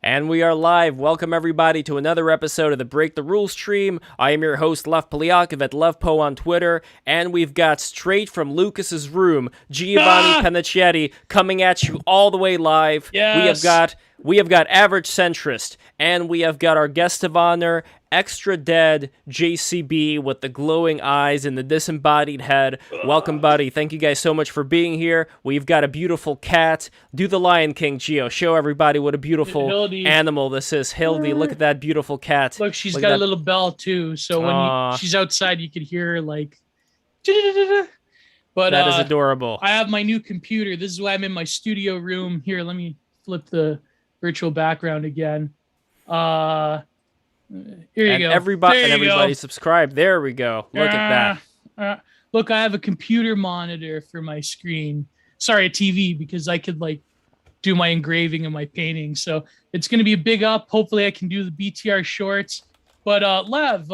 And we are live. Welcome everybody to another episode of the Break the Rules stream. I am your host, Lev Polyakov at LevPo on Twitter, and we've got straight from Lucas's room, Giovanni Pennacchietti coming at you all the way live. Yes. We have got Average Centrist, and we have got our guest of honor, Extra Dead JCB with the glowing eyes and the disembodied head. Welcome, buddy. Thank you guys so much for being here. We've got a beautiful cat. Do the Lion King, Gio. Show everybody what a beautiful Hildy. animal this is. Hildy, look at that beautiful cat. Look, she's got a little bell too, so when she's outside, you could hear her like. But that is adorable. I have my new computer. This is why I'm in my studio room. Here, let me flip the virtual background again. Here you go. Everybody subscribe. There we go. Look at that. Look, I have a computer monitor for my screen. Sorry, a TV, because I could like do my engraving and my painting. So it's going to be a big up. Hopefully I can do the BTR shorts. But Lev,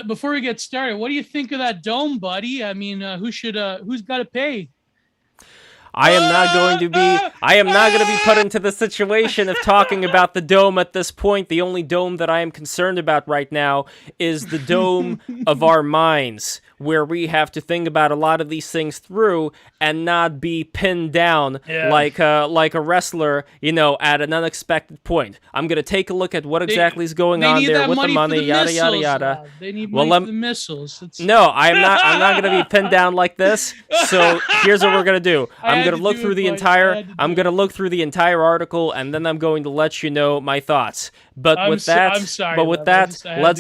before we get started, what do you think of that dome, buddy? I mean, who's got to pay? I am not going to be put into the situation of talking about the dome at this point. The only dome that I am concerned about right now is the dome of our minds, where we have to think about a lot of these things through and not be pinned down like a wrestler, at an unexpected point. I'm going to take a look at what exactly is going on there with the money, yada yada yada. They need money for the missiles. No, I'm not going to be pinned down like this. So here's what we're going to do. I'm going to look through the entire article, and then I'm going to let you know my thoughts. Let's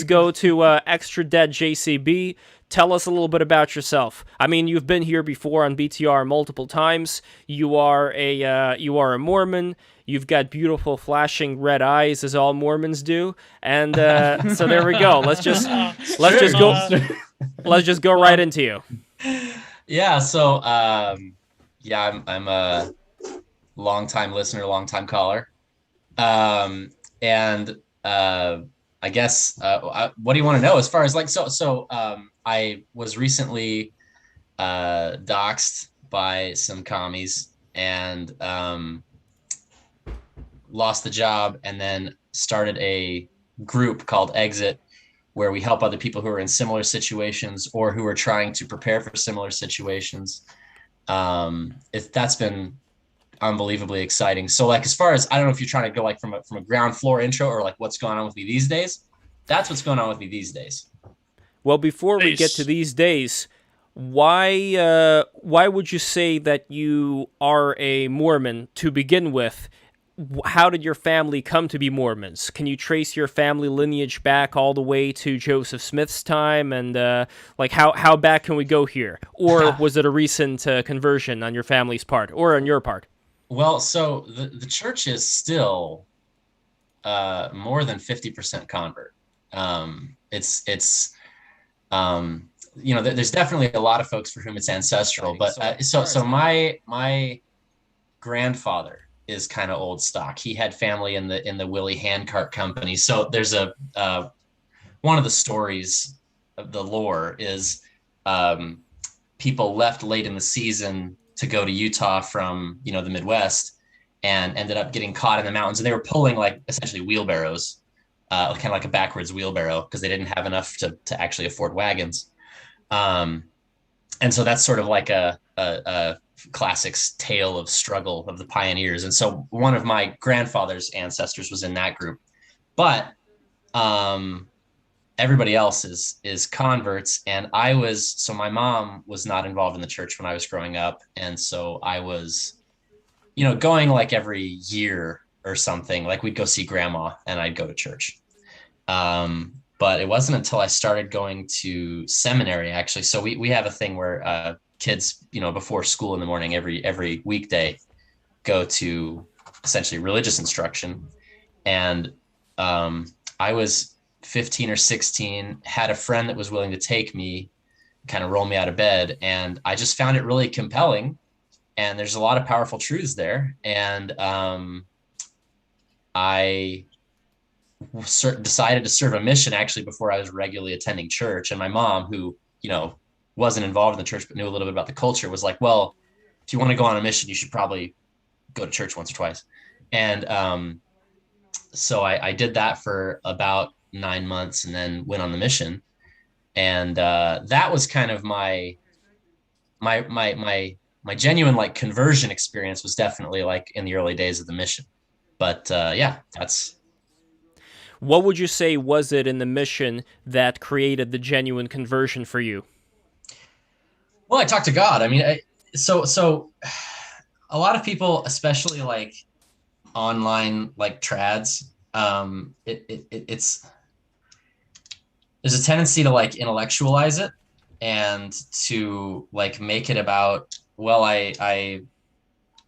go to Extra Dead JCB. Tell us a little bit about yourself. I mean, you've been here before on BTR multiple times. You are a Mormon. You've got beautiful flashing red eyes, as all Mormons do. And so there we go. Let's just go right into you. Yeah. So I'm a long-time listener, long-time caller. I guess, what do you want to know as far as I was recently doxxed by some commies and lost the job, and then started a group called Exit, where we help other people who are in similar situations or who are trying to prepare for similar situations. That's been unbelievably exciting. So as far as, I don't know if you're trying to go from a ground floor intro or what's going on with me these days. That's what's going on with me these days. Well, before we get to these days, why would you say that you are a Mormon to begin with? How did your family come to be Mormons? Can you trace your family lineage back all the way to Joseph Smith's time? And how back can we go here? Or was it a recent conversion on your family's part or on your part? Well, so the church is still more than 50% convert. There's definitely a lot of folks for whom it's ancestral, but so my grandfather is kind of old stock. He had family in the Willie Handcart Company. So there's one of the stories of the lore is people left late in the season to go to Utah from the Midwest and ended up getting caught in the mountains, and they were pulling essentially wheelbarrows. Kind of like a backwards wheelbarrow, because they didn't have enough to actually afford wagons. And so that's sort of like a classic tale of struggle of the pioneers. And so one of my grandfather's ancestors was in that group. But everybody else is converts. And so my mom was not involved in the church when I was growing up. And so I was, going every year or something. We'd go see grandma and I'd go to church. But it wasn't until I started going to seminary, actually. So we have a thing where kids, before school in the morning, every weekday, go to essentially religious instruction. And I was 15 or 16, had a friend that was willing to take me, kind of roll me out of bed. And I just found it really compelling. And there's a lot of powerful truths there. And I decided to serve a mission actually before I was regularly attending church. And my mom, who, wasn't involved in the church, but knew a little bit about the culture, was like, well, if you want to go on a mission, you should probably go to church once or twice. And so I did that for about 9 months and then went on the mission. And that was kind of my genuine like conversion experience was definitely like in the early days of the mission. But yeah, that's. What would you say was it in the mission that created the genuine conversion for you? Well, I talked to God. I mean, so a lot of people, especially like online like trads, it's there's a tendency to like intellectualize it and to like make it about, well, I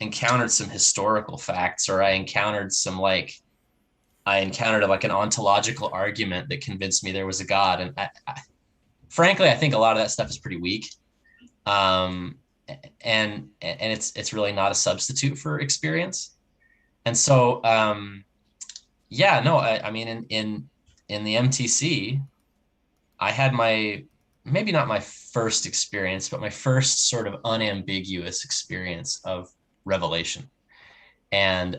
encountered some historical facts, or I encountered like an ontological argument that convinced me there was a God. And frankly, I think a lot of that stuff is pretty weak. And it's really not a substitute for experience. And so, yeah, no, I mean, in the MTC, I had maybe not my first experience, but my first sort of unambiguous experience of revelation. And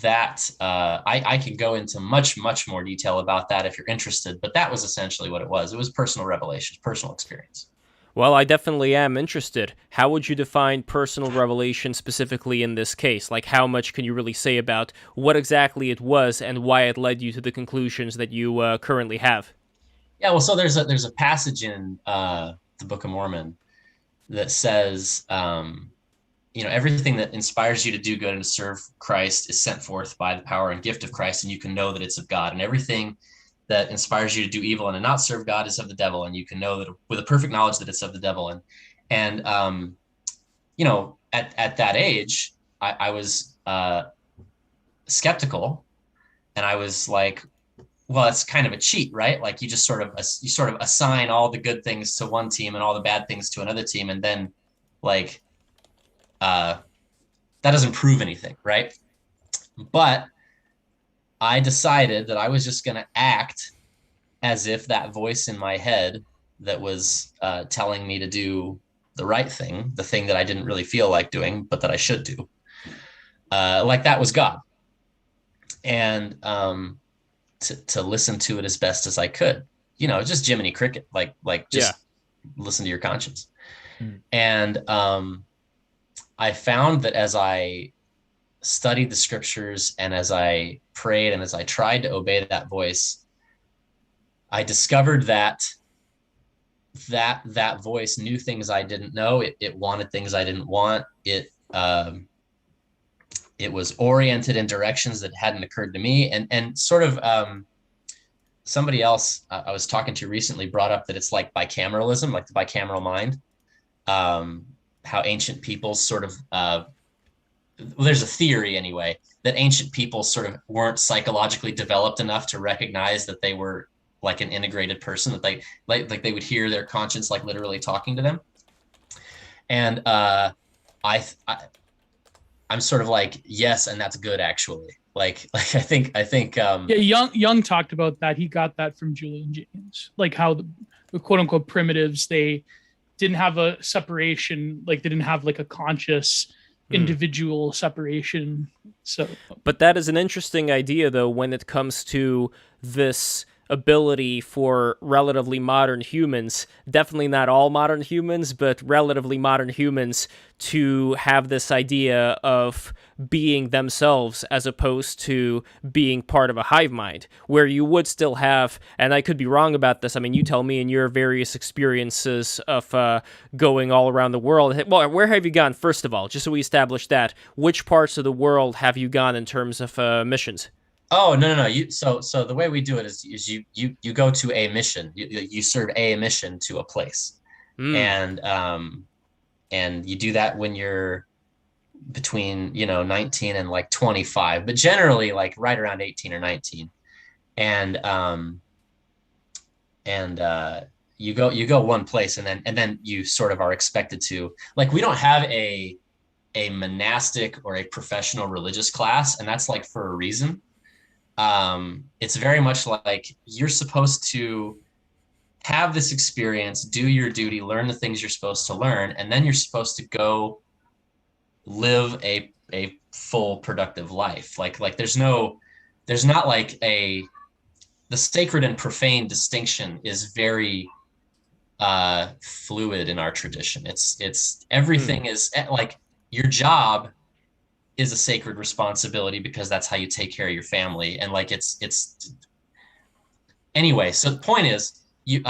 that I can go into much more detail about that if you're interested, but that was essentially what it was. It was personal revelation, personal experience. Well, I definitely am interested. How would you define personal revelation specifically in this case? Like, how much can you really say about what exactly it was and why it led you to the conclusions that you currently have? Yeah, well, so there's a passage in the Book of Mormon that says, everything that inspires you to do good and to serve Christ is sent forth by the power and gift of Christ, and you can know that it's of God. And everything that inspires you to do evil and to not serve God is of the devil, and you can know that with a perfect knowledge that it's of the devil. And at that age, I was skeptical, and I was like, well, it's kind of a cheat, right? Like you sort of assign all the good things to one team and all the bad things to another team, and then like that doesn't prove anything, right? But I decided that I was just going to act as if that voice in my head that was telling me to do the right thing, the thing that I didn't really feel like doing, but that I should do, like that was God. And to listen to it as best as I could, just Jiminy Cricket, listen to your conscience. And I found that as I studied the scriptures and as I prayed and as I tried to obey that voice, I discovered that voice knew things I didn't know. It wanted things I didn't want. It was oriented in directions that hadn't occurred to me. And sort of somebody else I was talking to recently brought up that it's like bicameralism, like the bicameral mind. How ancient peoples sort of there's a theory anyway that ancient people sort of weren't psychologically developed enough to recognize that they were like an integrated person, that they like they would hear their conscience like literally talking to them. And I'm sort of like, yes, and that's good actually. Like I think yeah, Young talked about that. He got that from Julian James, like how the quote unquote primitives, they didn't have a separation, like they didn't have like a conscious individual separation. So, but that is an interesting idea, though, when it comes to this ability for relatively modern humans, definitely not all modern humans, but relatively modern humans, to have this idea of being themselves as opposed to being part of a hive mind, where you would still have, and I could be wrong about this, I mean, you tell me in your various experiences of going all around the world. Well, where have you gone, first of all, just so we establish that? Which parts of the world have you gone in terms of missions? Oh, no. So the way we do it is you go to a mission. You serve a mission to a place. And you do that when you're between 19 and like 25, but generally like right around 18 or 19. And you go one place, and then you sort of are expected to, like, we don't have a monastic or a professional religious class, and that's like for a reason. It's very much like you're supposed to have this experience, do your duty, learn the things you're supposed to learn, and then you're supposed to go live a full productive life. Like there's not like the sacred and profane distinction is very fluid in our tradition. It's everything is like your job is a sacred responsibility because that's how you take care of your family. And like it's anyway, so the point is you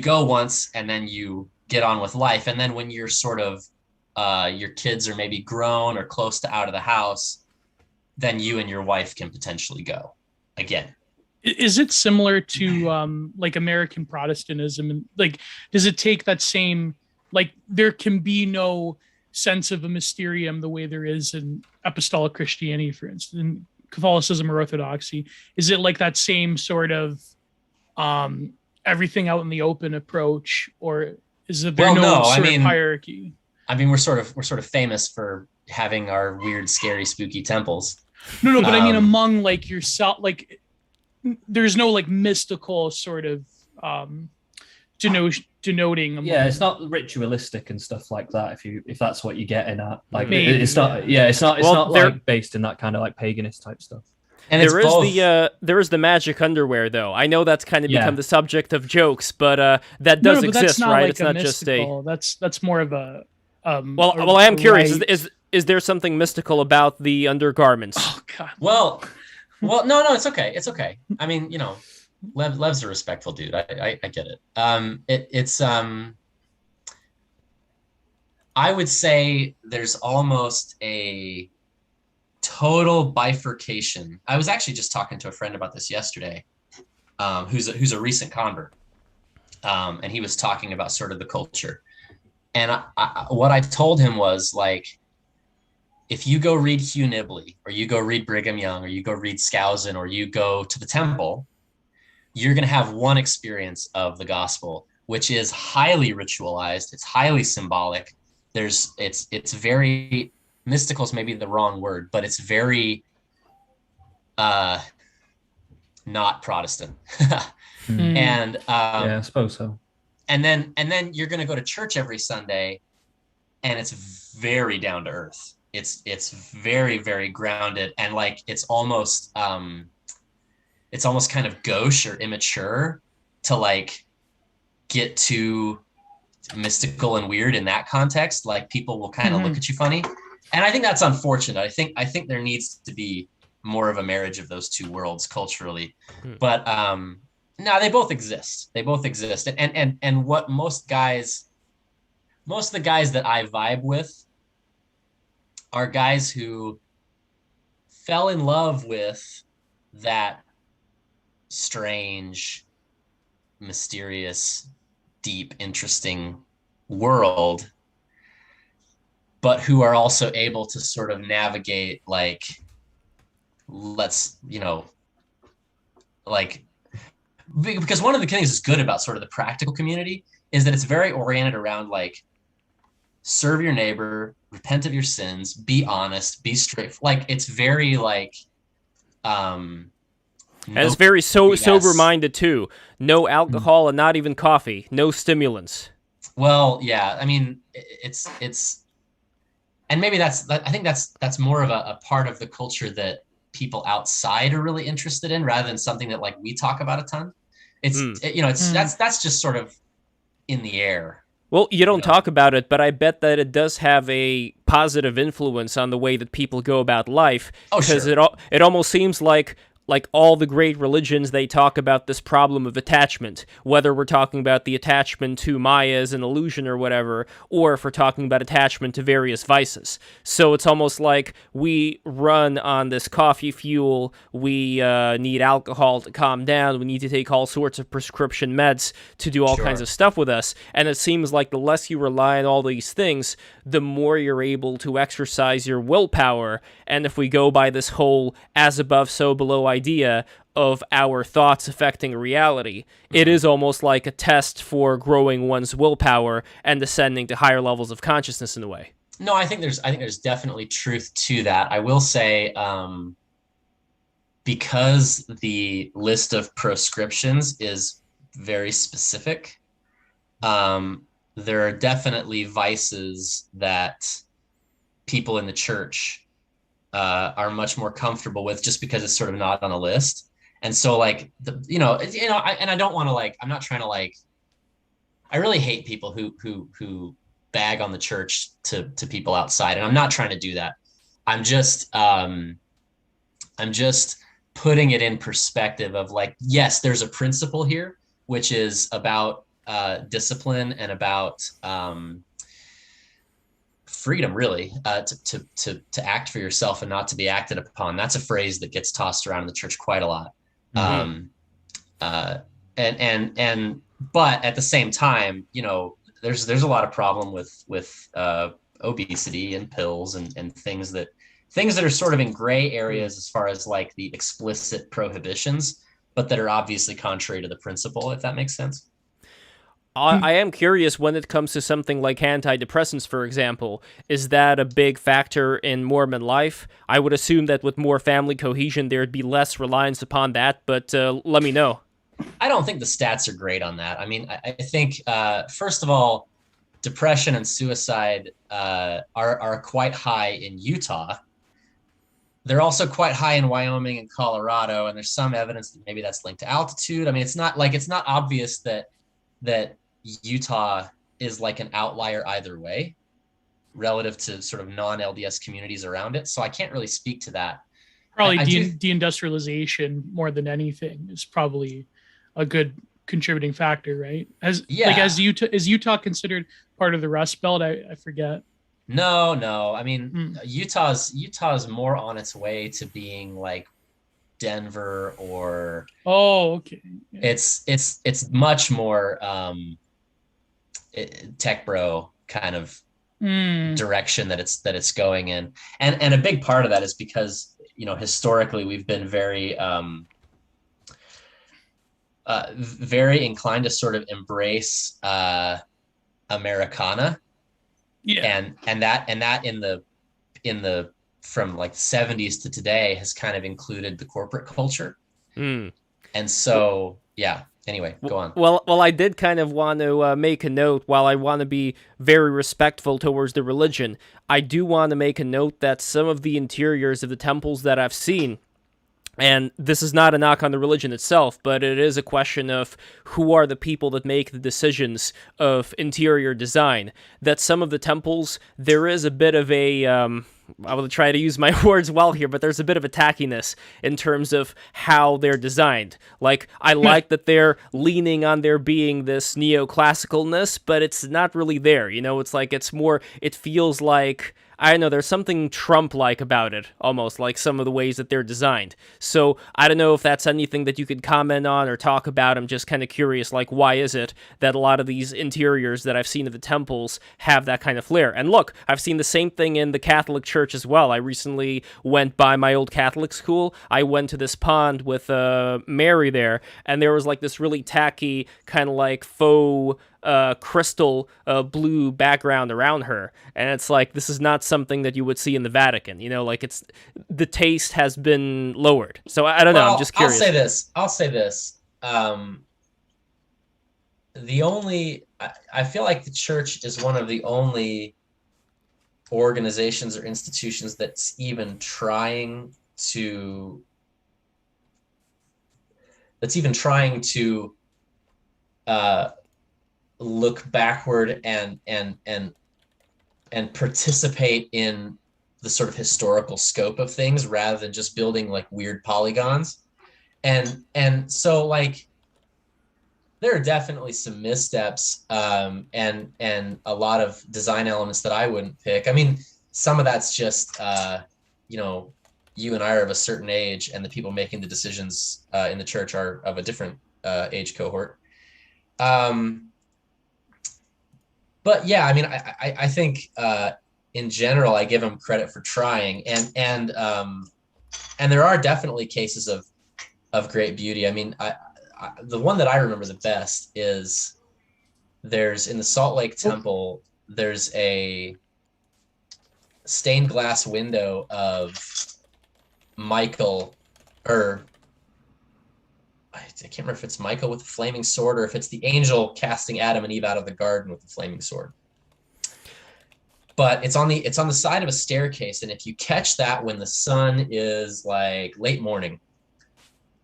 go once and then you get on with life. And then when you're sort of your kids are maybe grown or close to out of the house, then you and your wife can potentially go again. Is it similar to like American Protestantism? And like, does it take that same, like there can be no sense of a mysterium the way there is in apostolic Christianity, for instance, in Catholicism or Orthodoxy? Is it like that same sort of everything out in the open approach, or is there no sort of hierarchy? I mean, we're sort of famous for having our weird, scary, spooky temples. No, but I mean among like yourself, like there's no like mystical sort of denoting. Yeah, it's not ritualistic and stuff like that. If that's what you're getting at, like Maybe, it's not. Yeah, it's not. It's Well, not like based in that kind of like paganist type stuff. And there is the magic underwear, though. I know that's kind of become the subject of jokes, but that does exist, right? Like it's not mystical. That's more of a. Well, I am curious. Is there something mystical about the undergarments? Oh God. Well, no, it's okay. It's okay. I mean, you know, Lev's a respectful dude. I get it. I would say there's almost a total bifurcation. I was actually just talking to a friend about this yesterday, who's a recent convert, and he was talking about sort of the culture. And what I told him was like, if you go read Hugh Nibley, or you go read Brigham Young, or you go read Skousen, or you go to the temple, you're going to have one experience of the gospel, which is highly ritualized. It's highly symbolic. It's very mystical is maybe the wrong word, but it's very not Protestant. And yeah, I suppose so. And then you're going to go to church every Sunday, and it's very down to earth. It's very, very grounded, and like it's almost kind of gauche or immature to like get too mystical and weird in that context. Like people will kind of look at you funny, and I think that's unfortunate. I think there needs to be more of a marriage of those two worlds culturally, but no, they both exist. They both exist, and what most of the guys that I vibe with are guys who fell in love with that strange, mysterious, deep, interesting world, but who are also able to sort of navigate like, because one of the things that's good about sort of the practical community is that it's very oriented around like, serve your neighbor, repent of your sins, be honest, be straight. Like it's very like, and it's very sober-minded too. No alcohol and not even coffee. No stimulants. Well, yeah. I mean, it's, and maybe I think that's more of a part of the culture that people outside are really interested in, rather than something that like we talk about a ton. That's just sort of in the air. Well, you don't talk about it, but I bet that it does have a positive influence on the way that people go about life. Oh, because sure. It almost seems like all the great religions, they talk about this problem of attachment, whether we're talking about the attachment to Maya as an illusion or whatever, or if we're talking about attachment to various vices. So it's almost like we run on this coffee fuel, we need alcohol to calm down, we need to take all sorts of prescription meds to do all kinds of stuff with us, and it seems like the less you rely on all these things, the more you're able to exercise your willpower. And if we go by this whole as above, so below idea of our thoughts affecting reality, it is almost like a test for growing one's willpower and ascending to higher levels of consciousness in a way. No, I think there's definitely truth to that. I will say, because the list of proscriptions is very specific, there are definitely vices that people in the church are much more comfortable with, just because it's sort of not on a list. And so like, I don't want to like, I'm not trying to like, I really hate people who bag on the church to people outside. And I'm not trying to do that. I'm just putting it in perspective of like, yes, there's a principle here, which is about discipline and about freedom, really, to act for yourself and not to be acted upon. That's a phrase that gets tossed around in the church quite a lot. Mm-hmm. But at the same time, there's a lot of problem with obesity and pills and things that are sort of in gray areas as far as like the explicit prohibitions, but that are obviously contrary to the principle, if that makes sense. I am curious when it comes to something like antidepressants, for example. Is that a big factor in Mormon life? I would assume that with more family cohesion, there'd be less reliance upon that, but let me know. I don't think the stats are great on that. I mean, I think, first of all, depression and suicide are quite high in Utah. They're also quite high in Wyoming and Colorado, and there's some evidence that maybe that's linked to altitude. I mean, it's not obvious that Utah is like an outlier either way relative to sort of non-LDS communities around it. So I can't really speak to that. Probably deindustrialization more than anything is probably a good contributing factor, right? Is Utah considered part of the Rust Belt? I forget. No. I mean, Utah's more on its way to being like Denver or. Oh, okay. Yeah. It's much more tech bro kind of direction that it's going in, and a big part of that is because historically we've been very very inclined to sort of embrace Americana. Yeah. And that in the from like 70s to today has kind of included the corporate culture. And so, yeah. Anyway, go on. Well, I did kind of want to make a note. While I want to be very respectful towards the religion, I do want to make a note that some of the interiors of the temples that I've seen, and this is not a knock on the religion itself, but it is a question of who are the people that make the decisions of interior design, that some of the temples, there is a bit of a, I will try to use my words well here, but there's a bit of a tackiness in terms of how they're designed. Like, I like that they're leaning on there being this neoclassicalness, but it's not really there, it's like, it's more, it feels like, I don't know, there's something Trump-like about it, almost, like some of the ways that they're designed. So, I don't know if that's anything that you could comment on or talk about. I'm just kind of curious, like, why is it that a lot of these interiors that I've seen of the temples have that kind of flair? And look, I've seen the same thing in the Catholic Church as well. I recently went by my old Catholic school. I went to this pond with Mary there, and there was, like, this really tacky, kind of like faux crystal blue background around her, and it's like, this is not something that you would see in the Vatican, like, it's, the taste has been lowered. So I don't know, I'm just curious. I'll say this. I feel like the church is one of the only organizations or institutions that's even trying to look backward and participate in the sort of historical scope of things rather than just building like weird polygons. And so like there are definitely some missteps and a lot of design elements that I wouldn't pick. I mean, some of that's just you and I are of a certain age, and the people making the decisions in the church are of a different age cohort. But yeah, I mean, I think in general, I give them credit for trying, and there are definitely cases of great beauty. I mean, the one that I remember the best is there's in the Salt Lake Temple, there's a stained glass window of Michael, or I can't remember if it's Michael with the flaming sword or if it's the angel casting Adam and Eve out of the garden with the flaming sword. but it's on the side of a staircase, and if you catch that when the sun is like late morning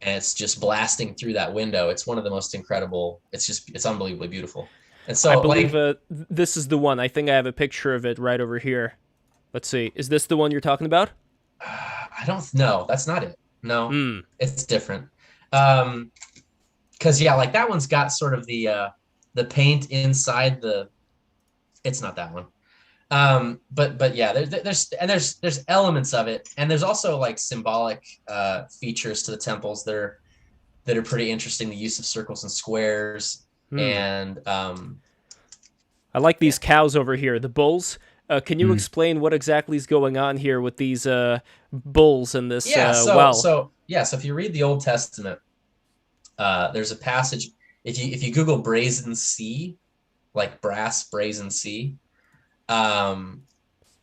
and it's just blasting through that window, it's one of the most incredible. It's unbelievably beautiful. And so I believe like this is the one. I think I have a picture of it right over here. Let's see. Is this the one you're talking about? I don't know. That's not it. No, it's different. Because yeah, like that one's got sort of the paint inside the. It's not that one. But yeah, there's elements of it, and there's also like symbolic features to the temples that are pretty interesting. The use of circles and squares, and I like these cows over here, the bulls. Can you explain what exactly is going on here with these bulls and this well? So if you read the Old Testament, there's a passage. If you Google brazen sea, like brass brazen sea,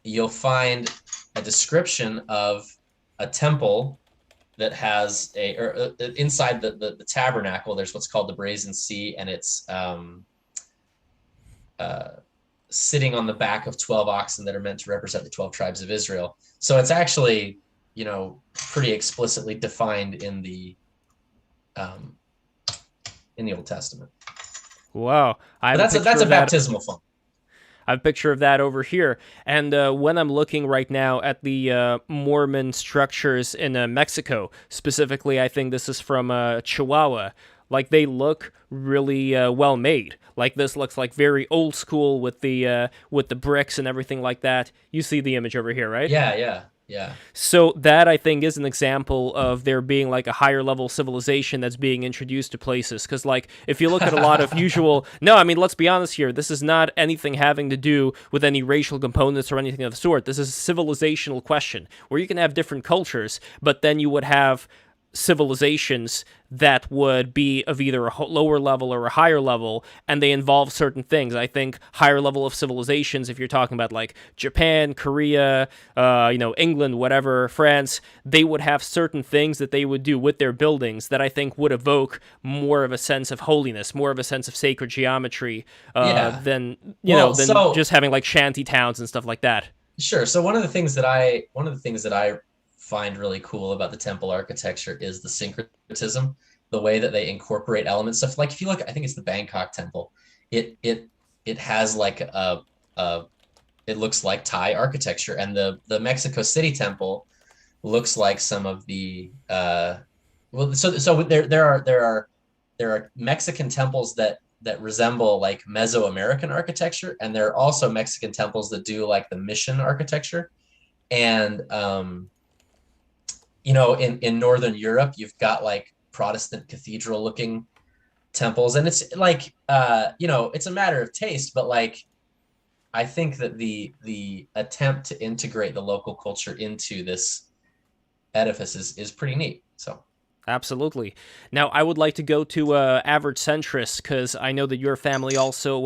you'll find a description of a temple that has inside the tabernacle. There's what's called the brazen sea, and it's sitting on the back of 12 oxen that are meant to represent the 12 tribes of Israel. So it's actually, pretty explicitly defined in the Old Testament. Wow. That's a baptismal font. I have a picture of that over here. And when I'm looking right now at the Mormon structures in Mexico, specifically, I think this is from Chihuahua, like they look really well made. Like this looks like very old school with the bricks and everything like that. You see the image over here, right? Yeah. So that, I think, is an example of there being like a higher level civilization that's being introduced to places. Because like if you look at a lot of usual, no, I mean, let's be honest here. This is not anything having to do with any racial components or anything of the sort. This is a civilizational question where you can have different cultures, but then you would have civilizations that would be of either a lower level or a higher level, and they involve certain things. I think higher level of civilizations, if you're talking about like Japan, Korea, England, whatever, France, they would have certain things that they would do with their buildings that I think would evoke more of a sense of holiness, more of a sense of sacred geometry than just having like shanty towns and stuff like that. Sure. So one of the things that I find really cool about the temple architecture is the syncretism, the way that they incorporate elements. Stuff like if you look, I think it's the Bangkok temple. It has like it looks like Thai architecture, and the Mexico City temple looks like some of the So there are Mexican temples that resemble like Mesoamerican architecture, and there are also Mexican temples that do like the mission architecture, and in Northern Europe, you've got like Protestant cathedral looking temples. And it's like, it's a matter of taste, but like, I think that the attempt to integrate the local culture into this edifice is pretty neat. So. Absolutely. Now, I would like to go to Average Centrist, because I know that your family also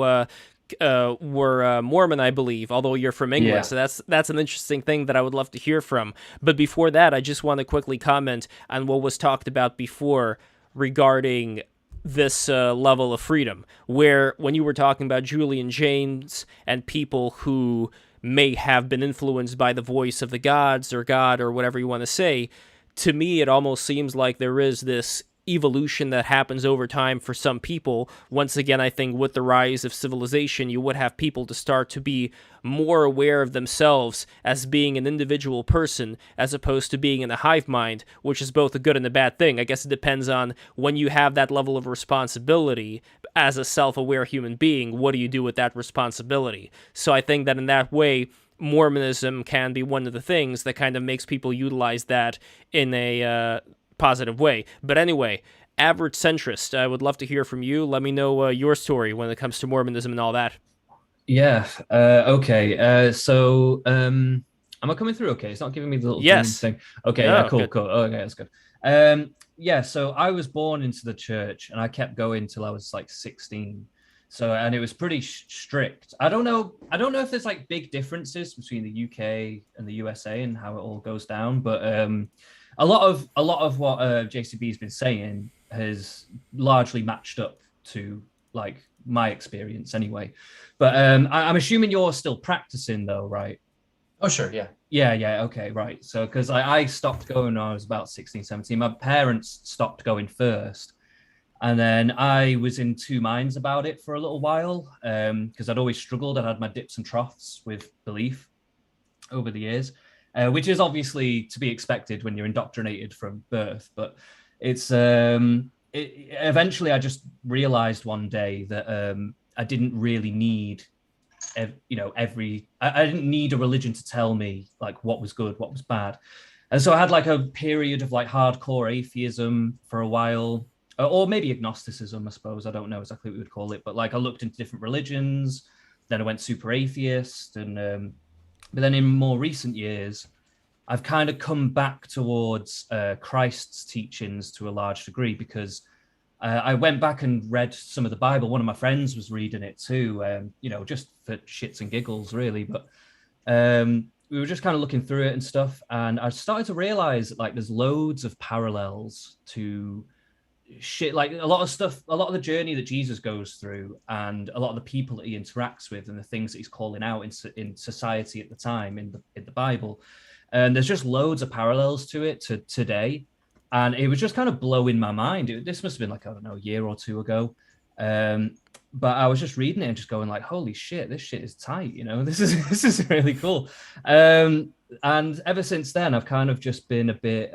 were Mormon, I believe, although you're from England. Yeah. So that's an interesting thing that I would love to hear from. But before that, I just want to quickly comment on what was talked about before regarding this level of freedom, where when you were talking about Julian James and people who may have been influenced by the voice of the gods or God or whatever you want to say, to me, it almost seems like there is this evolution that happens over time for some people. Once again, I think with the rise of civilization, you would have people to start to be more aware of themselves as being an individual person as opposed to being in a hive mind, which is both a good and a bad thing. I guess it depends on when you have that level of responsibility as a self-aware human being, what do you do with that responsibility? So I think that in that way, Mormonism can be one of the things that kind of makes people utilize that in a positive way. But anyway, Average Centrist, I would love to hear from you. Let me know your story when it comes to Mormonism and all that. Yeah. Okay. So am I coming through okay? It's not giving me the little thing. Okay. No, yeah, cool. Good. Cool. Okay, that's good. Yeah. So I was born into the church, and I kept going till I was like 16. So, and it was pretty strict. I don't know if there's like big differences between the UK and the USA and how it all goes down, but a lot of what JCB's been saying has largely matched up to like my experience anyway. But I'm assuming you're still practicing though, right? Oh, sure. Yeah. Yeah. Okay. Right. So, because I stopped going when I was about 16, 17. My parents stopped going first. And then I was in two minds about it for a little while because I'd always struggled. I'd had my dips and troughs with belief over the years, which is obviously to be expected when you're indoctrinated from birth. But it's eventually I just realized one day that I didn't really need, I didn't need a religion to tell me like what was good, what was bad. And so I had like a period of like hardcore atheism for a while, or maybe agnosticism, I suppose. I don't know exactly what we would call it, but like I looked into different religions, then I went super atheist. And but then in more recent years, I've kind of come back towards Christ's teachings to a large degree because I went back and read some of the Bible. One of my friends was reading it too, just for shits and giggles, really. But we were just kind of looking through it and stuff. And I started to realize that like there's loads of parallels to shit, like a lot of the journey that Jesus goes through and a lot of the people that he interacts with and the things that he's calling out in society at the time in the Bible. And there's just loads of parallels to it to today. And it was just kind of blowing my mind. This must have been like, I don't know, a year or two ago. But I was just reading it and just going like, holy shit, this shit is tight. This is really cool. And ever since then, I've kind of just been a bit,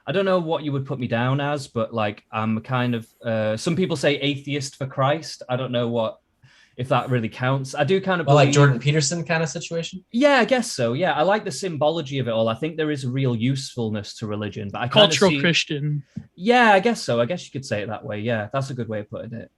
I don't know what you would put me down as, but like I'm kind of, some people say atheist for Christ. I don't know if that really counts. I do kind of believe, like Jordan Peterson kind of situation. Yeah, I guess so. Yeah, I like the symbology of it all. I think there is a real usefulness to religion, but I cultural Christian. Yeah, I guess so. I guess you could say it that way. Yeah, that's a good way of putting it.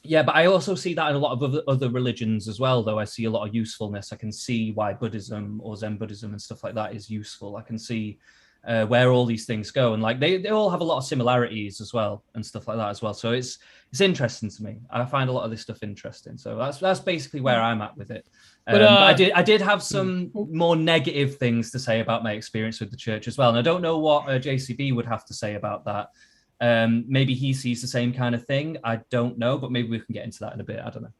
Yeah, but I also see that in a lot of other religions as well, though. I see a lot of usefulness. I can see why Buddhism or Zen Buddhism and stuff like that is useful. I can see where all these things go, and like they all have a lot of similarities as well and stuff like that as well. So it's interesting to me. I find a lot of this stuff interesting. So that's basically where I'm at with it. But I did have some more negative things to say about my experience with the church as well, and I don't know what JCB would have to say about that. Maybe he sees the same kind of thing. I don't know, but maybe we can get into that in a bit. I don't know.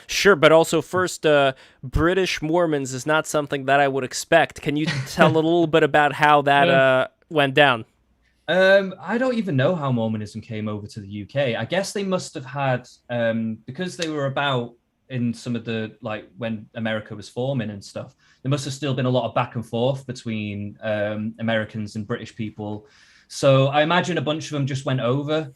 Sure, but also first, British Mormons is not something that I would expect. Can you tell a little bit about how that went down? I don't even know how Mormonism came over to the UK. I guess they must have had, because they were about in some of the, like when America was forming and stuff, there must have still been a lot of back and forth between Americans and British people. So I imagine a bunch of them just went over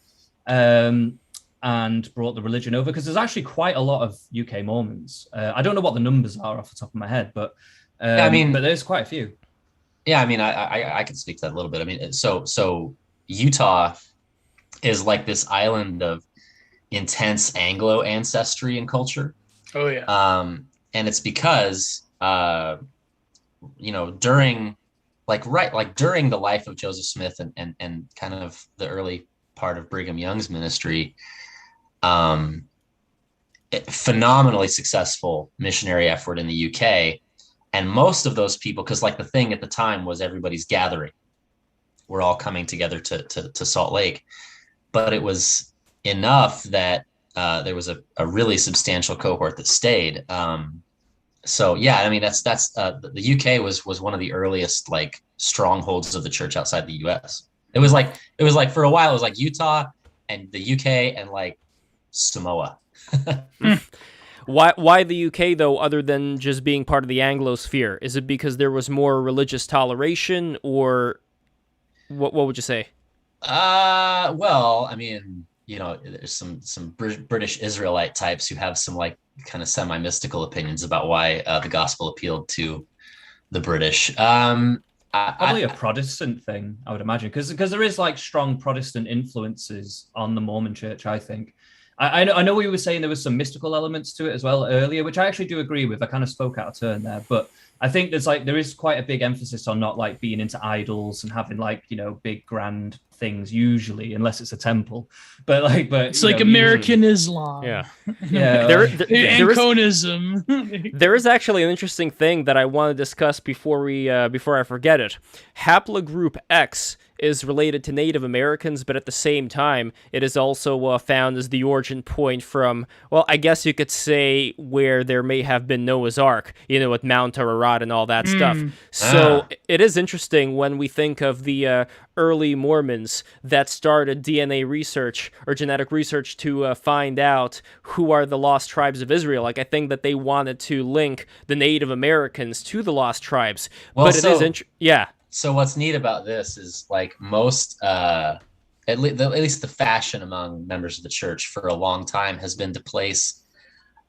and brought the religion over, because there's actually quite a lot of UK Mormons. I don't know what the numbers are off the top of my head, but but there's quite a few. Yeah, I mean, I can speak to that a little bit. I mean, so Utah is like this island of intense Anglo ancestry and culture. Oh yeah. And it's because during during the life of Joseph Smith and kind of the early part of Brigham Young's ministry, phenomenally successful missionary effort in the UK. And most of those people, because like the thing at the time was everybody's gathering. We're all coming together to Salt Lake. But it was enough that there was a really substantial cohort that stayed. So yeah, I mean that's the UK was one of the earliest like strongholds of the church outside the US. It was like for a while it was like Utah and the UK and like Samoa. Why the UK though, other than just being part of the Anglosphere? Is it because there was more religious toleration, or what would you say? Well, I mean, there's some British Israelite types who have some like kind of semi-mystical opinions about why the gospel appealed to the British. Probably a Protestant thing, I would imagine, because there is like strong Protestant influences on the Mormon church, I think. I know we were saying there was some mystical elements to it as well earlier, which I actually do agree with. I kind of spoke out of turn there, but I think there is quite a big emphasis on not like being into idols and having like, big grand things usually, unless it's a temple. But it's like American Islam. Yeah. And Conism. There is actually an interesting thing that I want to discuss before I forget it. Haplogroup X is related to Native Americans, but at the same time, it is also found as the origin point from, well, I guess you could say where there may have been Noah's Ark, with Mount Ararat and all that stuff. So it is interesting when we think of the early Mormons that started DNA research or genetic research to find out who are the lost tribes of Israel. Like, I think that they wanted to link the Native Americans to the lost tribes. Well, but it is yeah. So what's neat about this is like most, at least the fashion among members of the church for a long time has been to place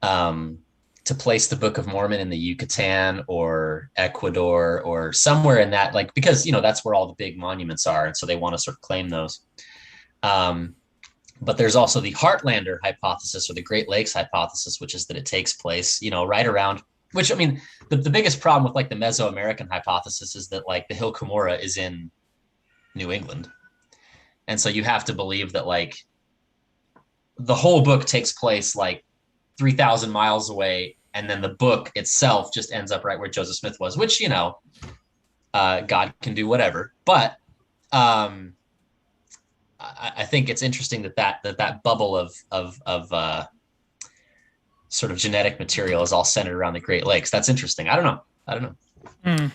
the Book of Mormon in the Yucatan or Ecuador or somewhere in that, like, because, that's where all the big monuments are. And so they want to sort of claim those. But there's also the Heartlander hypothesis or the Great Lakes hypothesis, which is that it takes place, right around, which, I mean, the biggest problem with like the Mesoamerican hypothesis is that like the Hill Cumorah is in New England. And so you have to believe that like the whole book takes place like 3,000 miles away. And then the book itself just ends up right where Joseph Smith was, which, God can do whatever. But I think it's interesting that bubble of sort of genetic material is all centered around the Great Lakes. That's interesting. I don't know.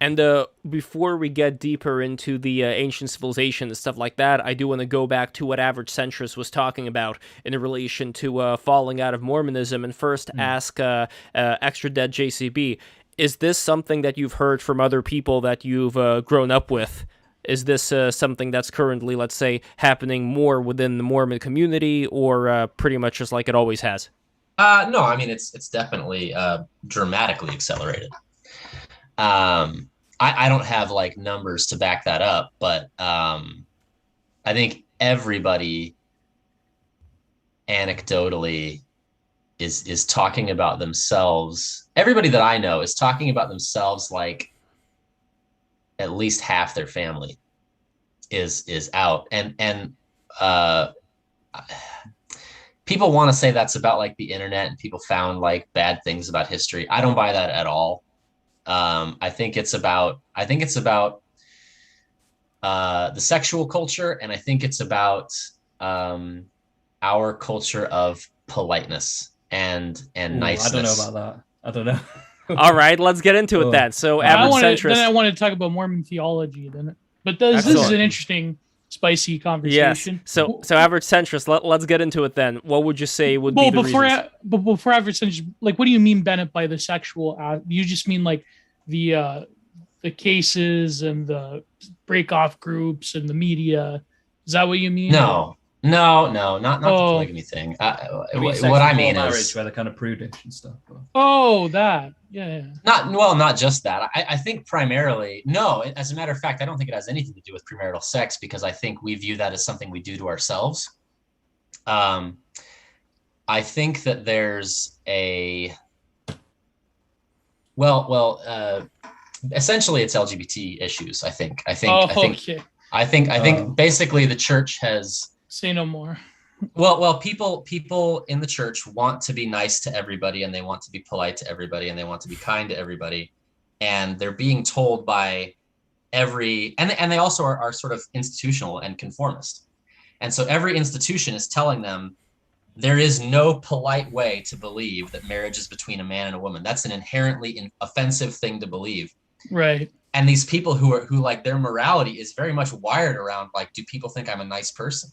And before we get deeper into the ancient civilization and stuff like that, I do want to go back to what Average Centrist was talking about in relation to falling out of Mormonism, and first ask Extra Dead JCB, is this something that you've heard from other people that you've grown up with? Is this something that's currently, let's say, happening more within the Mormon community, or pretty much just like it always has? No, I mean, it's definitely dramatically accelerated. I don't have like numbers to back that up, but I think everybody anecdotally is talking about themselves. Everybody that I know is talking about themselves like at least half their family is out. And people want to say that's about like the internet and people found like bad things about history. I don't buy that at all. I think it's about the sexual culture, and I think it's about our culture of politeness and niceness. I don't know about that. I don't know. All right, let's get into it then. So, Average Centrist. Then I want to talk about Mormon theology. But this is an interesting, spicy conversation. Yes. So Average Centrist, let's get into it then. What would you say would be the reasons? Before Average Centrist, like, what do you mean, Bennett, by the sexual? You just mean like the cases and the break-off groups and the media? Is that what you mean? No, not the polygamy thing. What I mean is where they're kind of prudish and stuff. Oh, that. Yeah. Not just that. I think primarily, no, as a matter of fact, I don't think it has anything to do with premarital sex, because I think we view that as something we do to ourselves. I think that there's essentially it's LGBT issues. I think basically the church has. Say no more. Well, people in the church want to be nice to everybody, and they want to be polite to everybody, and they want to be kind to everybody, and they're being told by and they also are sort of institutional and conformist, and so every institution is telling them there is no polite way to believe that marriage is between a man and a woman. That's an inherently offensive thing to believe. Right. And these people who like their morality is very much wired around like, do people think I'm a nice person?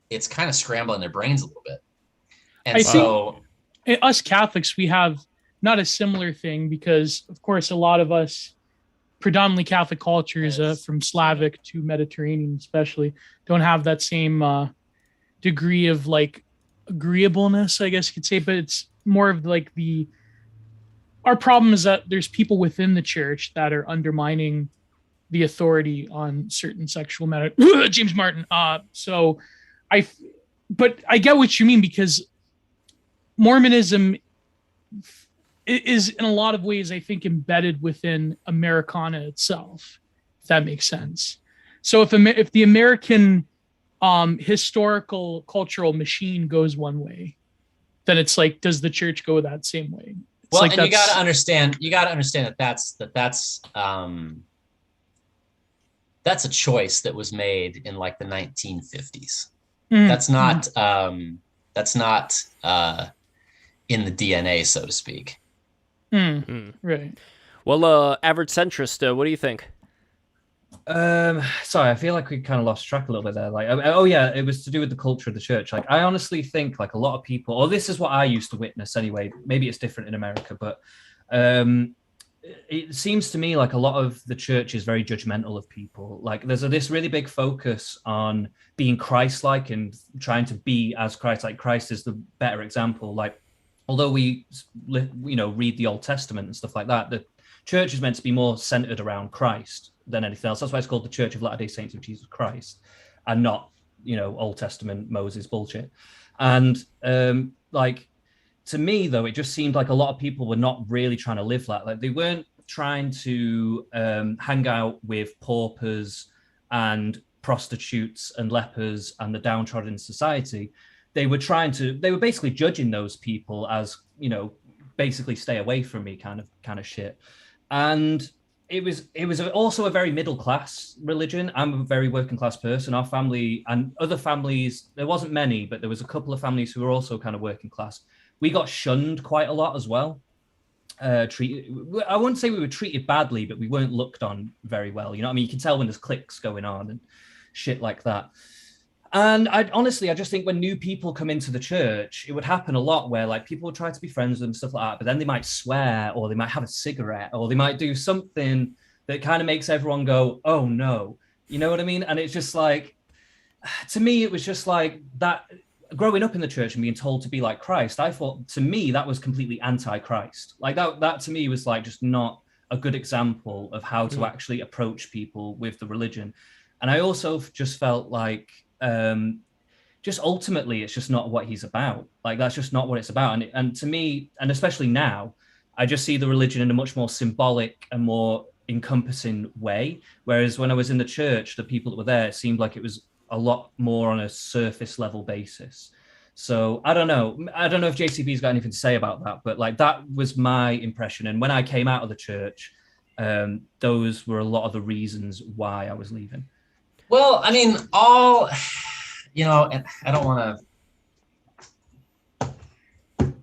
It's kind of scrambling their brains a little bit. And I think us Catholics, we have not a similar thing, because of course a lot of us predominantly Catholic cultures, from Slavic to Mediterranean especially, don't have that same degree of like agreeableness, I guess you could say, but it's more of like our problem is that there's people within the church that are undermining the authority on certain sexual matters. James Martin. But I get what you mean, because Mormonism is in a lot of ways, I think, embedded within Americana itself, if that makes sense. So if the American historical cultural machine goes one way, then it's like, does the church go that same way? It's well, like and you got to understand that's a choice that was made in like the 1950s. That's not in the DNA, so to speak. Right. Well, average centrist, what do you think? Sorry, I feel like we kind of lost track a little bit there. Like, oh yeah, it was to do with the culture of the church. Like, I honestly think like a lot of people, or this is what I used to witness anyway. Maybe it's different in America, but it seems to me like a lot of the church is very judgmental of people. Like, there's this really big focus on being Christ-like and trying to be as Christ. Like, Christ is the better example. Like, although we, read the Old Testament and stuff like that, the church is meant to be more centered around Christ than anything else. That's why it's called the Church of Latter-day Saints of Jesus Christ, and not, Old Testament Moses bullshit. And to me, though, it just seemed like a lot of people were not really trying to live like they weren't trying to hang out with paupers and prostitutes and lepers and the downtrodden in society. They were basically judging those people as, basically stay away from me kind of shit. And it was also a very middle class religion. I'm a very working class person. Our family and other families, there wasn't many, but there was a couple of families who were also kind of working class. We got shunned quite a lot as well. I wouldn't say we were treated badly, but we weren't looked on very well. You know what I mean? You can tell when there's cliques going on and shit like that. And I just think when new people come into the church, it would happen a lot where like people would try to be friends with them and stuff like that, but then they might swear or they might have a cigarette or they might do something that kind of makes everyone go, oh no, you know what I mean? And it's just like, to me, it was just like that. Growing up in the church and being told to be like Christ, I thought, to me, that was completely anti-Christ. Like that to me was like just not a good example of how to actually approach people with the religion. And I also just felt like, just ultimately, it's just not what he's about. Like, that's just not what it's about. And to me, and especially now, I just see the religion in a much more symbolic and more encompassing way. Whereas when I was in the church, the people that were there, it seemed like it was a lot more on a surface level basis. So I don't know if JCB's got anything to say about that, but like that was my impression. And when I came out of the church, those were a lot of the reasons why I was leaving. Well, I mean, and I don't want to,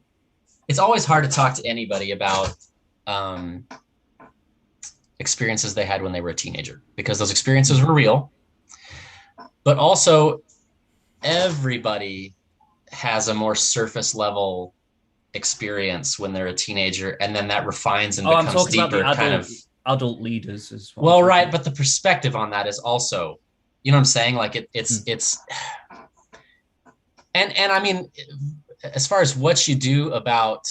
it's always hard to talk to anybody about experiences they had when they were a teenager, because those experiences were real. But also, everybody has a more surface level experience when they're a teenager, and then that refines and becomes deeper. Adult leaders as well. Well, right, but the perspective on that is also, you know what I'm saying? Like it's, and I mean, as far as what you do about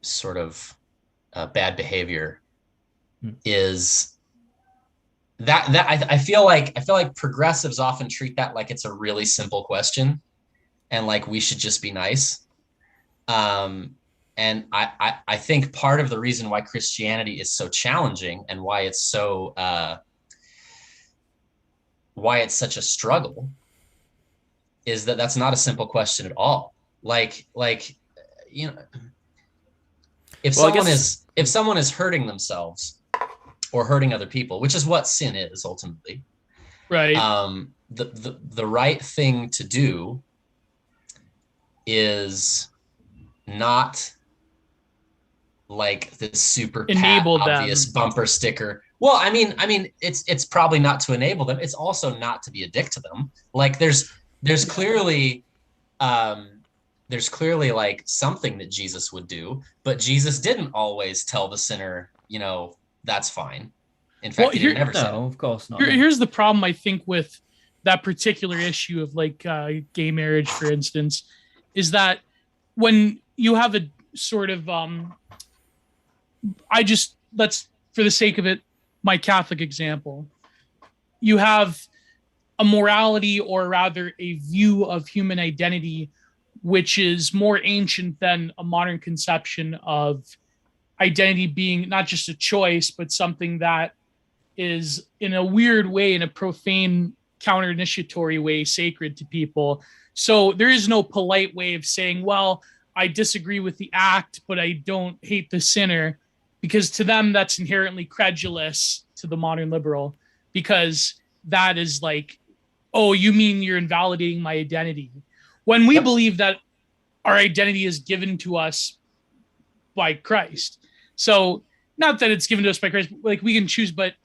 sort of bad behavior is that I feel like progressives often treat that like it's a really simple question and like we should just be nice. And I think part of the reason why Christianity is so challenging and why it's so why it's such a struggle is that that's not a simple question at all. Like if someone is hurting themselves or hurting other people, which is what sin is ultimately, right? The right thing to do is not like this super obvious bumper sticker. Well, I mean, it's probably not to enable them. It's also not to be a dick to them. Like there's clearly like something that Jesus would do, but Jesus didn't always tell the sinner, that's fine. In fact, he never said. No, of course not. Here's the problem, I think, with that particular issue of like gay marriage, for instance, is that when you have a sort of let's, for the sake of it, my Catholic example, you have a morality, or rather a view of human identity, which is more ancient than a modern conception of identity being not just a choice, but something that is, in a weird way, in a profane, counter-initiatory way, sacred to people. So there is no polite way of saying, well, I disagree with the act, but I don't hate the sinner, because to them, that's inherently credulous to the modern liberal, because that is like, oh, you mean you're invalidating my identity. When we believe that our identity is given to us by Christ. So not that it's given to us by Christ, like we can choose, but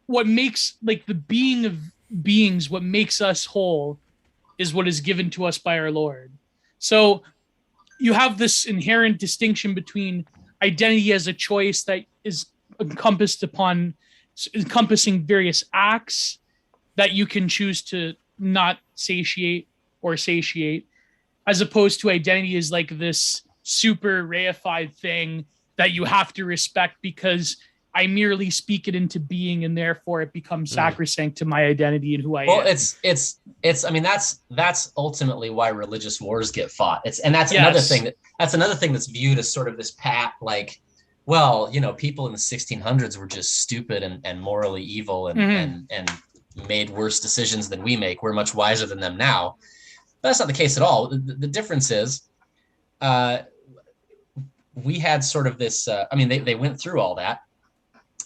what makes, like, the being of beings, what makes us whole is what is given to us by our Lord. So you have this inherent distinction between identity as a choice that is encompassing various acts that you can choose to not satiate or satiate, as opposed to identity as like this super reified thing that you have to respect because I merely speak it into being, and therefore it becomes sacrosanct to my identity and who I am. Well, I mean, that's ultimately why religious wars get fought. Another thing that's viewed as sort of this like, well, you know, people in the 1600s were just stupid and morally evil and made worse decisions than we make. We're much wiser than them now. But that's not the case at all. The difference is, we had sort of this, they went through all that.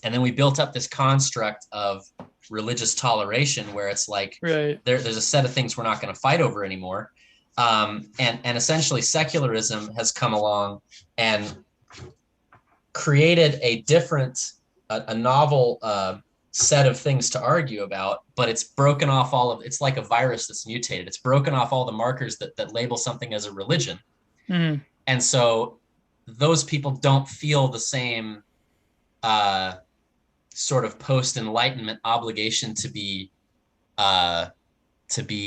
And then we built up this construct of religious toleration where it's like, there's a set of things we're not going to fight over anymore. And essentially secularism has come along and created a different, a novel set of things to argue about, but it's broken off it's like a virus that's mutated. It's broken off all the markers that label something as a religion. Mm. And so those people don't feel the same sort of post-enlightenment obligation to be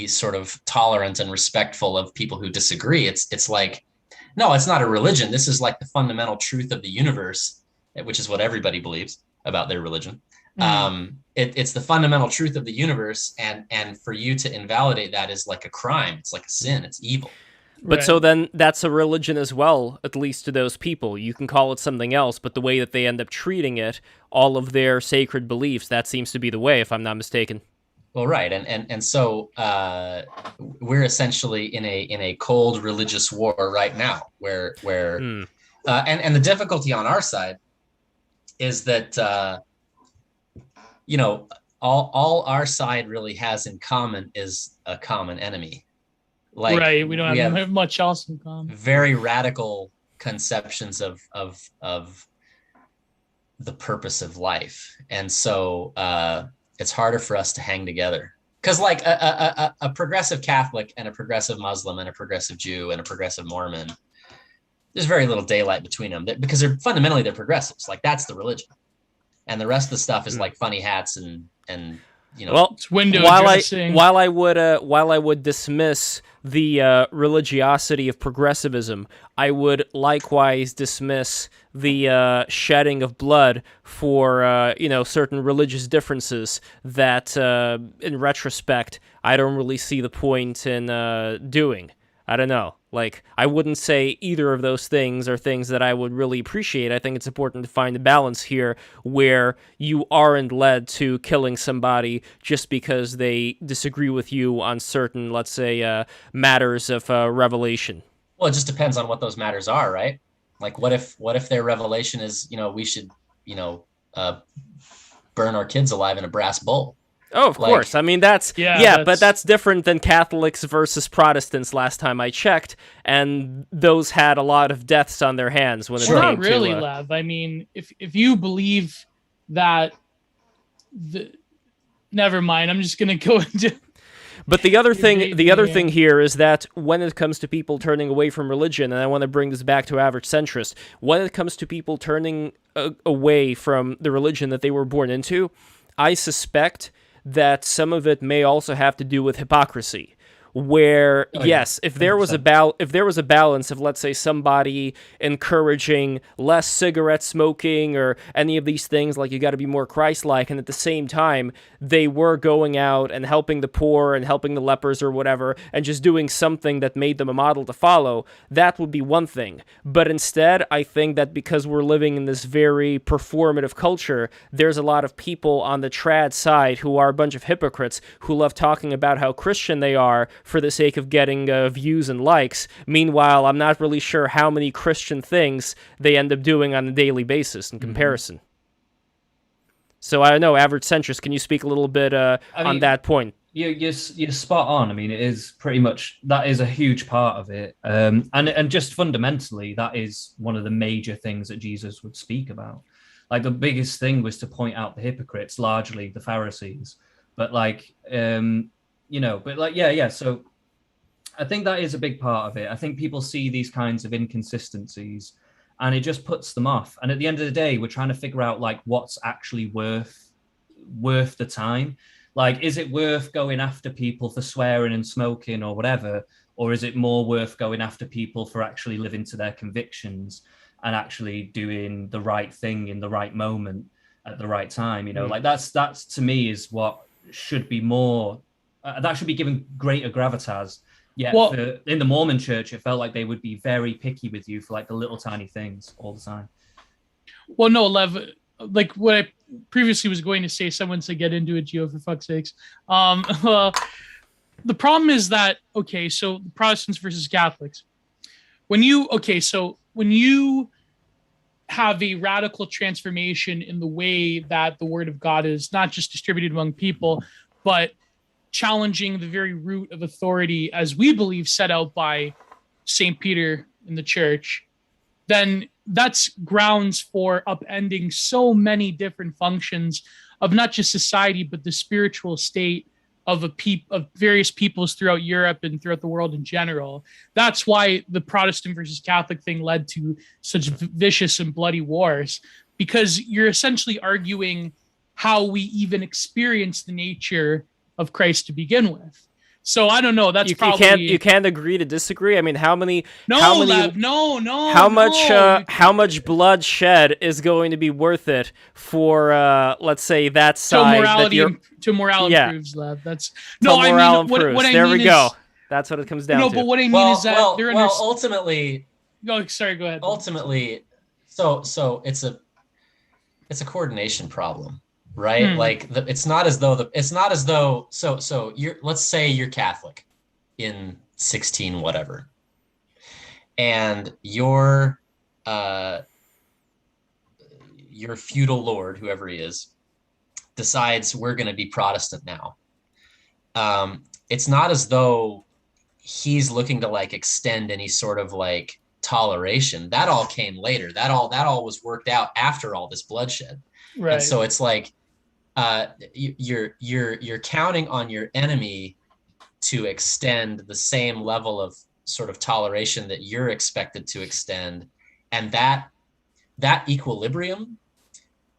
sort of tolerant and respectful of people who disagree. It's like, no, it's not a religion. This is like the fundamental truth of the universe, which is what everybody believes about their religion. It's the fundamental truth of the universe, and for you to invalidate that is like a crime. It's like a sin. It's evil. But so then that's a religion as well, at least to those people. You can call it something else, but the way that they end up treating it, all of their sacred beliefs, that seems to be the way, if I'm not mistaken. Well, right. And so we're essentially in a cold religious war right now where and the difficulty on our side is that, all our side really has in common is a common enemy. Like, we don't have much else in common. Very radical conceptions of the purpose of life, and so it's harder for us to hang together. Because like a progressive Catholic and a progressive Muslim and a progressive Jew and a progressive Mormon, there's very little daylight between them because they're progressives. Like, that's the religion, and the rest of the stuff is like funny hats and Well, it's window dressing. While I would dismiss the religiosity of progressivism, I would likewise dismiss the shedding of blood for certain religious differences that, in retrospect, I don't really see the point in doing. I don't know. Like, I wouldn't say either of those things are things that I would really appreciate. I think it's important to find a balance here where you aren't led to killing somebody just because they disagree with you on certain, let's say, matters of revelation. Well, it just depends on what those matters are, right? Like, what if their revelation is, we should, burn our kids alive in a brass bowl? Oh, of course. I mean, but that's different than Catholics versus Protestants last time I checked, and those had a lot of deaths on their hands when it came not really, to... Lev. I mean, if you believe that... Never mind, I'm just going to go into... But the other thing here is that when it comes to people turning away from religion, and I want to bring this back to average centrist, when it comes to people turning away from the religion that they were born into, I suspect that some of it may also have to do with hypocrisy, where Oh, yes, yeah, if there was a balance of, let's say, somebody encouraging less cigarette smoking or any of these things, like you got to be more Christ-like, and at the same time they were going out and helping the poor and helping the lepers or whatever, and just doing something that made them a model to follow, that would be one thing. But instead, I think that because we're living in this very performative culture, there's a lot of people on the trad side who are a bunch of hypocrites who love talking about how Christian they are for the sake of getting views and likes. Meanwhile, I'm not really sure how many Christian things they end up doing on a daily basis in comparison. So I don't know, average centrist, can you speak a little bit on that point? You're spot on. I mean, it is pretty much, that is a huge part of it. And just fundamentally, that is one of the major things that Jesus would speak about. Like, the biggest thing was to point out the hypocrites, largely the Pharisees. But like, so I think that is a big part of it. I think people see these kinds of inconsistencies and it just puts them off. And at the end of the day, we're trying to figure out like what's actually worth the time. Like, is it worth going after people for swearing and smoking or whatever? Or is it more worth going after people for actually living to their convictions and actually doing the right thing in the right moment at the right time? Like that's to me is what should be more, that should be given greater gravitas. Yeah, in the Mormon church, it felt like they would be very picky with you for like the little tiny things all the time. Well, no, Lev, like what I previously was going to say, someone said get into it, Gio, for fuck's sakes. The problem is that, okay, so Protestants versus Catholics. When you have a radical transformation in the way that the word of God is not just distributed among people, but challenging the very root of authority, as we believe set out by St. Peter in the church, then that's grounds for upending so many different functions of not just society, but the spiritual state of various peoples throughout Europe and throughout the world in general. That's why the Protestant versus Catholic thing led to such vicious and bloody wars, because you're essentially arguing how we even experience the nature of Christ to begin with. So I don't know. That's you can't agree to disagree. I mean, how much blood shed is going to be worth it for let's say that side till morale improves, Lev. That's morale improves. There we go. That's what it comes down to. No, but what I mean is that ultimately. Oh, sorry. Go ahead. Ultimately, so it's a coordination problem. Right? Like it's not as though let's say you're Catholic in 16 whatever, and your feudal lord, whoever he is, decides we're going to be Protestant now. It's not as though he's looking to like extend any sort of like toleration. That all came later. That all was worked out after all this bloodshed. Right. And so it's like you're counting on your enemy to extend the same level of sort of toleration that you're expected to extend, and that equilibrium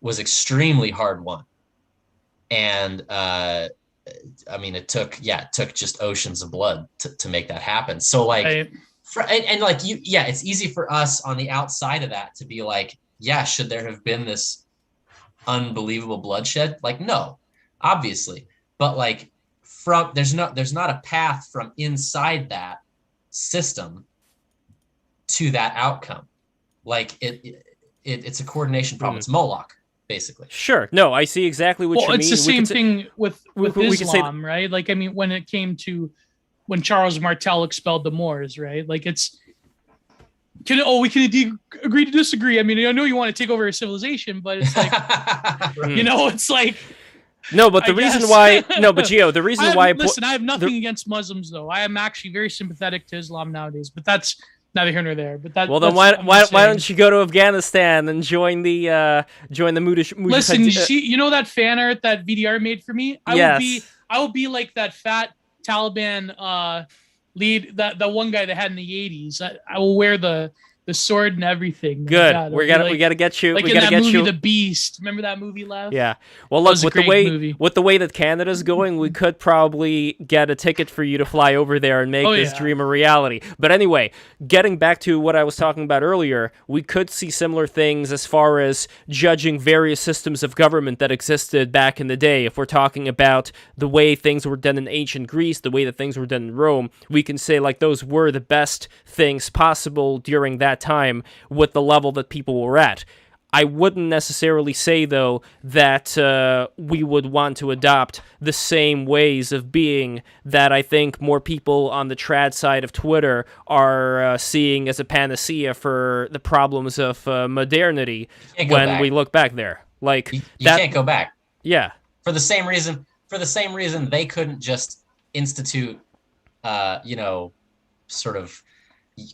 was extremely hard won. And I mean, it took just oceans of blood to make that happen. So like, it's easy for us on the outside of that to be like, yeah, should there have been this unbelievable bloodshed? Like, no, obviously, but like there's not a path from inside that system to that outcome. Like it's a coordination problem. It's Moloch, basically. Sure. No, I see exactly what you mean. It's the same thing with Islam, right? Like, I mean, when it came to when Charles Martel expelled the Moors, right? Like we can agree to disagree. I mean, I know you want to take over a civilization, but it's like, it's like. No, but the reason why listen, I have nothing against Muslims, though. I am actually very sympathetic to Islam nowadays, but that's neither here nor there. But well, then why don't you go to Afghanistan and join the Mujahideen? Listen, you know that fan art that VDR made for me? I will be like that fat Taliban lead, that one guy they had in the 80s. I will wear the the sword and everything. Good. We gotta get you. Like we in gotta that get movie, you. The Beast. Remember that movie, Lev? Yeah. Well, look, with the way that Canada's going, we could probably get a ticket for you to fly over there and make this dream a reality. But anyway, getting back to what I was talking about earlier, we could see similar things as far as judging various systems of government that existed back in the day. If we're talking about the way things were done in ancient Greece, the way that things were done in Rome, we can say like those were the best things possible during that time with the level that people were at. I wouldn't necessarily say, though, that we would want to adopt the same ways of being that I think more people on the trad side of Twitter are seeing as a panacea for the problems of modernity when we look back there. Like you can't go back. Yeah. For the same reason they couldn't just institute, sort of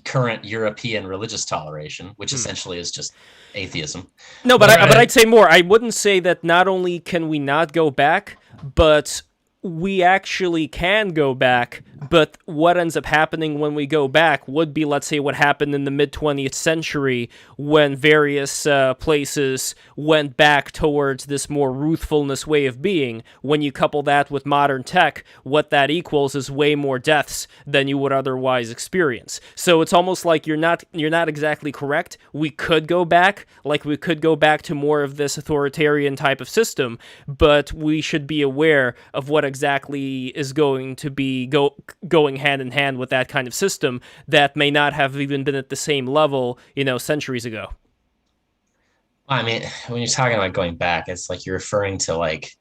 current European religious toleration, which essentially is just atheism. No, but I'd say more. I wouldn't say that not only can we not go back, but we actually can go back, but what ends up happening when we go back would be, let's say, what happened in the mid-20th century when various places went back towards this more ruthfulness way of being. When you couple that with modern tech, what that equals is way more deaths than you would otherwise experience. So it's almost like you're not exactly correct. We could go back, like we could go back to more of this authoritarian type of system, but we should be aware of what exactly is going to be going hand in hand with that kind of system that may not have even been at the same level, centuries ago. I mean, when you're talking about going back, it's like you're referring to like,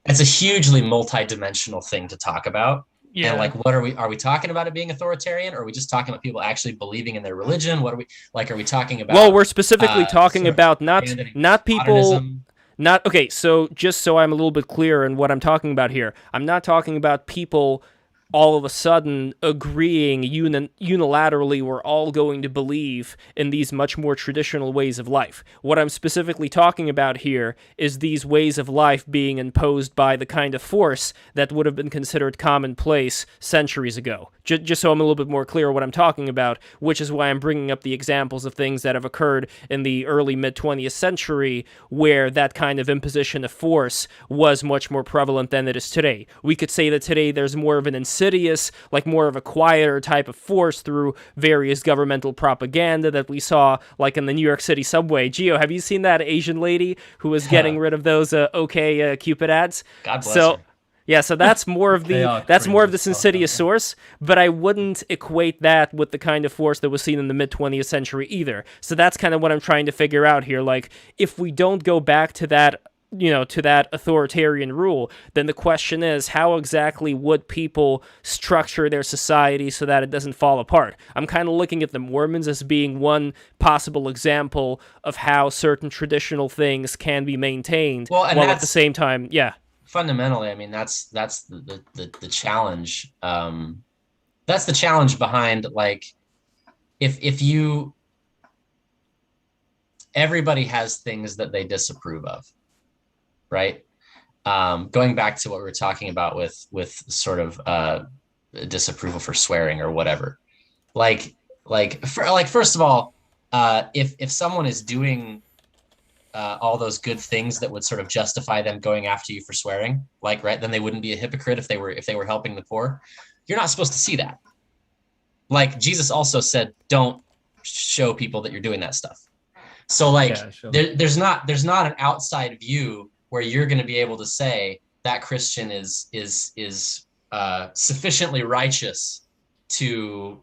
it's a hugely multi-dimensional thing to talk about. Yeah. And like, what are we talking about it being authoritarian, or are we just talking about people actually believing in their religion? What are we talking about? Well, we're specifically talking about not people. Modernism? Okay, so just so I'm a little bit clear in what I'm talking about here, I'm not talking about people all of a sudden agreeing unilaterally we're all going to believe in these much more traditional ways of life. What I'm specifically talking about here is these ways of life being imposed by the kind of force that would have been considered commonplace centuries ago. Just so I'm a little bit more clear what I'm talking about, which is why I'm bringing up the examples of things that have occurred in the early mid-20th century where that kind of imposition of force was much more prevalent than it is today. We could say that today there's more of an insidious, like more of a quieter type of force through various governmental propaganda that we saw like in the New York City subway. Gio, have you seen that Asian lady who was getting rid of those Cupid ads? God bless her. Yeah, so that's more of this insidious source, but I wouldn't equate that with the kind of force that was seen in the mid-20th century either. So that's kind of what I'm trying to figure out here. Like, if we don't go back to that, to that authoritarian rule, then the question is, how exactly would people structure their society so that it doesn't fall apart? I'm kind of looking at the Mormons as being one possible example of how certain traditional things can be maintained, while at the same time, fundamentally, I mean, that's the challenge. That's the challenge behind, like, if you, everybody has things that they disapprove of, right? Going back to what we were talking about with sort of disapproval for swearing or whatever. First of all, if someone is doing all those good things that would sort of justify them going after you for swearing, then they wouldn't be a hypocrite if they were helping the poor. You're not supposed to see that. Like, Jesus also said, don't show people that you're doing that stuff. So there's not an outside view where you're going to be able to say that Christian is sufficiently righteous to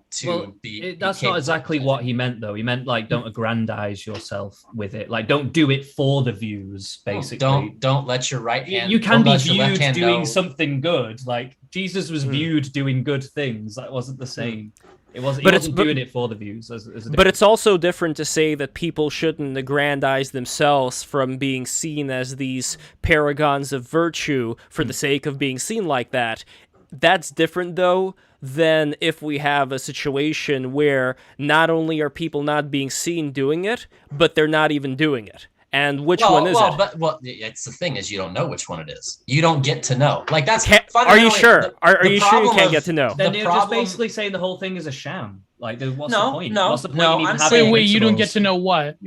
be. That's not exactly what he meant, though. He meant, like, don't aggrandize yourself with it. Like, don't do it for the views, basically. Don't let your right hand. You can be viewed doing something good. Like, Jesus was viewed doing good things. That wasn't the same. He wasn't doing it for the views. But it's also different to say that people shouldn't aggrandize themselves from being seen as these paragons of virtue for the sake of being seen like that. That's different, though, than if we have a situation where not only are people not being seen doing it, but they're not even doing it. And which one is it? It's the thing is, you don't know which one it is. You don't get to know. Like, that's are you sure? Are you sure you can't get to know? Then you're just basically saying the whole thing is a sham. Like, what's the point? No, what's the point no. in even I'm having saying, wait, you don't get principles? to know what?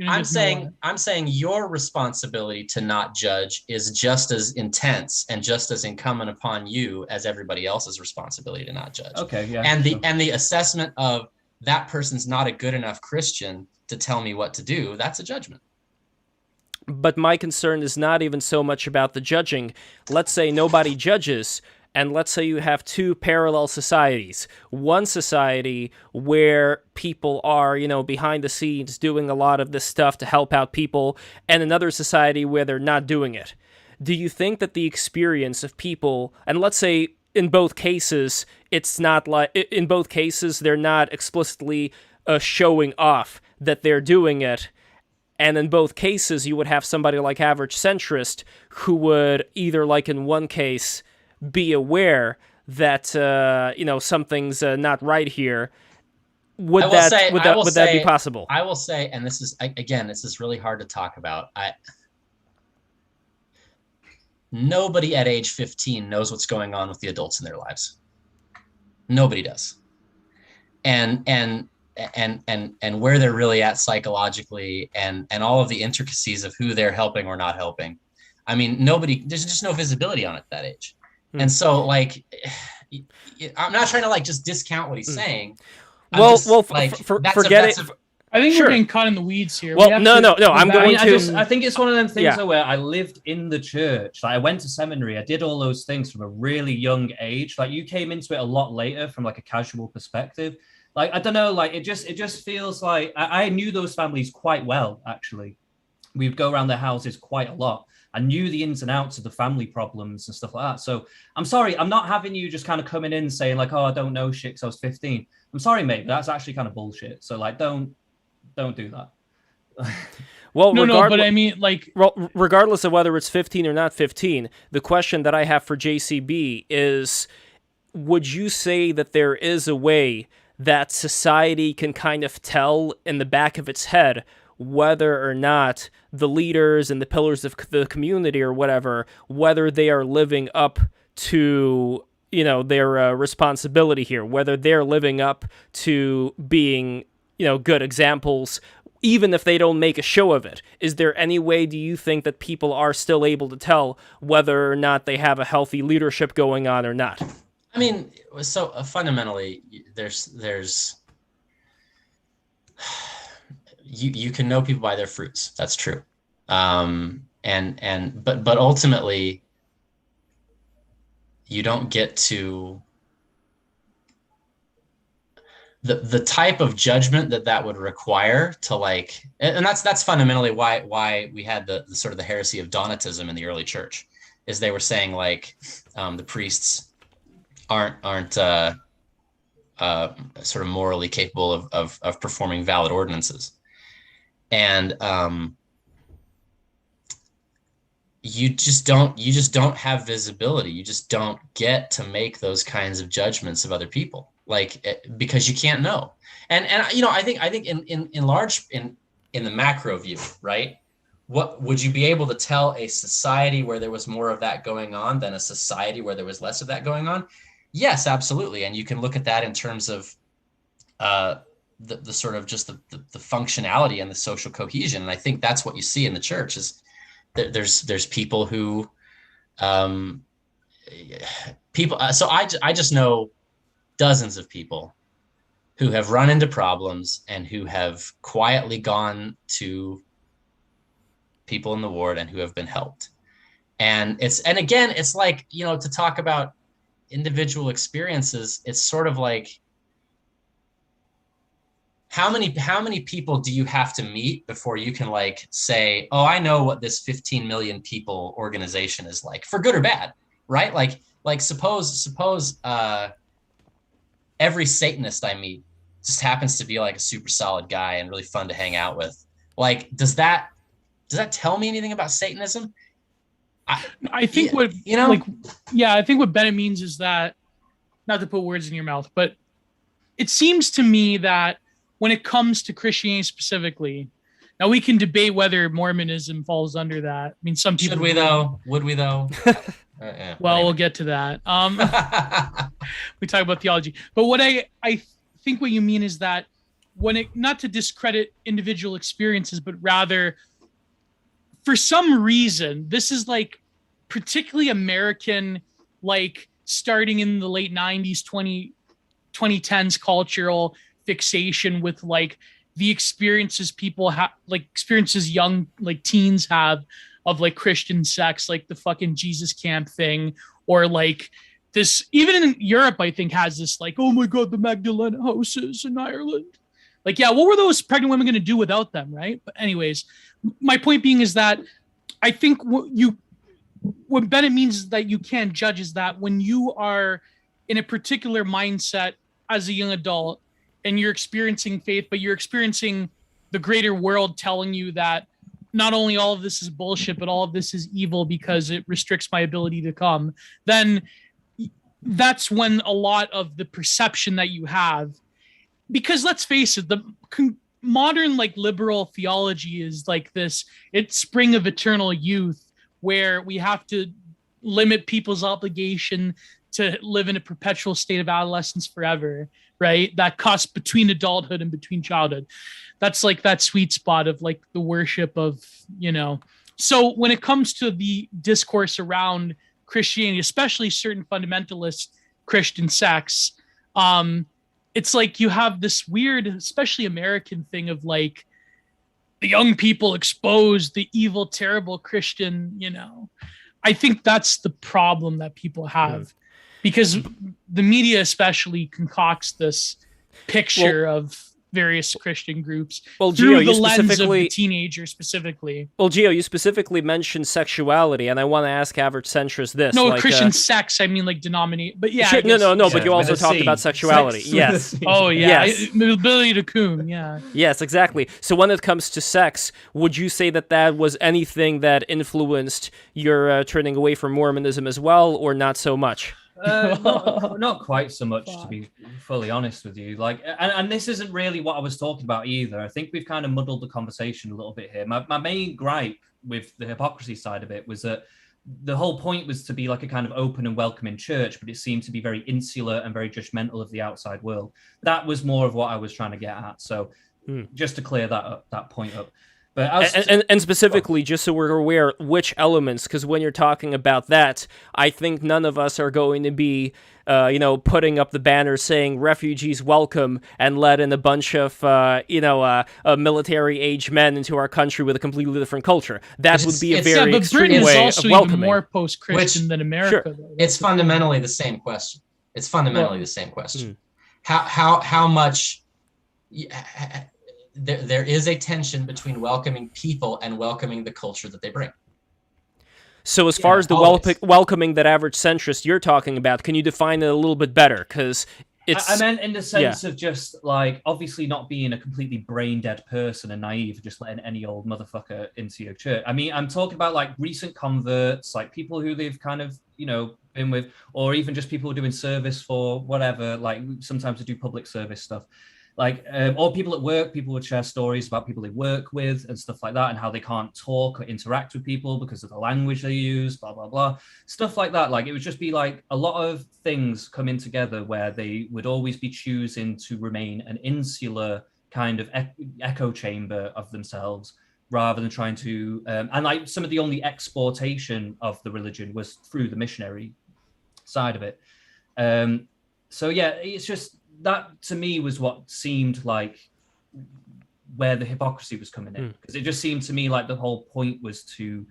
I'm saying your responsibility to not judge is just as intense and just as incumbent upon you as everybody else's responsibility to not judge. Okay, yeah. And sure. the assessment of that person's not a good enough Christian to tell me what to do, that's a judgment. But my concern is not even so much about the judging. Let's say nobody judges, and let's say you have two parallel societies. One society where people are, behind the scenes doing a lot of this stuff to help out people, and another society where they're not doing it. Do you think that the experience of people, and let's say in both cases, it's not like, in both cases, they're not explicitly showing off that they're doing it, and in both cases, you would have somebody like Average Centrist who would either, like in one case, be aware that something's not right here. Would that be possible? I will say, and this is really hard to talk about. Nobody at age 15 knows what's going on with the adults in their lives. Nobody does. And where they're really at psychologically, and all of the intricacies of who they're helping or not helping. I mean, there's just no visibility on it at that age. And so, like, I'm not trying to like just discount what he's saying. Forget it. I think we're getting caught in the weeds here. Well, no. I think it's one of them things where I lived in the church. Like, I went to seminary. I did all those things from a really young age. Like, you came into it a lot later from like a casual perspective. Like, I don't know. Like, it just feels like I knew those families quite well. Actually, we'd go around their houses quite a lot. I knew the ins and outs of the family problems and stuff like that. So I'm sorry, I'm not having you just kind of coming in saying like, oh, I don't know shit because I was 15. I'm sorry, mate, but that's actually kind of bullshit. So like, don't do that. Well, but I mean, like, regardless of whether it's 15 or not 15, the question that I have for JCB is, would you say that there is a way that society can kind of tell in the back of its head whether or not the leaders and the pillars of the community or whatever, whether they are living up to, their responsibility here, whether they're living up to being, good examples, even if they don't make a show of it? Is there any way, do you think, that people are still able to tell whether or not they have a healthy leadership going on or not? I mean, so fundamentally, there's you can know people by their fruits. That's true. But ultimately, you don't get to the type of judgment that would require to like, and that's fundamentally why we had the sort of the heresy of Donatism in the early church, is they were saying like the priests aren't sort of morally capable of performing valid ordinances. And you just don't have visibility. You just don't get to make those kinds of judgments of other people, like, because you can't know. And I think in large in the macro view, right? What would you be able to tell a society where there was more of that going on than a society where there was less of that going on? Yes, absolutely. And you can look at that in terms of the sort of just the functionality and the social cohesion. And I think that's what you see in the church is that there's people who so I just know dozens of people who have run into problems and who have quietly gone to people in the ward and who have been helped. And again, it's like, to talk about individual experiences, it's sort of like, how many people do you have to meet before you can like say, oh, I know what this 15 million people organization is like, for good or bad, right? Like suppose every Satanist I meet just happens to be like a super solid guy and really fun to hang out with. Like, does that tell me anything about Satanism? I think I think what Bennett means is that, not to put words in your mouth, but it seems to me that when it comes to Christianity specifically, now we can debate whether Mormonism falls under that. I mean, some people. Should we though? Would we though? Well, we'll get to that. We talk about theology, but what I think what you mean is that not to discredit individual experiences, but rather for some reason, this is like particularly American, like starting in the late 90s, 2010s cultural fixation with like the experiences people have, like experiences young like teens have of like Christian sex, like the fucking Jesus camp thing, or like this, even in Europe, I think has this like, oh my God, the Magdalene houses in Ireland. Like, yeah, what were those pregnant women going to do without them, right? But anyways, my point being is that I think what Bennett means is that you can't judge is that when you are in a particular mindset as a young adult and you're experiencing faith, but you're experiencing the greater world telling you that not only all of this is bullshit, but all of this is evil because it restricts my ability to come, then that's when a lot of the perception that you have, because let's face it, the modern like liberal theology is like this, it's spring of eternal youth, where we have to limit people's obligation to live in a perpetual state of adolescence forever, right? That cusp between adulthood and between childhood. That's like that sweet spot of like the worship of, you know. So when it comes to the discourse around Christianity, especially certain fundamentalist Christian sects, it's like you have this weird, especially American thing of like the young people expose the evil, terrible Christian, you know. I think that's the problem that people have, because the media especially concocts this picture of various Christian groups through the lens of the teenager specifically. Well, Gio, you specifically mentioned sexuality, and I want to ask Average Centrist this. No, like, Christian sex, I mean like denominate, but yeah. Sure, no, but you also talked about sexuality. Yes. Oh, yeah. Yes. The ability to coom, yeah. Yes, exactly. So when it comes to sex, would you say that was anything that influenced your turning away from Mormonism as well, or not so much? Not quite so much, to be fully honest with you. Like, and this isn't really what I was talking about either. I think we've kind of muddled the conversation a little bit here. My main gripe with the hypocrisy side of it was that the whole point was to be like a kind of open and welcoming church, but it seemed to be very insular and very judgmental of the outside world. That was more of what I was trying to get at. So just to clear that point up. But and specifically, just so we're aware, which elements, because when you're talking about that, I think none of us are going to be, putting up the banner saying refugees welcome and let in a bunch of, military-age men into our country with a completely different culture. That would be a very extreme way of welcoming. Britain is also even more post-Christian than America. Sure. It's fundamentally the same question. How much... There is a tension between welcoming people and welcoming the culture that they bring. So as far as the welcoming that Average Centrist you're talking about, can you define it a little bit better? Because I meant in the sense of just like obviously not being a completely brain dead person and naive, just letting any old motherfucker into your church. I mean, I'm talking about like recent converts, like people who they've kind of, been with, or even just people doing service for whatever, like sometimes they do public service stuff. Like, or people at work, people would share stories about people they work with and stuff like that, and how they can't talk or interact with people because of the language they use, blah, blah, blah. Stuff like that. Like, it would just be like a lot of things coming together where they would always be choosing to remain an insular kind of echo chamber of themselves rather than trying to, and like some of the only exportation of the religion was through the missionary side of it. So yeah, it's just, that to me was what seemed like where the hypocrisy was coming in, because it just seemed to me like the whole point was to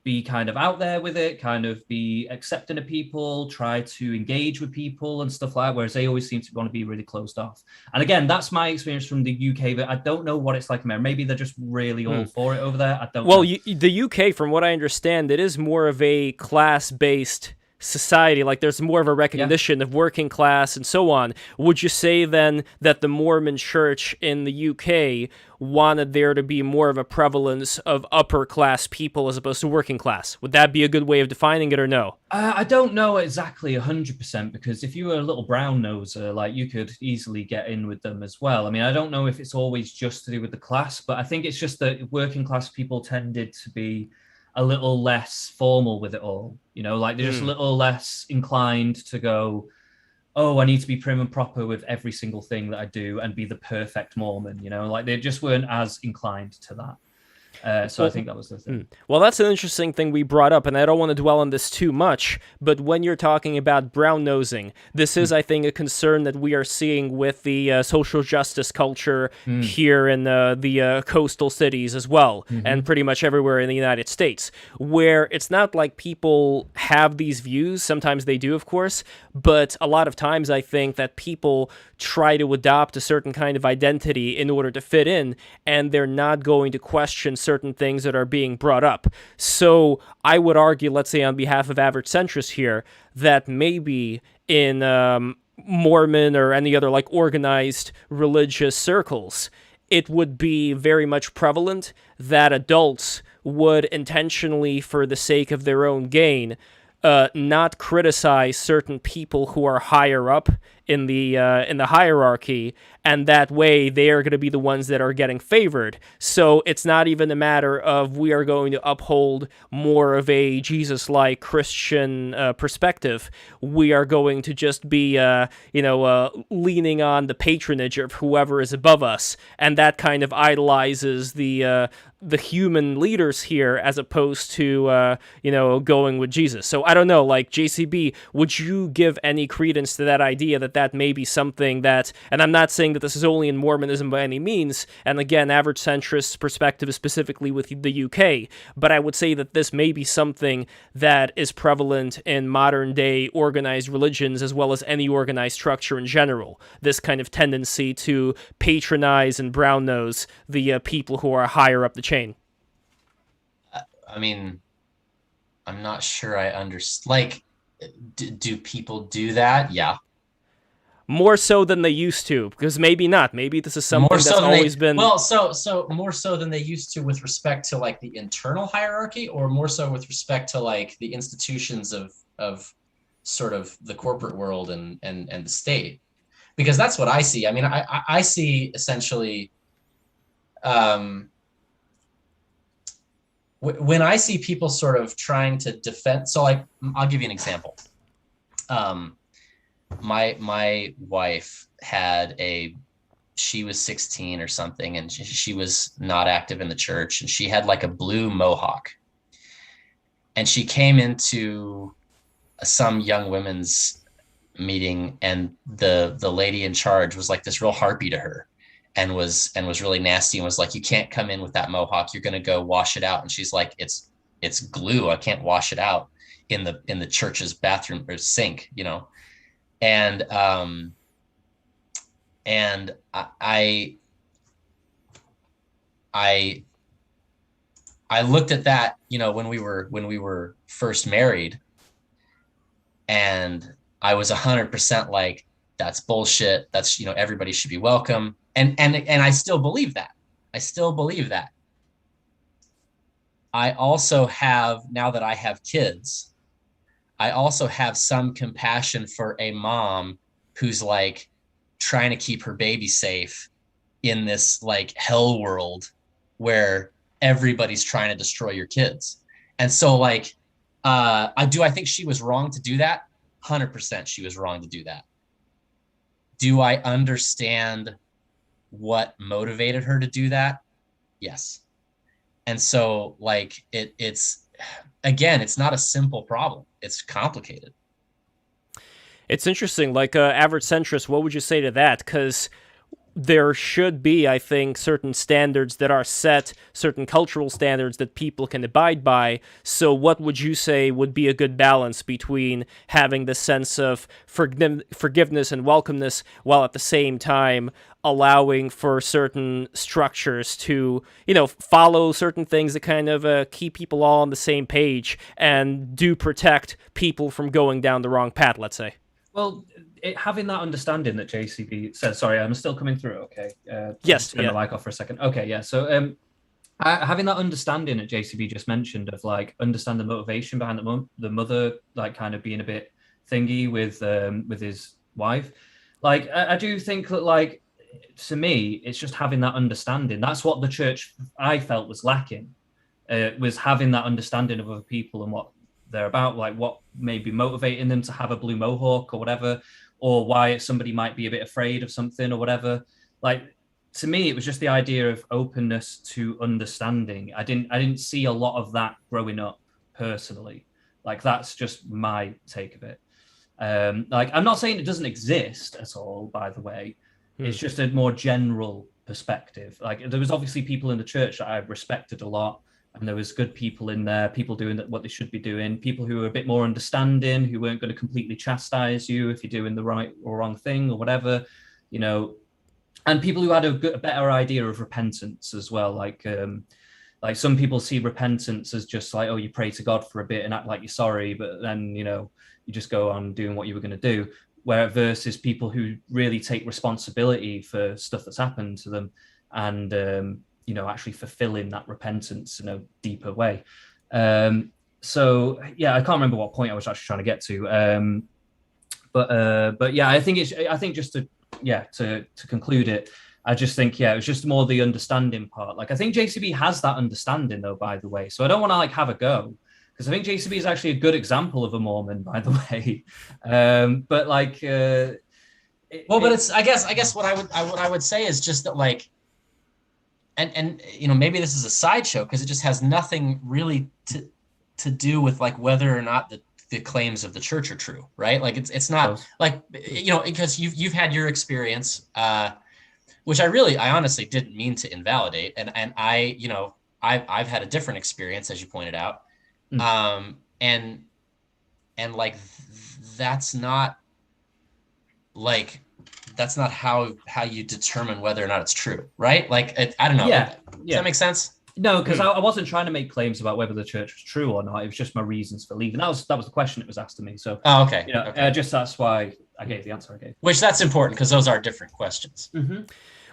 be kind of out there with it, kind of be accepting of people, try to engage with people and stuff like that, whereas they always seem to want to be really closed off. And again, that's my experience from the UK, but I don't know what it's like in America. Maybe they're just really all for it over there. I don't know. The UK, from what I understand, it is more of a class-based society. Like there's more of a recognition of working class and so on. Would you say then that the Mormon church in the UK wanted there to be more of a prevalence of upper class people as opposed to working class? Would that be a good way of defining it, or no? I don't know exactly 100%, because if you were a little brown noser, like you could easily get in with them as well. I mean, I don't know if it's always just to do with the class, but I think it's just that working class people tended to be a little less formal with it all, like they're just a little less inclined to go, oh, I need to be prim and proper with every single thing that I do and be the perfect Mormon, like they just weren't as inclined to that. So I think that was the thing. Well, that's an interesting thing we brought up, and I don't want to dwell on this too much, but when you're talking about brown-nosing, this is, I think, a concern that we are seeing with the social justice culture here in the coastal cities as well, and pretty much everywhere in the United States, where it's not like people have these views. Sometimes they do, of course, but a lot of times I think that people try to adopt a certain kind of identity in order to fit in, and they're not going to question certain things that are being brought up. So I would argue, let's say on behalf of average centrists here, that maybe in Mormon or any other like organized religious circles, it would be very much prevalent that adults would intentionally, for the sake of their own gain, not criticize certain people who are higher up in the hierarchy, and that way they are going to be the ones that are getting favored. So it's not even a matter of we are going to uphold more of a Jesus-like Christian perspective. We are going to just be leaning on the patronage of whoever is above us, and that kind of idolizes the human leaders here as opposed to going with Jesus. So I don't know, like JCB, would you give any credence to that idea that may be something that, and I'm not saying that this is only in Mormonism by any means, and again, average centrist perspective is specifically with the UK, but I would say that this may be something that is prevalent in modern day organized religions as well as any organized structure in general. This kind of tendency to patronize and brown nose the people who are higher up the chain. I mean, I'm not sure I understand. Like, do people do that? Yeah. More so than they used to, because maybe not. Maybe this is something that's always been... Well, so more so than they used to with respect to like the internal hierarchy, or more so with respect to like the institutions of sort of the corporate world and the state. Because that's what I see. I mean, I see essentially when I see people sort of trying to defend, so like, I'll give you an example. My wife she was 16 or something, and she was not active in the church, and she had like a blue mohawk, and she came into some young women's meeting, and the lady in charge was like this real harpy to her, and was really nasty, and was like, you can't come in with that mohawk, you're going to go wash it out. And she's like, it's glue, I can't wash it out in the church's bathroom or sink, and I looked at that, when we were first married, and I was 100% like, that's bullshit. That's, everybody should be welcome. And I still believe that. I also have, now that I have kids, I also have some compassion for a mom who's like trying to keep her baby safe in this like hell world where everybody's trying to destroy your kids. And so like, I think she was wrong to do that. 100% she was wrong to do that. Do I understand what motivated her to do that? Yes. And so like it's again, it's not a simple problem. It's complicated. It's interesting. Like average centrist, what would you say to that? Because there should be, I think, certain standards that are set, certain cultural standards that people can abide by. So what would you say would be a good balance between having the sense of forgiveness and welcomeness while at the same time allowing for certain structures to, follow certain things that kind of keep people all on the same page and do protect people from going down the wrong path, let's say? Well, having that understanding that JCB said, sorry, I'm still coming through, okay? Yes. Turn the mic off for a second. Okay, yeah. So having that understanding that JCB just mentioned of like, understand the motivation behind the mother, like kind of being a bit thingy with his wife. Like, I do think that like, to me, it's just having that understanding. That's what the church, I felt, was lacking, was having that understanding of other people and what they're about, like what may be motivating them to have a blue mohawk or whatever, or why somebody might be a bit afraid of something or whatever. Like, to me, it was just the idea of openness to understanding. I didn't see a lot of that growing up personally. Like, that's just my take of it. Like, I'm not saying it doesn't exist at all, by the way. It's just a more general perspective. Like, there was obviously people in the church that I respected a lot, and there was good people in there, people doing what they should be doing, people who were a bit more understanding, who weren't going to completely chastise you if you're doing the right or wrong thing or whatever, you know, and people who had a better idea of repentance as well. Like some people see repentance as just like, oh, you pray to God for a bit and act like you're sorry, but then, you know, you just go on doing what you were going to do. Where versus people who really take responsibility for stuff that's happened to them and, you know, actually fulfilling that repentance in a deeper way. So, yeah, I can't remember what point I was actually trying to get to. But yeah, I think just to conclude it, I just think, yeah, it was just more the understanding part. Like, I think JCB has that understanding, though, by the way. So I don't want to like have a go, because I think JCB is actually a good example of a Mormon, by the way. But like, but it's I guess what I would say is just that, like, and you know, maybe this is a sideshow because it just has nothing really to do with like whether or not the claims of the church are true, right? Like, it's not like, you know, because you've had your experience, which I honestly didn't mean to invalidate, and I, you know, I've had a different experience, as you pointed out. And like, that's not how you determine whether or not it's true, right? Like, I don't know. Yeah. Does that make sense? No, because I wasn't trying to make claims about whether the church was true or not. It was just my reasons for leaving. That was the question that was asked to me. So, okay. You know, okay. Just that's why I gave the answer I gave. Which that's important, because those are different questions. Mm-hmm.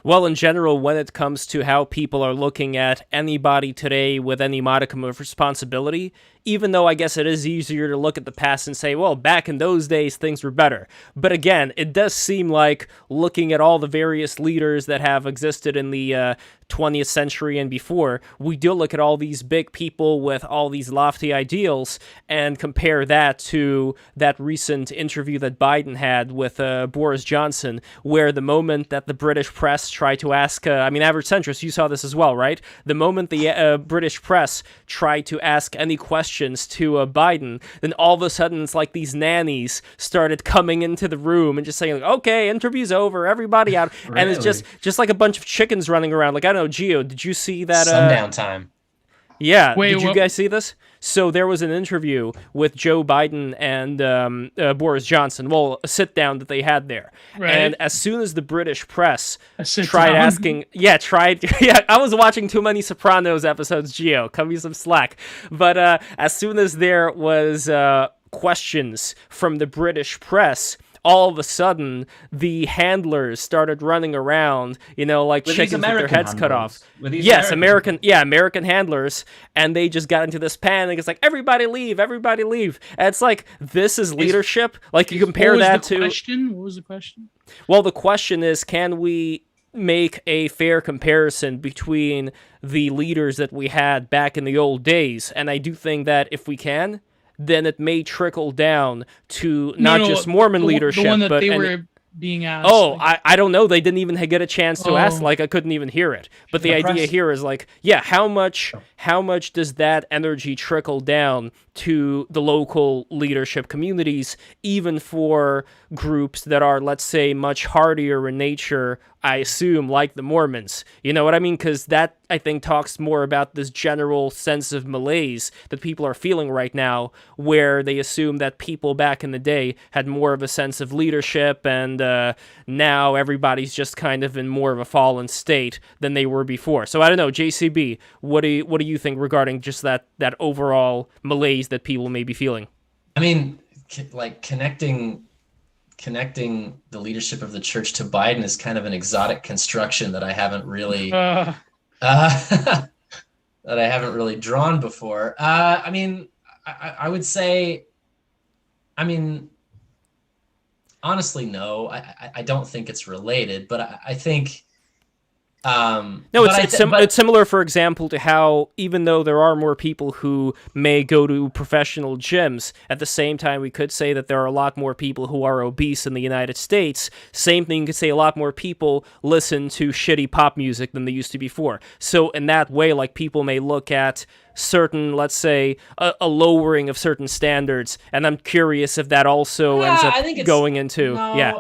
Well, in general, when it comes to how people are looking at anybody today with any modicum of responsibility, even though I guess it is easier to look at the past and say, well, back in those days, things were better. But again, it does seem like looking at all the various leaders that have existed in the 20th century and before, we do look at all these big people with all these lofty ideals and compare that to that recent interview that Biden had with Boris Johnson, where the moment that the British press tried to ask, Average Centrist, you saw this as well, right? The moment the British press tried to ask any questions to Biden, then all of a sudden it's like these nannies started coming into the room and just saying, like, okay, interview's over, everybody out. Really? And it's just like a bunch of chickens running around. Like, I don't know, Gio, did you see that? Sundown time. Yeah, did you guys see this? So there was an interview with Joe Biden and Boris Johnson. Well, a sit down that they had there, right. And as soon as the British press tried asking, I was watching too many Sopranos episodes. Gio, cut me some slack. But as soon as there was questions from the British press, all of a sudden, the handlers started running around, you know, like chickens with their heads cut off. Yes, American handlers, and they just got into this panic. It's like, everybody leave. And it's like, this is leadership. Like, you compare that to... What was the question? Well, the question is, can we make a fair comparison between the leaders that we had back in the old days? And I do think that if we can, then it may trickle down to not just Mormon leadership, the one that but they were being asked. Oh, I don't know. They didn't even get a chance to ask. Like, I couldn't even hear it. But the idea here is like, yeah, how much does that energy trickle down to the local leadership communities, even for groups that are, let's say, much hardier in nature, I assume, like the Mormons? You know what I mean? Because that, I think, talks more about this general sense of malaise that people are feeling right now, where they assume that people back in the day had more of a sense of leadership, and now everybody's just kind of in more of a fallen state than they were before. So I don't know, JCB, what do you think regarding just that overall malaise that people may be feeling? I mean, like, connecting the leadership of the church to Biden is kind of an exotic construction that I haven't really drawn before. I mean, I would say, I mean, honestly, no, I don't think it's related, but I think No, it's similar, for example, to how even though there are more people who may go to professional gyms, at the same time we could say that there are a lot more people who are obese in the United States. Same thing, you could say a lot more people listen to shitty pop music than they used to before. So in that way, like, people may look at certain, let's say, a lowering of certain standards, and I'm curious if that also ends up going into. No, yeah.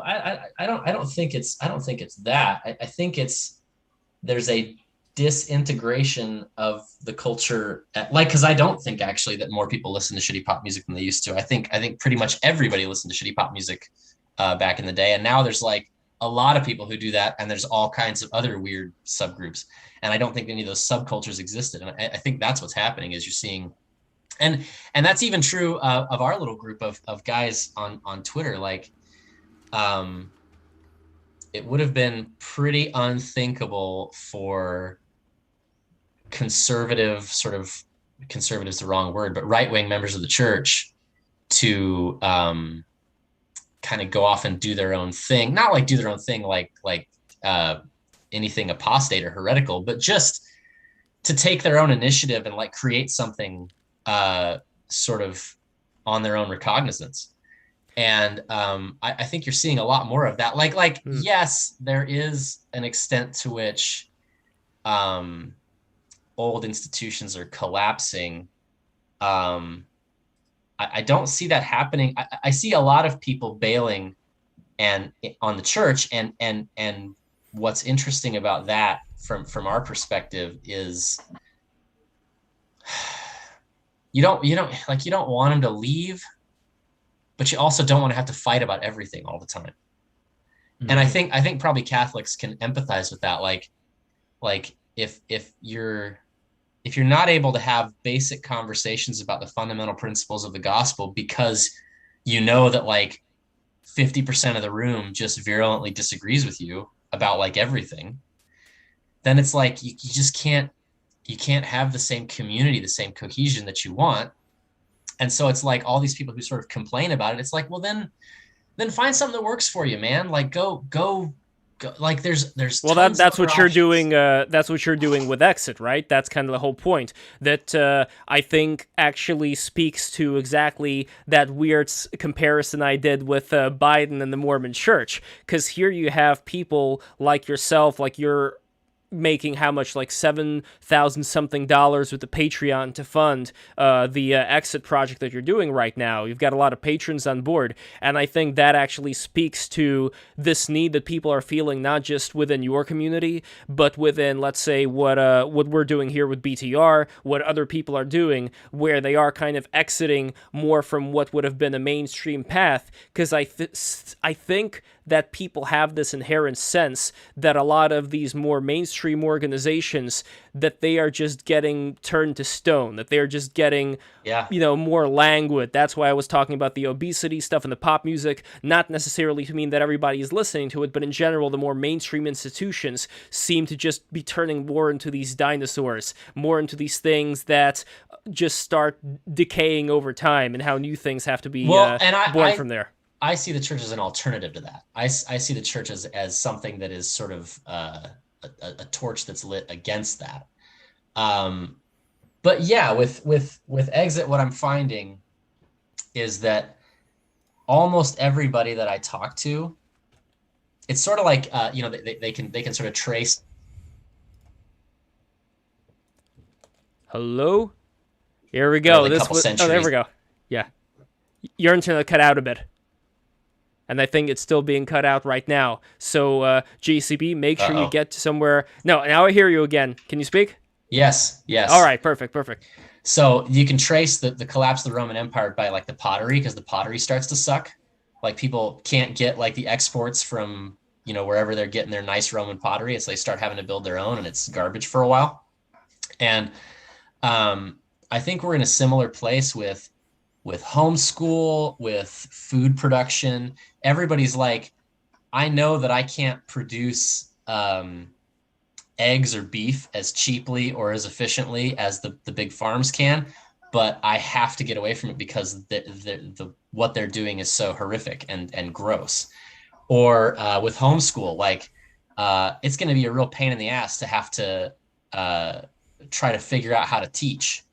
I don't think it's that. I think there's a disintegration of the culture, because I don't think actually that more people listen to shitty pop music than they used to. I think pretty much everybody listened to shitty pop music back in the day, and now there's like a lot of people who do that, and there's all kinds of other weird subgroups, and I don't think any of those subcultures existed. And I think that's what's happening is you're seeing, and that's even true of our little group of guys on Twitter. Like, it would have been pretty unthinkable for conservative, conservative is the wrong word, but right-wing members of the church to kind of go off and do their own thing. Not like do their own thing like anything apostate or heretical, but just to take their own initiative and like create something sort of on their own recognizance. And I think you're seeing a lot more of that. Yes, there is an extent to which old institutions are collapsing. I don't see that happening. I see a lot of people bailing and on the church. And what's interesting about that from our perspective is you don't want them to leave, but you also don't want to have to fight about everything all the time. Mm-hmm. And I think probably Catholics can empathize with that. Like if you're not able to have basic conversations about the fundamental principles of the gospel because you know that like 50% of the room just virulently disagrees with you about like everything, then it's like you just can't have the same community, the same cohesion that you want. And so it's like all these people who sort of complain about it. It's like, well, then find something that works for you, man. Like go. Like there's. Well, that's what you're doing. That's what you're doing with Exit, right? That's kind of the whole point. That I think actually speaks to exactly that weird comparison I did with Biden and the Mormon Church. Because here you have people like yourself, like you're making how much, like $7,000 something with the Patreon to fund the Exit project that you're doing right now. You've got a lot of patrons on board, and I think that actually speaks to this need that people are feeling, not just within your community, but within, let's say, what we're doing here with BTR, what other people are doing, where they are kind of exiting more from what would have been a mainstream path, because I think that people have this inherent sense that a lot of these more mainstream organizations, that they are just getting turned to stone, that they're just getting, more languid. That's why I was talking about the obesity stuff and the pop music, not necessarily to mean that everybody is listening to it, but in general, the more mainstream institutions seem to just be turning more into these dinosaurs, more into these things that just start decaying over time, and how new things have to be born from there. I see the church as an alternative to that. I see the church as something that is sort of a torch that's lit against that. But yeah, with Exit, what I'm finding is that almost everybody that I talk to, it's sort of like they can sort of trace. Hello, here we go. There we go. Yeah, your internet cut out a bit. And I think it's still being cut out right now. So, JCB, make sure you get to somewhere. No, now I hear you again. Can you speak? Yes. All right, perfect. So you can trace the collapse of the Roman Empire by like the pottery, because the pottery starts to suck. Like people can't get like the exports from, wherever they're getting their nice Roman pottery. It's they start having to build their own, and it's garbage for a while. And I think we're in a similar place with homeschool, with food production. Everybody's like, I know that I can't produce eggs or beef as cheaply or as efficiently as the big farms can, but I have to get away from it because the what they're doing is so horrific and gross. Or with homeschool, like it's going to be a real pain in the ass to have to try to figure out how to teach.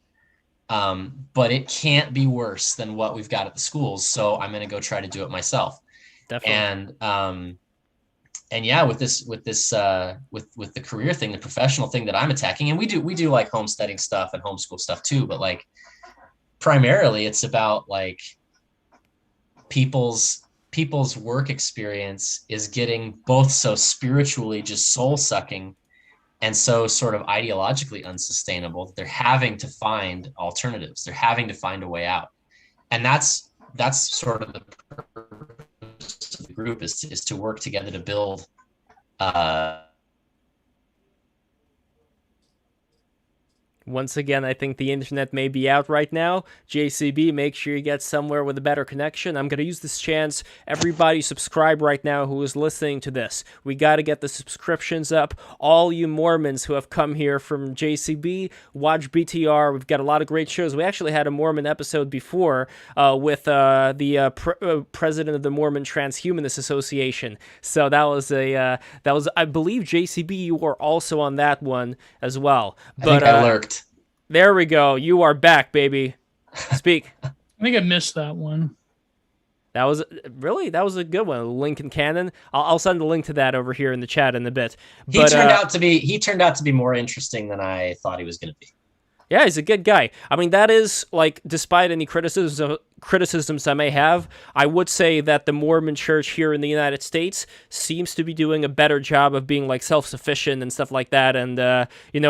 But it can't be worse than what we've got at the schools. So I'm going to go try to do it myself. Definitely. And yeah, with the career thing, the professional thing that I'm attacking, and we do like homesteading stuff and homeschool stuff too, but like primarily it's about like people's work experience is getting both so spiritually just soul sucking and so sort of ideologically unsustainable that they're having to find alternatives. They're having to find a way out. And that's sort of the purpose of the group is to work together to build Once again, I think the internet may be out right now. JCB, make sure you get somewhere with a better connection. I'm going to use this chance. Everybody subscribe right now who is listening to this. We got to get the subscriptions up. All you Mormons who have come here from JCB, watch BTR. We've got a lot of great shows. We actually had a Mormon episode before with the president of the Mormon Transhumanist Association. So that was I believe, JCB, you were also on that one as well. But I think I lurked. There we go. You are back, baby. Speak. I think I missed that one. That was a good one. Lincoln Cannon. I'll send a link to that over here in the chat in a bit. He turned out to be more interesting than I thought he was going to be. Yeah, he's a good guy. I mean, that is, like, despite any criticisms I may have, I would say that the Mormon church here in the United States seems to be doing a better job of being, like, self-sufficient and stuff like that, and,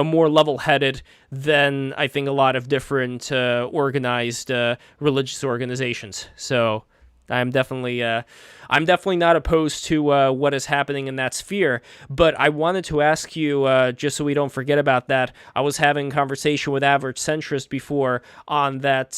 more level-headed than, I think, a lot of different organized religious organizations. So I'm definitely not opposed to what is happening in that sphere, but I wanted to ask you, just so we don't forget about that, I was having a conversation with Average Centrist before on that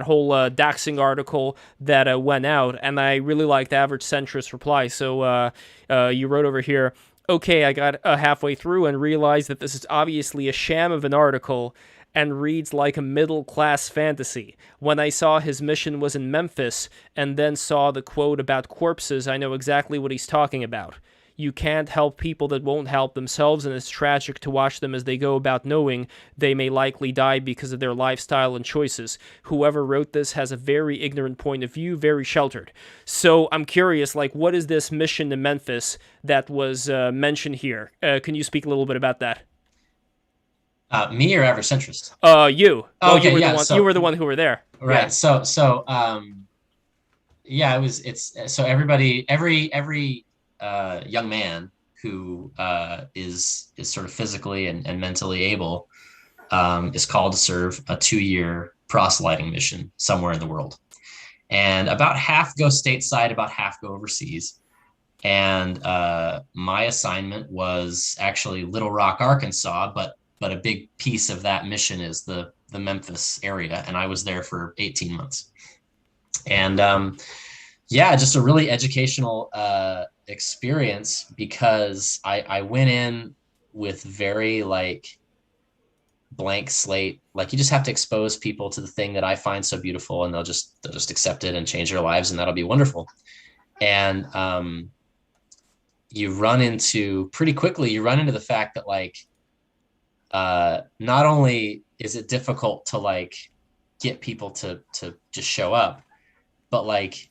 whole doxing article that went out, and I really liked Average Centrist's reply. So you wrote over here, okay, I got halfway through and realized that this is obviously a sham of an article and reads like a middle-class fantasy. When I saw his mission was in Memphis and then saw the quote about corpses, I know exactly what he's talking about. You can't help people that won't help themselves, and it's tragic to watch them as they go about knowing they may likely die because of their lifestyle and choices. Whoever wrote this has a very ignorant point of view, very sheltered. So I'm curious, like, what is this mission to Memphis that was mentioned here? Can you speak a little bit about that? Me or Average Centrist? You. Oh, okay, you were the one who were there. Right. Yeah. So everybody, every young man who is sort of physically and mentally able is called to serve a 2-year proselyting mission somewhere in the world. And about half go stateside, about half go overseas. And my assignment was actually Little Rock, Arkansas, but a big piece of that mission is the Memphis area. And I was there for 18 months. And just a really educational experience, because I went in with very like blank slate. Like, you just have to expose people to the thing that I find so beautiful, and they'll just accept it and change their lives, and that'll be wonderful. And you run into the fact that, like, not only is it difficult to like get people to just show up, but like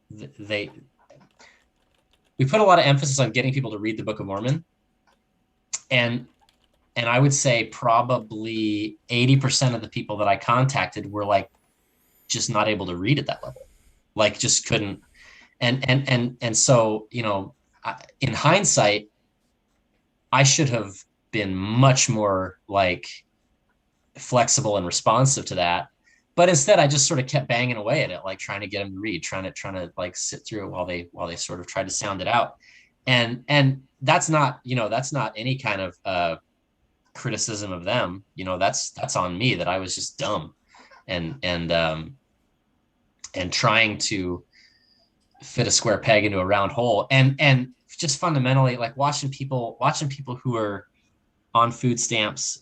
we put a lot of emphasis on getting people to read the Book of Mormon, and I would say probably 80% of the people that I contacted were like just not able to read at that level, like just couldn't. And so, in hindsight, I should have been much more like flexible and responsive to that. But instead, I just sort of kept banging away at it, like trying to get them to read, trying to like sit through it while they sort of tried to sound it out. And that's not any kind of criticism of them. That's on me, that I was just dumb and trying to fit a square peg into a round hole. And just fundamentally, like watching people who are on food stamps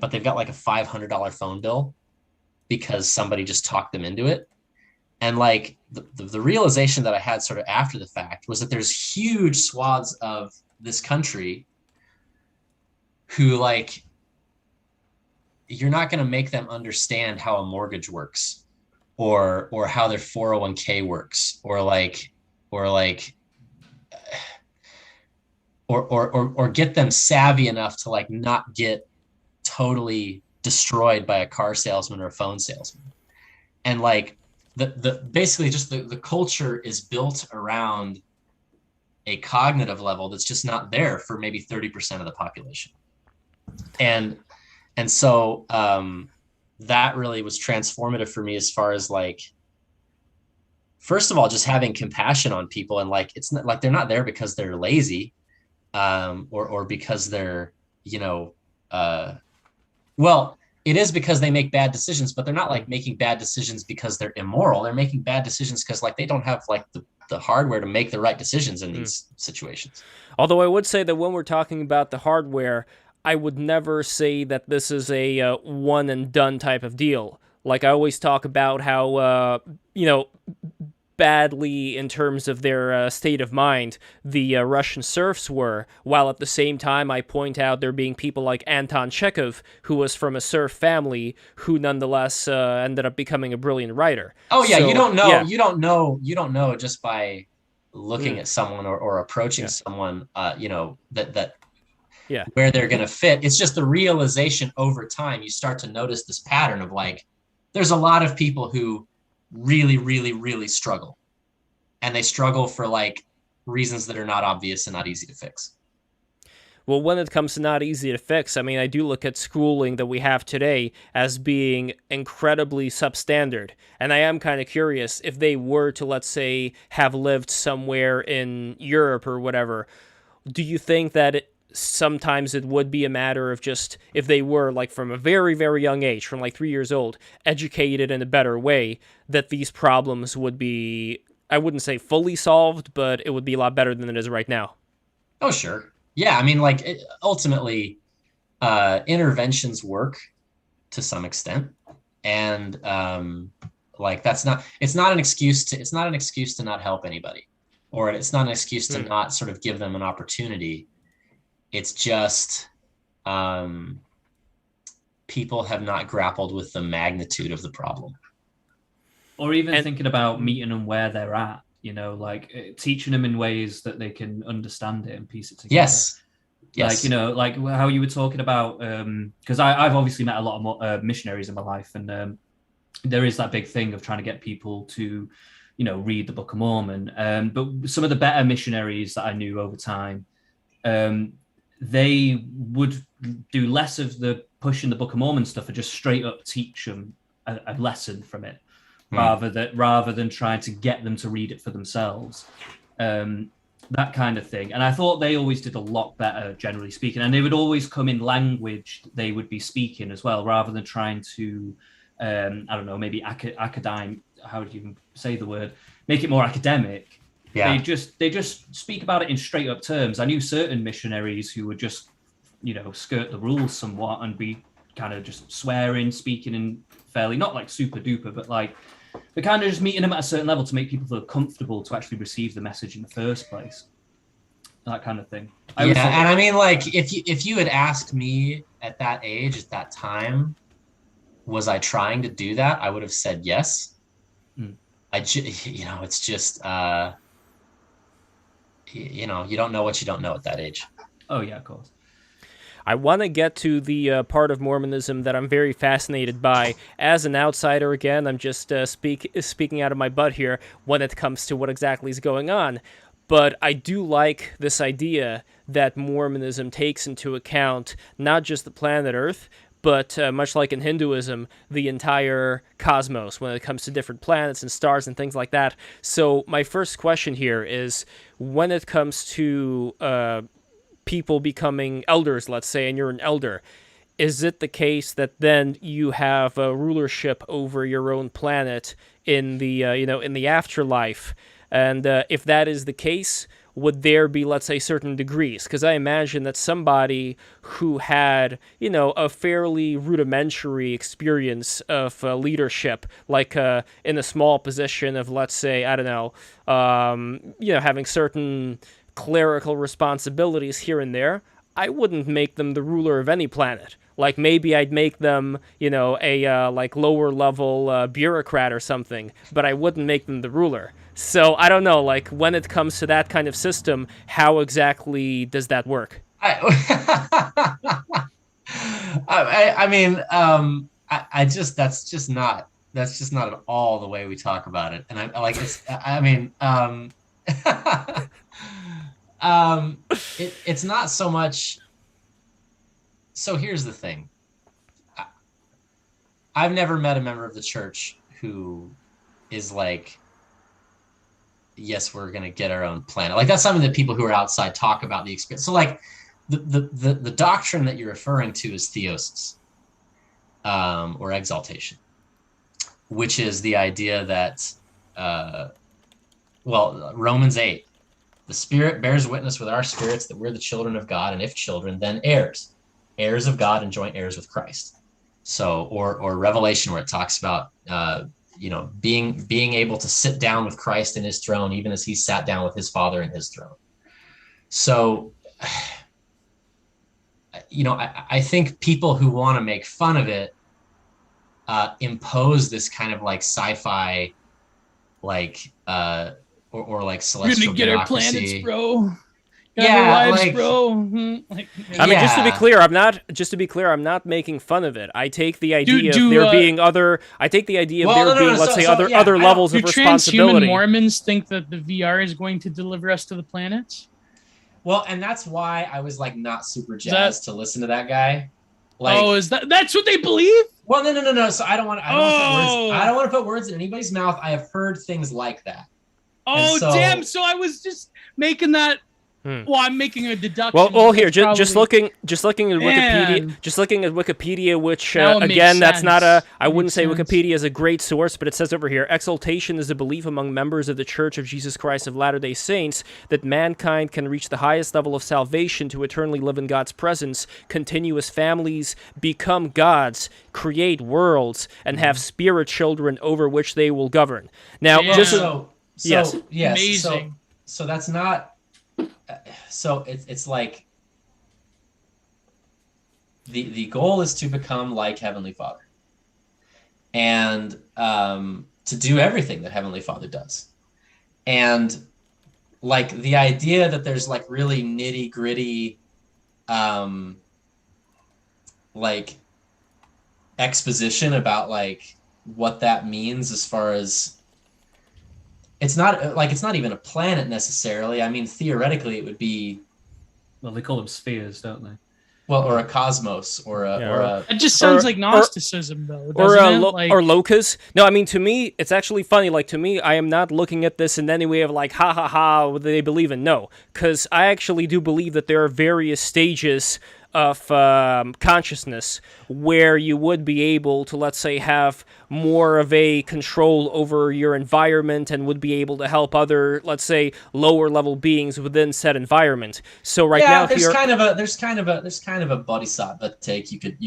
but they've got like a $500 phone bill because somebody just talked them into it. And like the realization that I had sort of after the fact was that there's huge swaths of this country who, like, you're not going to make them understand how a mortgage works, or how their 401k works, or get them savvy enough to like not get totally destroyed by a car salesman or a phone salesman. And like the basically just the culture is built around a cognitive level that's just not there for maybe 30% of the population. And so that really was transformative for me, as far as like, first of all, just having compassion on people. And like, it's not like they're not there because they're lazy, or because they're, well, it is because they make bad decisions, but they're not like making bad decisions because they're immoral. They're making bad decisions because like they don't have like the hardware to make the right decisions in these situations. Although I would say that when we're talking about the hardware, I would never say that this is a one and done type of deal. Like I always talk about how, badly in terms of their state of mind the Russian serfs were, while at the same time I point out there being people like Anton Chekhov, who was from a serf family, who nonetheless ended up becoming a brilliant writer. Oh yeah, so, you don't know. Yeah. You don't know just by looking at someone or approaching someone. That where they're going to fit. It's just the realization over time. You start to notice this pattern of like, there's a lot of people who really, really, really struggle, and they struggle for like reasons that are not obvious and not easy to fix. Well, when it comes to not easy to fix, I mean, I do look at schooling that we have today as being incredibly substandard. And I am kind of curious, if they were to, let's say, have lived somewhere in Europe or whatever, do you think that sometimes it would be a matter of just, if they were like from a very, very young age, from like 3 years old, educated in a better way, that these problems would be, I wouldn't say fully solved, but it would be a lot better than it is right now? Oh, sure. Yeah. I mean, like ultimately, interventions work to some extent. And like, it's not an excuse to not help anybody, or it's not an excuse to not sort of give them an opportunity. It's just people have not grappled with the magnitude of the problem. Or even thinking about meeting them where they're at, like teaching them in ways that they can understand it and piece it together. Yes. Like, like how you were talking about, because I've obviously met a lot of missionaries in my life, and there is that big thing of trying to get people to, read the Book of Mormon. But some of the better missionaries that I knew over time, they would do less of the pushing the Book of Mormon stuff and just straight up teach them a lesson from it, rather than trying to get them to read it for themselves, that kind of thing. And I thought they always did a lot better, generally speaking. And they would always come in language they would be speaking as well, rather than trying to, I don't know, maybe academic, how do you even say the word, make it more academic. Yeah. They just speak about it in straight up terms. I knew certain missionaries who would just, skirt the rules somewhat and be kind of just swearing, speaking in fairly, not like super duper, but like, we're kind of just meeting them at a certain level to make people feel comfortable to actually receive the message in the first place. That kind of thing. And I mean, like, if you had asked me at that age, at that time, was I trying to do that? I would have said yes. It's just, you don't know what you don't know at that age. Oh yeah, of course. I want to get to the part of Mormonism that I'm very fascinated by. As an outsider, again, I'm just speaking out of my butt here when it comes to what exactly is going on. But I do like this idea that Mormonism takes into account not just the planet Earth, but much like in Hinduism, the entire cosmos when it comes to different planets and stars and things like that. So my first question here is, when it comes to people becoming elders, let's say, and you're an elder, is it the case that then you have a rulership over your own planet in the in the afterlife? And if that is the case, would there be, let's say, certain degrees? Because I imagine that somebody who had, a fairly rudimentary experience of leadership, like in a small position of, let's say, I don't know, having certain clerical responsibilities here and there, I wouldn't make them the ruler of any planet. Like maybe I'd make them, a like lower level bureaucrat or something, but I wouldn't make them the ruler. So I don't know, like when it comes to that kind of system, how exactly does that work? I mean, that's just not at all the way we talk about it. And I like it's, I mean, it's not so much. So here's the thing. I've never met a member of the church who is like, yes, we're going to get our own planet. Like that's something that people who are outside talk about the experience. So like the doctrine that you're referring to is theosis, or exaltation, which is the idea that, Romans 8, the Spirit bears witness with our spirits that we're the children of God, and if children, then heirs of God and joint heirs with Christ. So, or Revelation, where it talks about, being able to sit down with Christ in his throne, even as he sat down with his Father in his throne. So, I think people who want to make fun of it impose this kind of like sci-fi, like, or like celestial We're gonna get bureaucracy. Our planets, bro. Yeah, bro. I mean, just to be clear, I'm not making fun of it. I take the idea of there being other. I take the idea of there being, let's say, other levels of responsibility. Do transhuman Mormons think that the VR is going to deliver us to the planets? Well, and that's why I was like not super jazzed to listen to that guy. Like, that's what they believe? Well, no. So I don't want to put words in anybody's mouth. I have heard things like that. Oh, damn! So I was just making that. Well, I'm making a deduction. Well, here, just looking at Wikipedia, which again, that's not a. I wouldn't say Wikipedia is a great source, but it says over here, exaltation is a belief among members of the Church of Jesus Christ of Latter-day Saints that mankind can reach the highest level of salvation to eternally live in God's presence, continuous families, become gods, create worlds, and have spirit children over which they will govern. Now, yes. Amazing. So that's not. So it's like the goal is to become like Heavenly Father, and to do everything that Heavenly Father does, and like the idea that there's like really nitty gritty, like exposition about like what that means as far as. It's not even a planet necessarily. I mean, theoretically, it would be. Well, they call them spheres, don't they? Well, or a cosmos, or a. It just sounds like Gnosticism, though. Or locus. No, I mean, to me, it's actually funny. Like, to me, I am not looking at this in any way of like, ha ha ha, what do they believe in? No, because I actually do believe that there are various stages of consciousness where you would be able to, let's say, have more of a control over your environment and would be able to help other, let's say, lower level beings within said environment. So now there's kind of a bodhisattva take you could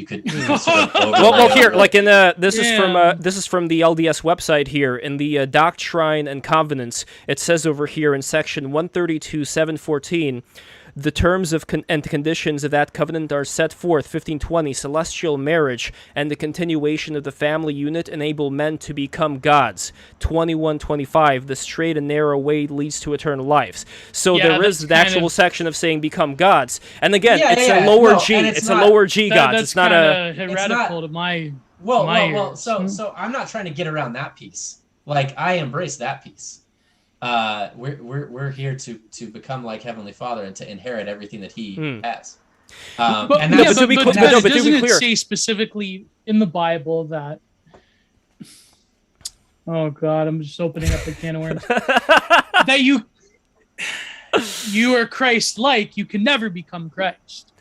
sort of well here, like in this is from the LDS website here in the Doctrine and Covenants. It says over here in section 132.714. The terms of and conditions of that covenant are set forth. 1520, celestial marriage and the continuation of the family unit enable men to become gods. 2125, the straight and narrow way leads to eternal lives. So there is the actual section of saying become gods. And again, it's a lower G. It's a lower G gods. It's not a heretical to my. Well. So I'm not trying to get around that piece. Like I embrace that piece. We're here to become like Heavenly Father and to inherit everything that He has. But to be clear, say specifically in the Bible that. Oh God, I'm just opening up a can of worms. you are Christ-like, you can never become Christ.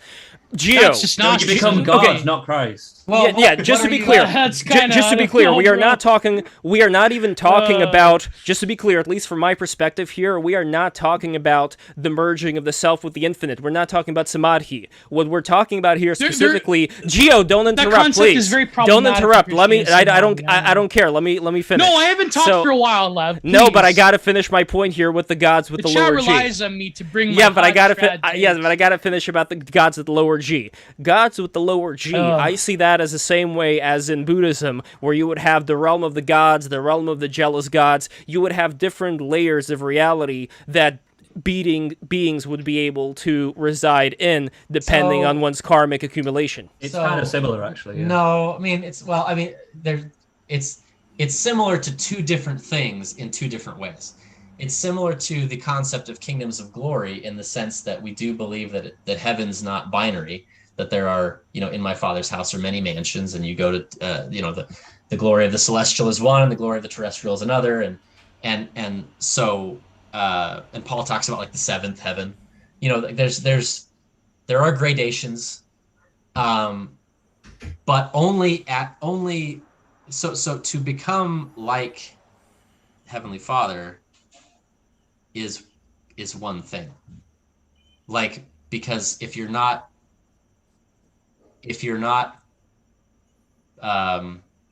Gio, that's just not you become God, not Christ. Well, yeah. Just to be clear, just to be clear, we are not talking. We are not even talking about. Just to be clear, at least from my perspective here, we are not talking about the merging of the self with the infinite. We're not talking about samadhi. What we're talking about here specifically, Gio, don't interrupt, please. Don't interrupt. Let me. I don't care. Let me finish. No, I haven't talked for a while, Lev. No, but I gotta finish my point here with the gods with the lower G. The chat relies on me to bring. Yeah, but I gotta finish about the gods with the lower G. Gods with the lower G, I see that as the same way as in Buddhism, where you would have the realm of the gods, the realm of the jealous gods. You would have different layers of reality that beings would be able to reside in, depending on one's karmic accumulation. It's kind of similar, actually. Yeah. No, I mean, it's similar to two different things in two different ways. It's similar to the concept of kingdoms of glory in the sense that we do believe that heaven's not binary, that there are, in my Father's house are many mansions, and you go to, the glory of the celestial is one, and the glory of the terrestrial is another, and so Paul talks about like the seventh heaven. There are gradations, but only so to become like Heavenly Father is one thing. Like, because if you're not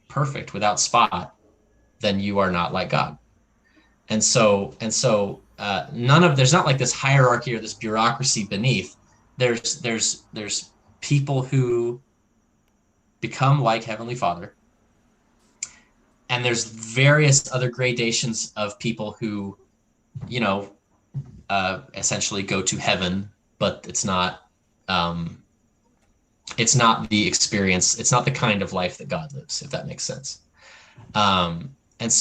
perfect without spot, then you are not like God. And so there's not like this hierarchy or this bureaucracy beneath. There's people who become like Heavenly Father, and there's various other gradations of people who, essentially go to heaven, but it's not the experience. It's not the kind of life that God lives, if that makes sense. But it's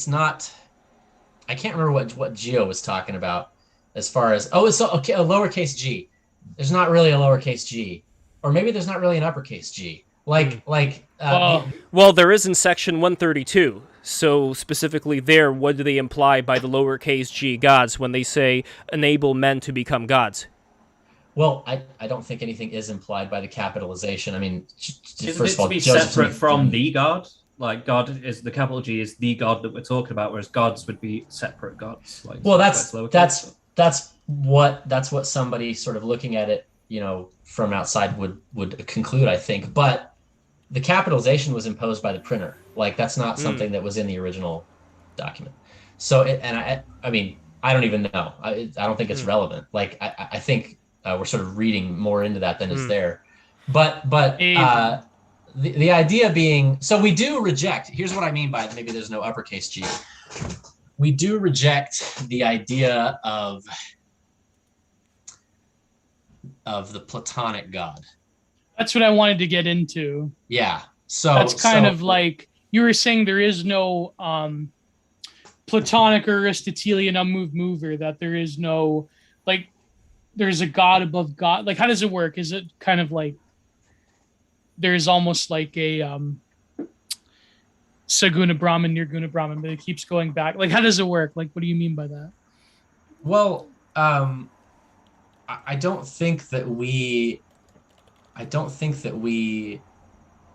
not, I can't remember what Gio was talking about as far as, a lowercase g. There's not really a lowercase g, or maybe there's not really an uppercase g. Well, there is in section 132. So specifically there, what do they imply by the lowercase g gods when they say enable men to become gods? Well, I don't think anything is implied by the capitalization. I mean, first of all, to be separate from the God. Like God is the capital G is the God that we're talking about, whereas gods would be separate gods. Like, well, that's what somebody sort of looking at it, from outside would conclude, I think. But the capitalization was imposed by the printer. Like, that's not something that was in the original document. So, I mean, I don't even know. I don't think it's relevant. Like, I think we're sort of reading more into that than is there. But the idea being, so we do reject, here's what I mean by maybe there's no uppercase G. We do reject the idea of the Platonic God. That's what I wanted to get into. Yeah. So that's kind of like, you were saying there is no Platonic or Aristotelian unmoved mover, that there is no, like, there's a God above God. Like, how does it work? Is it kind of like there's almost like a Saguna Brahman, Nirguna Brahman, but it keeps going back? Like, how does it work? Like, what do you mean by that? Well, I don't think that we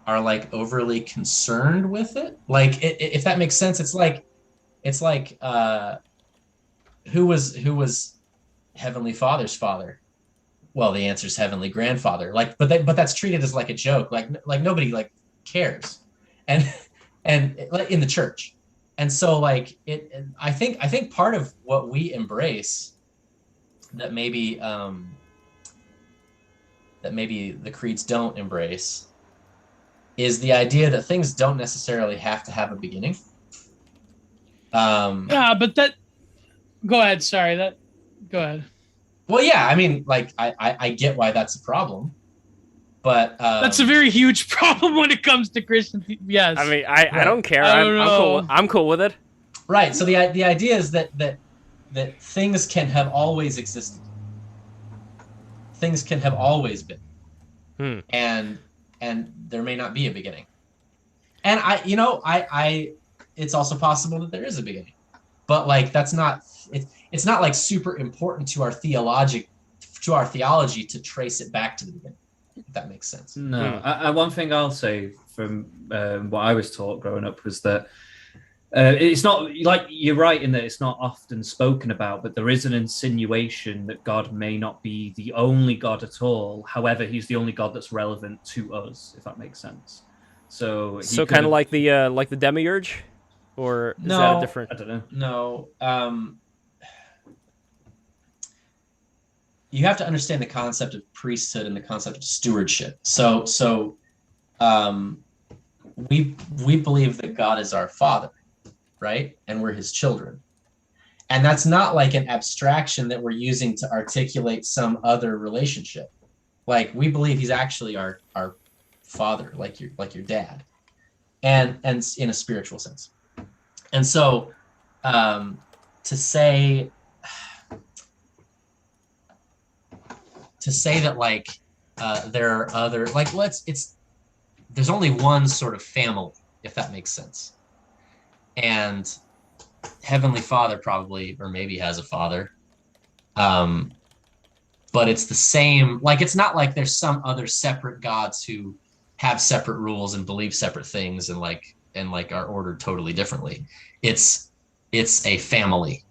are like overly concerned with it. Like, if that makes sense, it's like who was Heavenly Father's father? Well, the answer is Heavenly Grandfather. Like, but that's treated as like a joke. Like nobody like cares, and in the church, and so like I think part of what we embrace that maybe the creeds don't embrace is the idea that things don't necessarily have to have a beginning. Yeah, but that. Go ahead. Sorry. Go ahead. Well, yeah. I mean, like, I get why that's a problem, but that's a very huge problem when it comes to Christian. Yes. I mean, I don't care. I'm cool with it. Right. So the idea is that things can have always existed. Things can have always been, and there may not be a beginning. And I it's also possible that there is a beginning. but like that's not it's not like super important to our theology to trace it back to the beginning, if that makes sense. No. One thing I'll say from what I was taught growing up was that it's not like you're right in that it's not often spoken about, but there is an insinuation that God may not be the only God at all. However, he's the only God that's relevant to us, if that makes sense. So kind of like the demiurge, or is that a different? I don't know. No. You have to understand the concept of priesthood and the concept of stewardship. So we believe that God is our Father, right? And we're his children. And that's not like an abstraction that we're using to articulate some other relationship. Like, we believe he's actually our father, like your dad, and in a spiritual sense. And so to say that like there are other, like, there's only one sort of family, if that makes sense. And Heavenly Father probably, or maybe has a father. But it's the same, like, it's not like there's some other separate gods who have separate rules and believe separate things and are ordered totally differently. It's a family.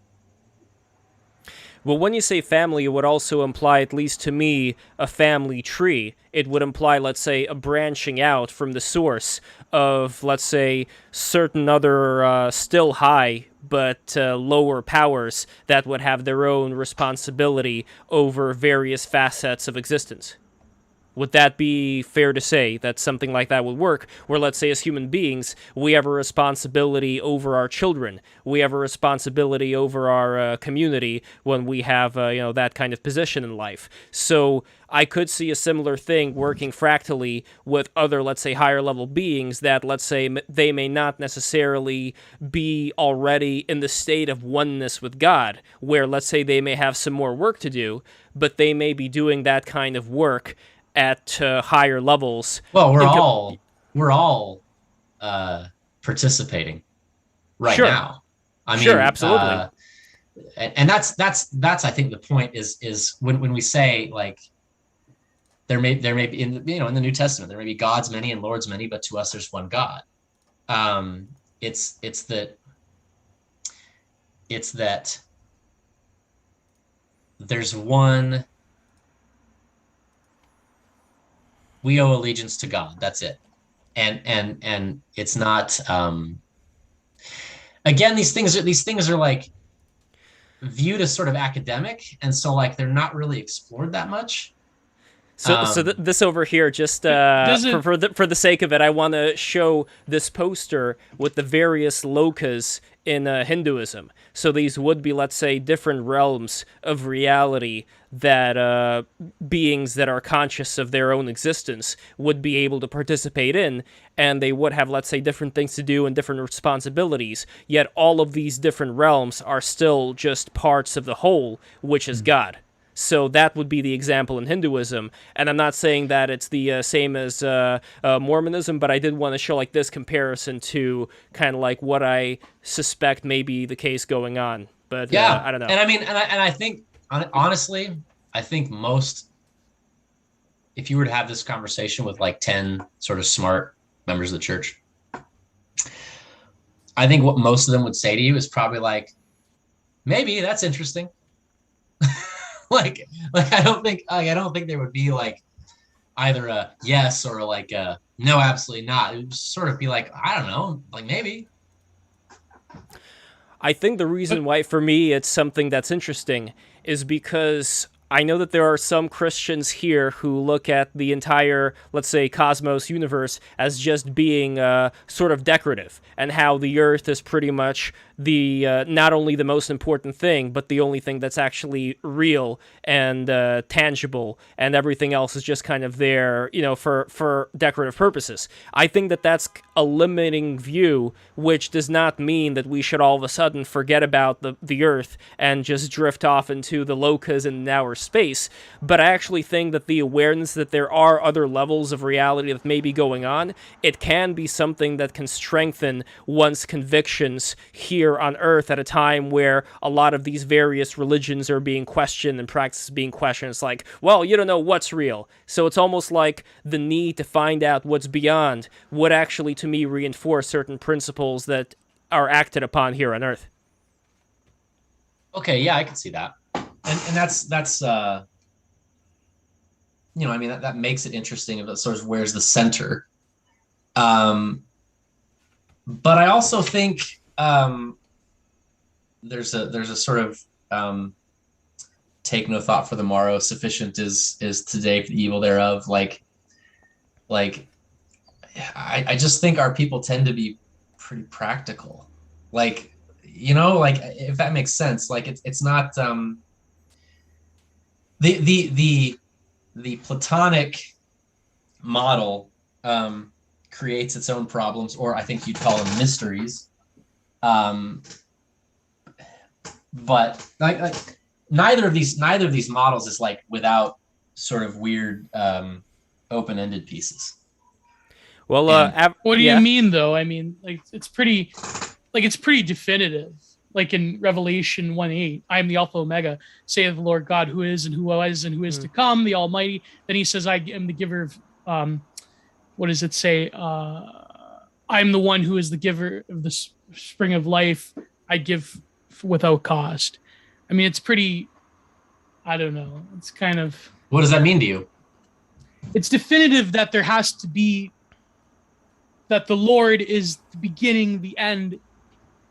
Well, when you say family, it would also imply, at least to me, a family tree. It would imply, let's say, a branching out from the source of, let's say, certain other still high but lower powers that would have their own responsibility over various facets of existence. Would that be fair to say that something like that would work, where, let's say, as human beings, we have a responsibility over our children, we have a responsibility over our community when we have, that kind of position in life. So I could see a similar thing working fractally with other, let's say, higher level beings that, let's say, they may not necessarily be already in the state of oneness with God, where, let's say, they may have some more work to do, but they may be doing that kind of work at higher levels. Well, we're all participating right now. I mean, sure, absolutely. And that's I think the point is when we say, like, there may be in the New Testament there may be gods many and lords many, but to us there's one God. It's that there's one. We owe allegiance to God. That's it. And it's not, again, these things are like viewed as sort of academic. And so, like, they're not really explored that much. So this over here, just for the sake of it, I want to show this poster with the various lokas in Hinduism. So these would be, let's say, different realms of reality that beings that are conscious of their own existence would be able to participate in, and they would have, let's say, different things to do and different responsibilities, yet all of these different realms are still just parts of the whole, which is God. So that would be the example in Hinduism, and I'm not saying that it's the same as Mormonism, but I did want to show, like, this comparison to kind of like what I suspect may be the case going on. But yeah, I don't know. And I mean, and I think, honestly, I think most, if you were to have this conversation with like 10 sort of smart members of the church, I think what most of them would say to you is probably like, maybe that's interesting. Like I don't think there would be like either a yes or like a no, absolutely not. It would sort of be like, I don't know, like maybe. I think the reason why for me it's something that's interesting is because I know that there are some Christians here who look at the entire, let's say, cosmos universe as just being sort of decorative, and how the Earth is pretty much the not only the most important thing, but the only thing that's actually real and tangible, and everything else is just kind of there, for decorative purposes. I think that that's a limiting view, which does not mean that we should all of a sudden forget about the Earth and just drift off into the lokas in our space, but I actually think that the awareness that there are other levels of reality that may be going on, it can be something that can strengthen one's convictions here on Earth at a time where a lot of these various religions are being questioned and practices being questioned. It's like, well, you don't know what's real. So it's almost like the need to find out what's beyond would actually, to me, reinforce certain principles that are acted upon here on Earth. Okay, yeah, I can see that. And that's you know, I mean, that makes it interesting about sort of where's the center. But I also think there's a sort of take no thought for the morrow, sufficient is today for the evil thereof. Like I just think our people tend to be pretty practical. Like, you know, like, if that makes sense. Like, it's not the Platonic model creates its own problems, or I think you'd call them mysteries. But like neither of these models is like without sort of weird open-ended pieces. Well, what do you mean though? I mean, like it's pretty definitive. Like in Revelation 1:8, I am the Alpha Omega, saith the Lord God, who is and who was and who is to come, the Almighty. Then he says, I am the giver of what does it say? I'm the one who is the giver of the spring of life. I give without cost. I mean, it's pretty, I don't know. It's kind of. What does that mean to you? It's definitive that there has to be, that the Lord is the beginning, the end.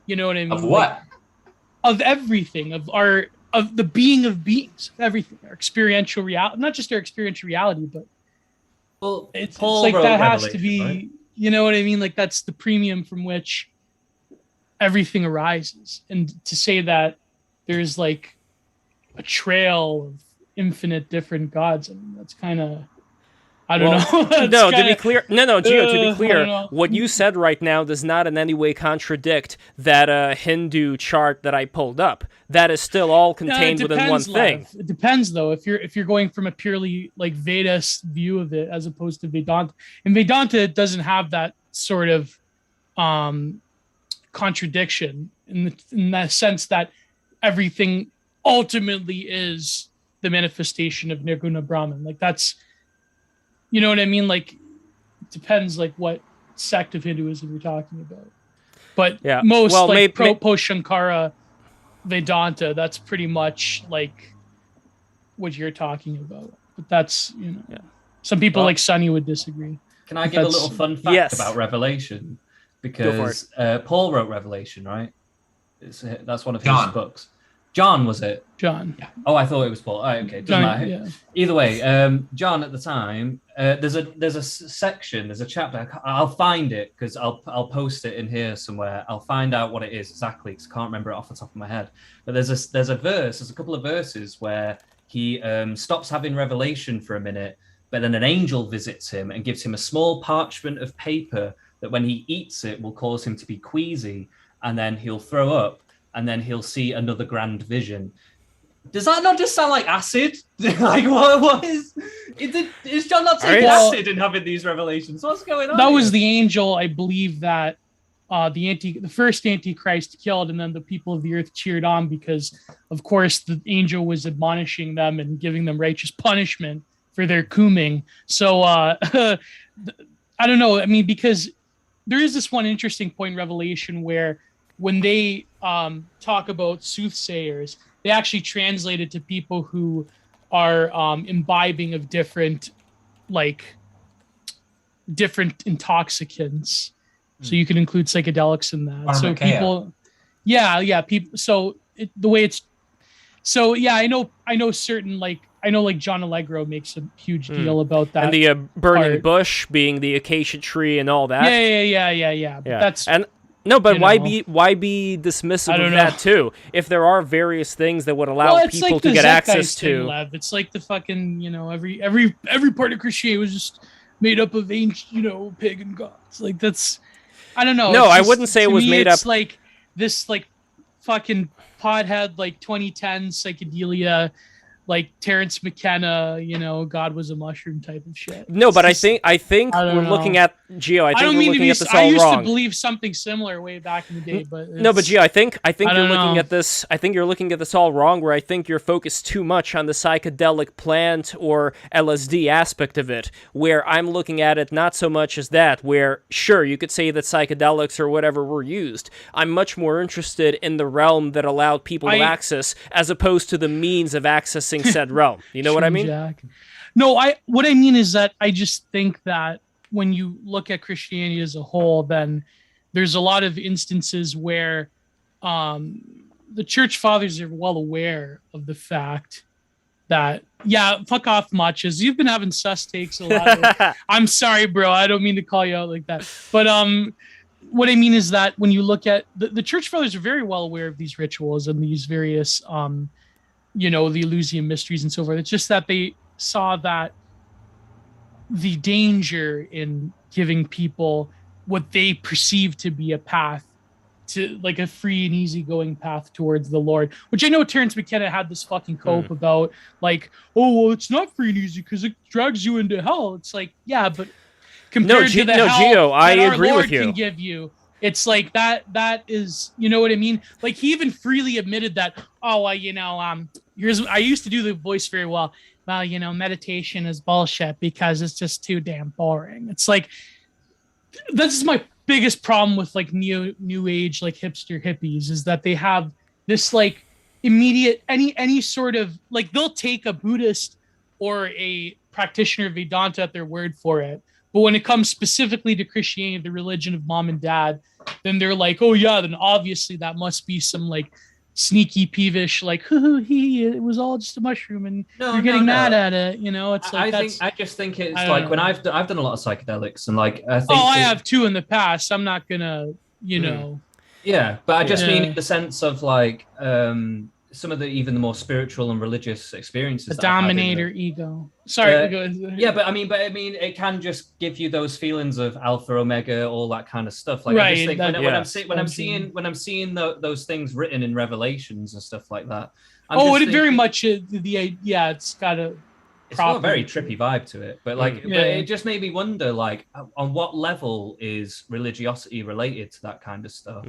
You know what I mean? Of what? Like, of everything, of the being of beings, everything, our experiential reality, not just our experiential reality, but well, it's like that has to be, right? You know what I mean? Like that's the premium from which everything arises. And to say that there's like a trail of infinite different gods, I mean, that's kind of, I don't know. No, to be clear, Gio, to be clear, what you said right now does not in any way contradict that Hindu chart that I pulled up. That is still all contained within one thing. It depends, though. If you're going from a purely like Vedist view of it as opposed to Vedanta, and Vedanta it doesn't have that sort of contradiction in the sense that everything ultimately is the manifestation of Nirguna Brahman. Like that's. You know what I mean? Like, it depends, like, what sect of Hinduism you're talking about. But yeah. most, post-Shankara Vedanta, that's pretty much, like, what you're talking about. But that's, you know, some people like Sunny would disagree. Can I give a little fun fact about Revelation? Because Paul wrote Revelation, right? That's one of his books. John, was it? John. Yeah. Oh, I thought it was Paul. Oh, okay. Doesn't matter. Yeah. Either way, John at the time, there's a section, there's a chapter. I'll find it because I'll post it in here somewhere. I'll find out what it is exactly because I can't remember it off the top of my head. But there's a couple of verses where he stops having revelation for a minute, but then an angel visits him and gives him a small parchment of paper that when he eats it will cause him to be queasy, and then he'll throw up. And then he'll see another grand vision. Does that not just sound like acid? Like what is John not taking acid and having these revelations? What's going on? That was the angel, I believe, that the first Antichrist killed, and then the people of the earth cheered on because, of course, the angel was admonishing them and giving them righteous punishment for their cooming. So I don't know. I mean, because there is this one interesting point in Revelation where when they talk about soothsayers, they actually translate it to people who are imbibing of different intoxicants. So you can include psychedelics in that. So people, people. So I know certain I know John Allegro makes a huge deal about that. And the burning bush being the acacia tree and all that. Yeah. But that's no, but why be dismissive of that too? If there are various things that would allow people to get access to, Lev. It's like the fucking every part of Christianity was just made up of ancient pagan gods. Like that's I don't know. No, I wouldn't say it was made up. It's like this fucking pothead 2010 psychedelia like Terrence McKenna, God was a mushroom type of shit. No, but I think we're looking at Gio. I think we're looking at this all wrong. I used to believe something similar way back in the day, but no, but Gio, I think you're looking at this. I think you're looking at this all wrong. Where I think you're focused too much on the psychedelic plant or LSD aspect of it. Where I'm looking at it not so much as that. Where sure you could say that psychedelics or whatever were used. I'm much more interested in the realm that allowed people to access, as opposed to the means of accessing said realm. You know what I mean? Jack. No, what I mean is that I just think that when you look at Christianity as a whole, then there's a lot of instances where the church fathers are well aware of the fact that, fuck off, matches. You've been having sus takes a lot. I'm sorry, bro. I don't mean to call you out like that. But what I mean is that when you look at the church fathers are very well aware of these rituals and these various the Eleusinian mysteries and so forth. It's just that they saw that the danger in giving people what they perceive to be a path to, like, a free and easygoing path towards the Lord, which I know Terrence McKenna had this fucking cope about, like, oh, well, it's not free and easy because it drags you into hell. It's like, yeah, but compared to the hell Gio, I that agree our Lord with you. Can give you, it's like that is, you know what I mean? Like, he even freely admitted that, I used to do the voice very well. Well, meditation is bullshit because it's just too damn boring. It's like, this is my biggest problem with like new age, like hipster hippies, is that they have this like immediate, any sort of, like, they'll take a Buddhist or a practitioner of Vedanta at their word for it. But when it comes specifically to Christianity, the religion of mom and dad, then they're like, oh yeah, then obviously that must be some like sneaky, peevish, like, it was all just a mushroom and you're getting mad at it. It's like, I just think it's like when I've done a lot of psychedelics and like, I think I have too in the past. I'm not gonna, Yeah, but I just mean in the sense of like, some of the more spiritual and religious experiences. The dominator ego. Sorry. Go ahead. Yeah, but I mean, it can just give you those feelings of alpha, omega, all that kind of stuff. Like, right, I just think when I'm seeing those things written in Revelations and stuff like that. Very much it's got a. It's got a very trippy vibe to it, but like, but it just made me wonder, like, on what level is religiosity related to that kind of stuff?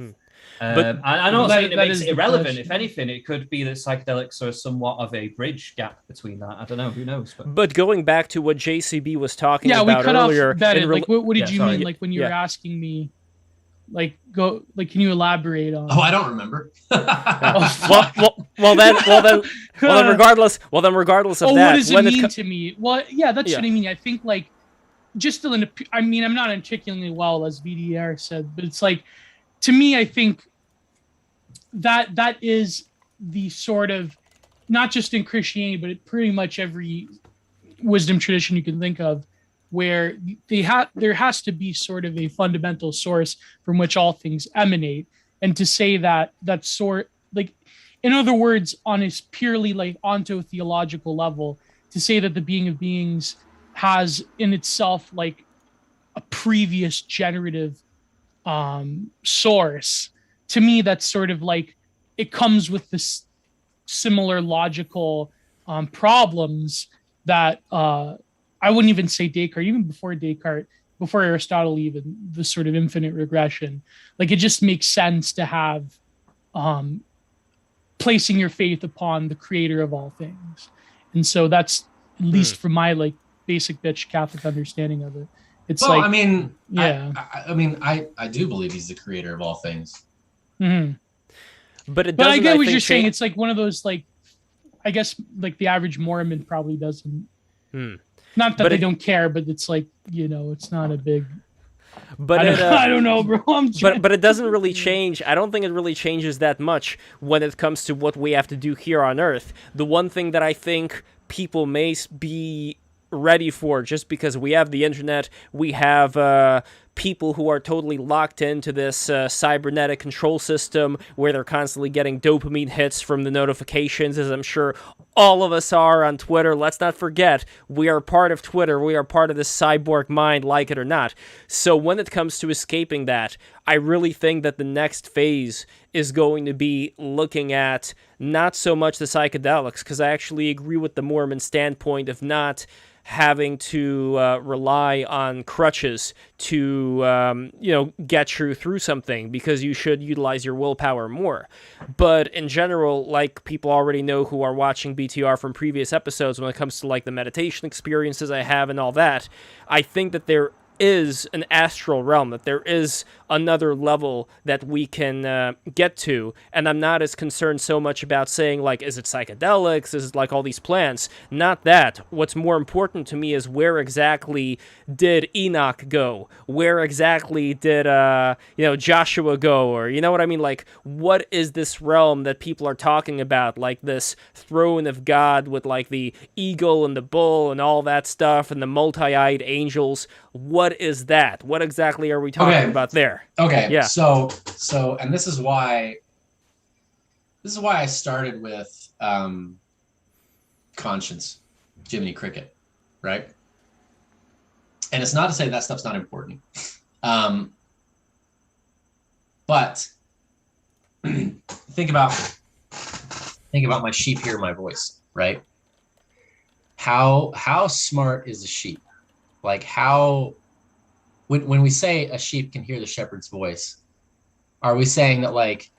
I'm not saying it makes it irrelevant. If anything, it could be that psychedelics are somewhat of a bridge gap between that. I don't know. Who knows? But going back to what JCB was talking about earlier, off Bennett. Like, what did you mean? Like, when you were asking me, like, can you elaborate on? Oh, I don't remember. Well, then regardless of that, what does it mean to me? Well, yeah, that's what I mean. I think, like, I'm not articulating well, as VDR said, but it's like, to me, I think that is the sort of, not just in Christianity, but pretty much every wisdom tradition you can think of, where there has to be sort of a fundamental source from which all things emanate. And to say that sort, like, in other words, on a purely like ontotheological level, to say that the being of beings has in itself like a previous generative source, to me, that's sort of like, it comes with this similar logical problems that I wouldn't even say Descartes, even before Aristotle, even the sort of infinite regression. Like, it just makes sense to have placing your faith upon the creator of all things. And so that's, at least from my like basic bitch Catholic understanding of it. It's I do believe he's the creator of all things. Mm-hmm. But I get what you're saying. It's like one of those, like, I guess, like the average Mormon probably doesn't. Not that they don't care, but it's like, it's not a big. But I don't know, bro. But it doesn't really change. I don't think it really changes that much when it comes to what we have to do here on Earth. The one thing that I think people may be ready for, just because we have the internet, we have people who are totally locked into this cybernetic control system where they're constantly getting dopamine hits from the notifications, as I'm sure all of us are on Twitter. Let's not forget, we are part of Twitter. We are part of this cyborg mind, like it or not. So when it comes to escaping that, I really think that the next phase is going to be looking at not so much the psychedelics, because I actually agree with the Mormon standpoint of not having to rely on crutches to, get you through something, because you should utilize your willpower more. But in general, like people already know who are watching BTR from previous episodes, when it comes to like the meditation experiences I have and all that, I think that there is an astral realm, that there is another level that we can get to, and I'm not as concerned so much about saying, like, is it psychedelics, is it like all these plants? Not that. What's more important to me is where exactly did Enoch go? Where exactly did, Joshua go? Or, you know what I mean? Like, what is this realm that people are talking about? Like this throne of God with, like, the eagle and the bull and all that stuff and the multi-eyed angels. What is that? What exactly are we talking about there? Okay. Yeah. So, and this is why I started with conscience, Jiminy Cricket, right? And it's not to say that stuff's not important, but think about my sheep hear my voice, right? How smart is a sheep? Like when we say a sheep can hear the shepherd's voice, are we saying that like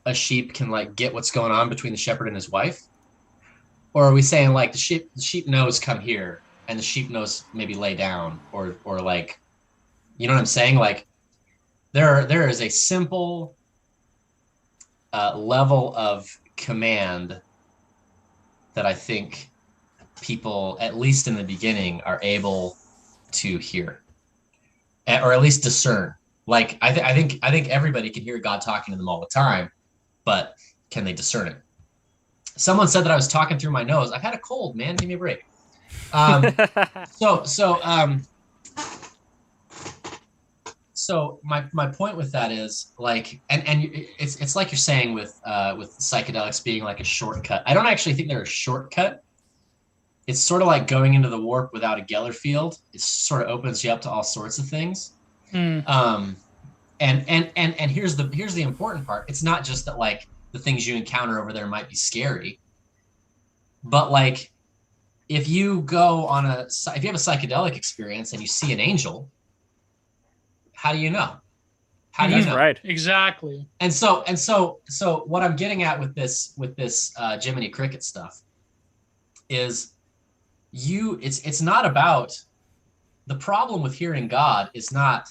a sheep can like get what's going on between the shepherd and his wife? Or are we saying like the sheep knows come here and the sheep knows maybe lay down or like, you know what I'm saying? Like there is a simple level of command that I think people, at least in the beginning, are able to hear, or at least discern. Like I think everybody can hear God talking to them all the time, but can they discern it? Someone said that I was talking through my nose. I've had a cold, man. Give me a break. So my point with that is like, and it's like you're saying with psychedelics being like a shortcut. I don't actually think they're a shortcut. It's sort of like going into the warp without a Geller field. It sort of opens you up to all sorts of things. And here's the important part. It's not just that like the things you encounter over there might be scary, but like if you have a psychedelic experience and you see an angel, how do you know? How do you know? Right. Exactly. And so what I'm getting at with this Jiminy Cricket stuff is it's not about, the problem with hearing God is not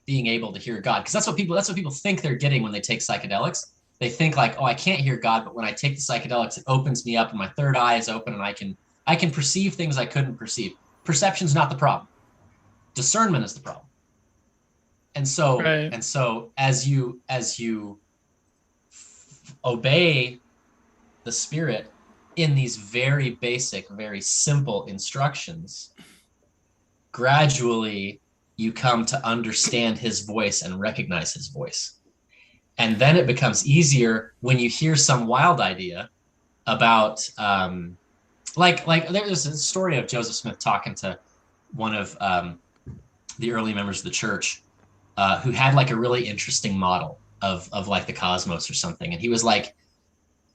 being able to hear God, because that's what people think they're getting when they take psychedelics. They think like, oh, I can't hear God, but when I take the psychedelics, it opens me up and my third eye is open and I can perceive things I couldn't perceive. Perception's not the problem. Discernment is the problem. And so right. and so as you obey the Spirit in these very basic, very simple instructions, gradually you come to understand his voice and recognize his voice. And then it becomes easier when you hear some wild idea about, like there's a story of Joseph Smith talking to one of the early members of the church who had like a really interesting model of like the cosmos or something. And he was like,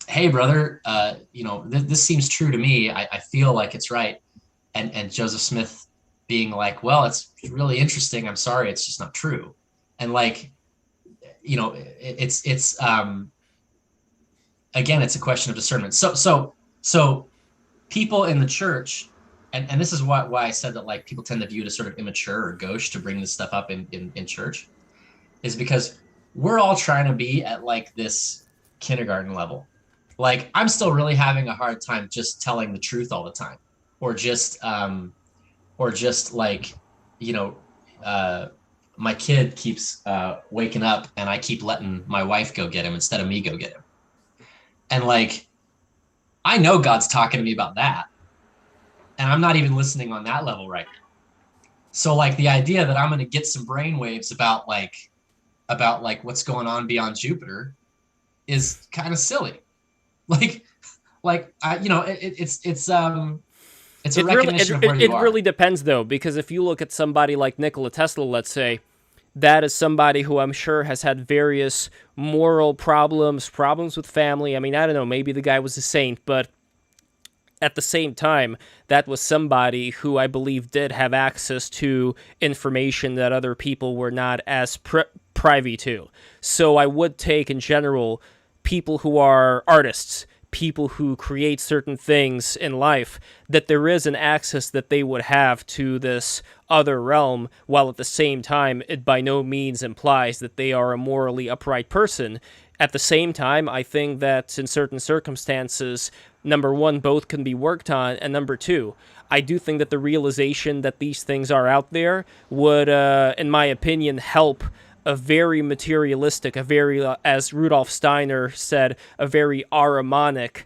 hey, brother, this seems true to me. I feel like it's right. And Joseph Smith being like, well, it's really interesting. I'm sorry, it's just not true. And like, it's again, it's a question of discernment. So people in the church, and this is why I said that like people tend to view it as sort of immature or gauche to bring this stuff up in church, is because we're all trying to be at like this kindergarten level. Like I'm still really having a hard time just telling the truth all the time, or just like, my kid keeps waking up and I keep letting my wife go get him instead of me go get him. And like, I know God's talking to me about that, and I'm not even listening on that level right now. So like the idea that I'm going to get some brainwaves about what's going on beyond Jupiter is kind of silly. It's a recognition of where you are. It really depends, though, because if you look at somebody like Nikola Tesla, let's say, that is somebody who I'm sure has had various moral problems with family. I mean, I don't know, maybe the guy was a saint, but at the same time, that was somebody who I believe did have access to information that other people were not as privy to. So I would take, in general, people who are artists, people who create certain things in life, that there is an access that they would have to this other realm, while at the same time, it by no means implies that they are a morally upright person. At the same time, I think that in certain circumstances, number one, both can be worked on, and number two, I do think that the realization that these things are out there would, in my opinion, help a very materialistic, a very, as Rudolf Steiner said, a very Ahrimanic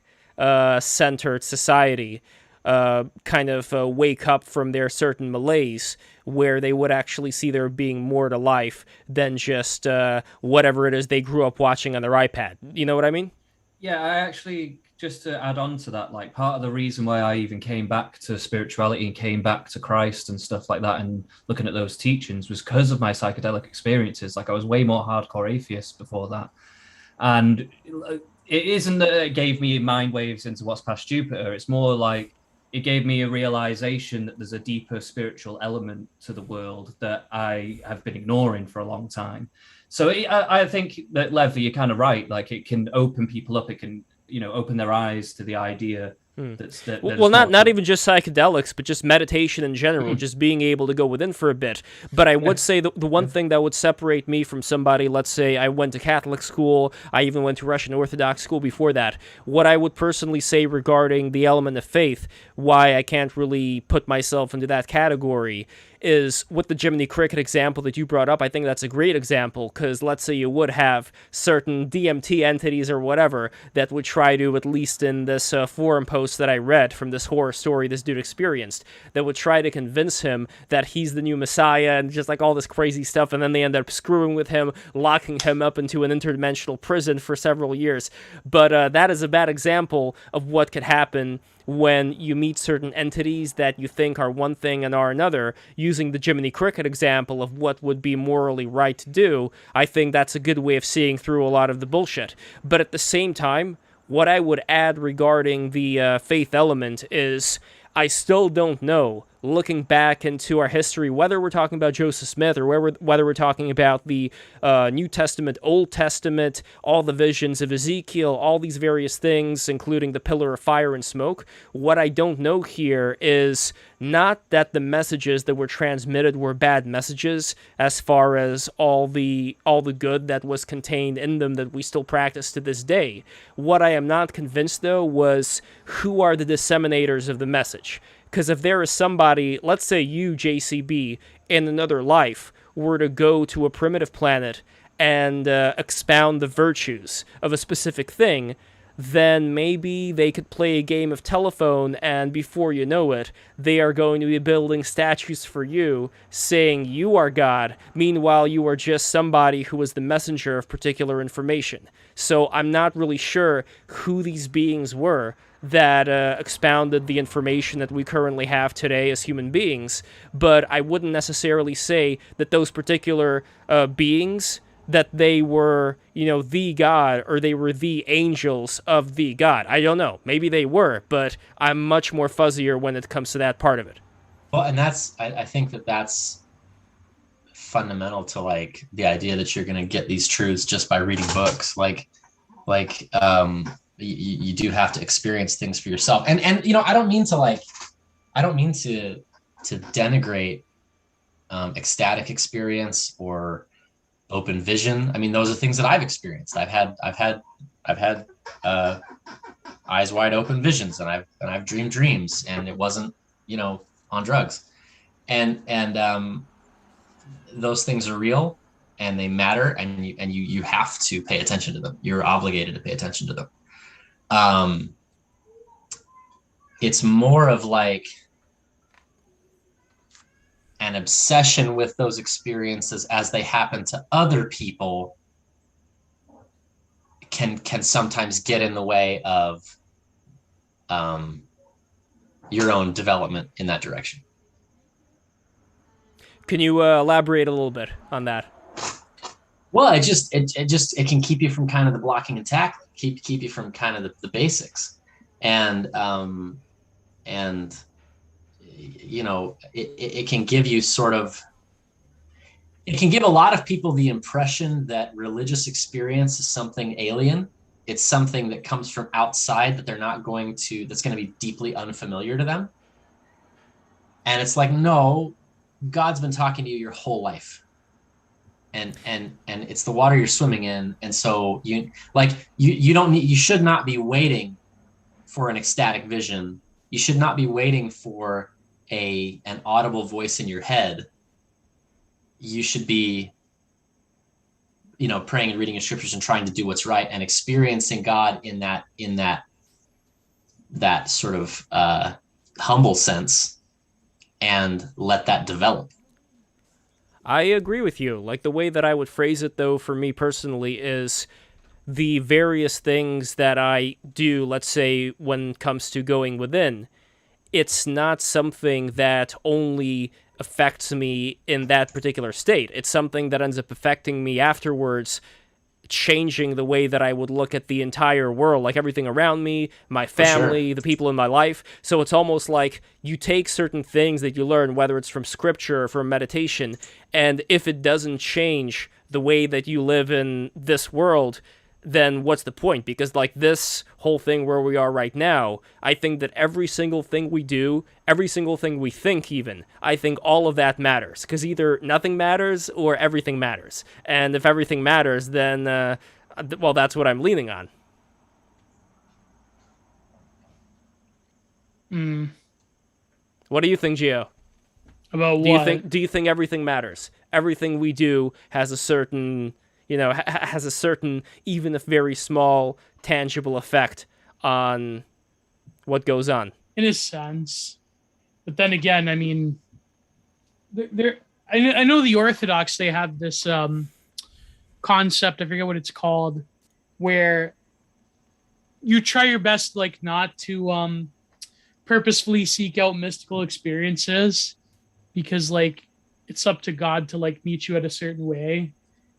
centered society kind of wake up from their certain malaise, where they would actually see there being more to life than just whatever it is they grew up watching on their iPad. You know what I mean? Yeah, I actually, just to add on to that, like part of the reason why I even came back to spirituality and came back to Christ and stuff like that and looking at those teachings was because of my psychedelic experiences. Like I was way more hardcore atheist before that. And it isn't that it gave me mind waves into what's past Jupiter. It's more like it gave me a realization that there's a deeper spiritual element to the world that I have been ignoring for a long time. So I think that, Lev, you're kind of right. Like it can open people up. It can, open their eyes to the idea. Well, not even just psychedelics, but just meditation in general, just being able to go within for a bit. But I would say the one thing that would separate me from somebody, let's say I went to Catholic school, I even went to Russian Orthodox school before that, what I would personally say regarding the element of faith, why I can't really put myself into that category, is with the Jiminy Cricket example that you brought up. I think that's a great example, because let's say you would have certain DMT entities or whatever that would try to, at least in this forum post that I read from this horror story this dude experienced, that would try to convince him that he's the new Messiah and just like all this crazy stuff, and then they end up screwing with him, locking him up into an interdimensional prison for several years. But that is a bad example of what could happen when you meet certain entities that you think are one thing and are another. Using the Jiminy Cricket example of what would be morally right to do, I think that's a good way of seeing through a lot of the bullshit. But at the same time, what I would add regarding the faith element is I still don't know, looking back into our history, whether we're talking about Joseph Smith or whether we're talking about the New Testament, Old Testament, all the visions of Ezekiel, all these various things, including the pillar of fire and smoke. What I don't know here is not that the messages that were transmitted were bad messages, as far as all the good that was contained in them that we still practice to this day. What I am not convinced, though, was who are the disseminators of the message. Because if there is somebody, let's say you, JCB, in another life, were to go to a primitive planet and expound the virtues of a specific thing, then maybe they could play a game of telephone, and before you know it, they are going to be building statues for you, saying you are God. Meanwhile, you are just somebody who is the messenger of particular information. So I'm not really sure who these beings were that expounded the information that we currently have today as human beings, but I wouldn't necessarily say that those particular beings, that they were, the God, or they were the angels of the God. I don't know. Maybe they were, but I'm much more fuzzier when it comes to that part of it. Well, and I think that's fundamental to like the idea that you're going to get these truths just by reading books. You do have to experience things for yourself. And I don't mean to denigrate ecstatic experience or open vision. I mean, those are things that I've experienced. I've had eyes wide open visions, and I've dreamed dreams, and it wasn't, on drugs. And those things are real and they matter, and you have to pay attention to them. You're obligated to pay attention to them. It's more of like an obsession with those experiences as they happen to other people can sometimes get in the way of your own development in that direction. Can you elaborate a little bit on that? Well, it can keep you from kind of the blocking and tackling, keep you from kind of the basics, and you know, it can give you sort of, it can give a lot of people the impression that religious experience is something alien. It's something that comes from outside that that's going to be deeply unfamiliar to them. And it's like, no, God's been talking to you your whole life. And it's the water you're swimming in. And so you should not be waiting for an ecstatic vision. You should not be waiting for an audible voice in your head. You should be, you know, praying and reading your scriptures and trying to do what's right and experiencing God in that sort of humble sense, and let that develop. I agree with you. Like, the way that I would phrase it, though, for me personally, is the various things that I do, let's say, when it comes to going within. It's not something that only affects me in that particular state. It's something that ends up affecting me afterwards, changing the way that I would look at the entire world, like everything around me, my family, the people in my life. So it's almost like you take certain things that you learn, whether it's from scripture or from meditation, and if it doesn't change the way that you live in this world, then what's the point? Because like this whole thing where we are right now, I think that every single thing we do, every single thing we think even, I think all of that matters. Because either nothing matters or everything matters. And if everything matters, then, well, that's what I'm leaning on. What do you think, Gio? About what? Do you think everything matters? Everything we do has a certain... has a certain, even if very small, tangible effect on what goes on. In a sense. But then again, I mean, I know the Orthodox, they have this concept, I forget what it's called, where you try your best, like, not to purposefully seek out mystical experiences, because, like, it's up to God to, like, meet you at a certain way.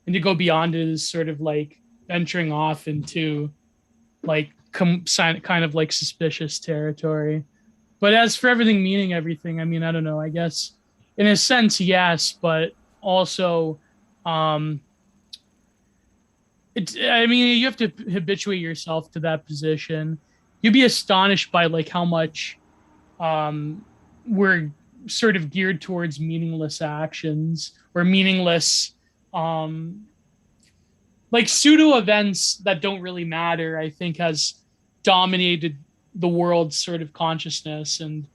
And to go beyond it is sort of like venturing off into like kind of like suspicious territory. But as for everything meaning everything, I mean, I don't know, I guess in a sense, yes, but also, you have to habituate yourself to that position. You'd be astonished by like how much we're sort of geared towards meaningless actions or meaningless like pseudo events that don't really matter, I think has dominated the world's sort of consciousness. And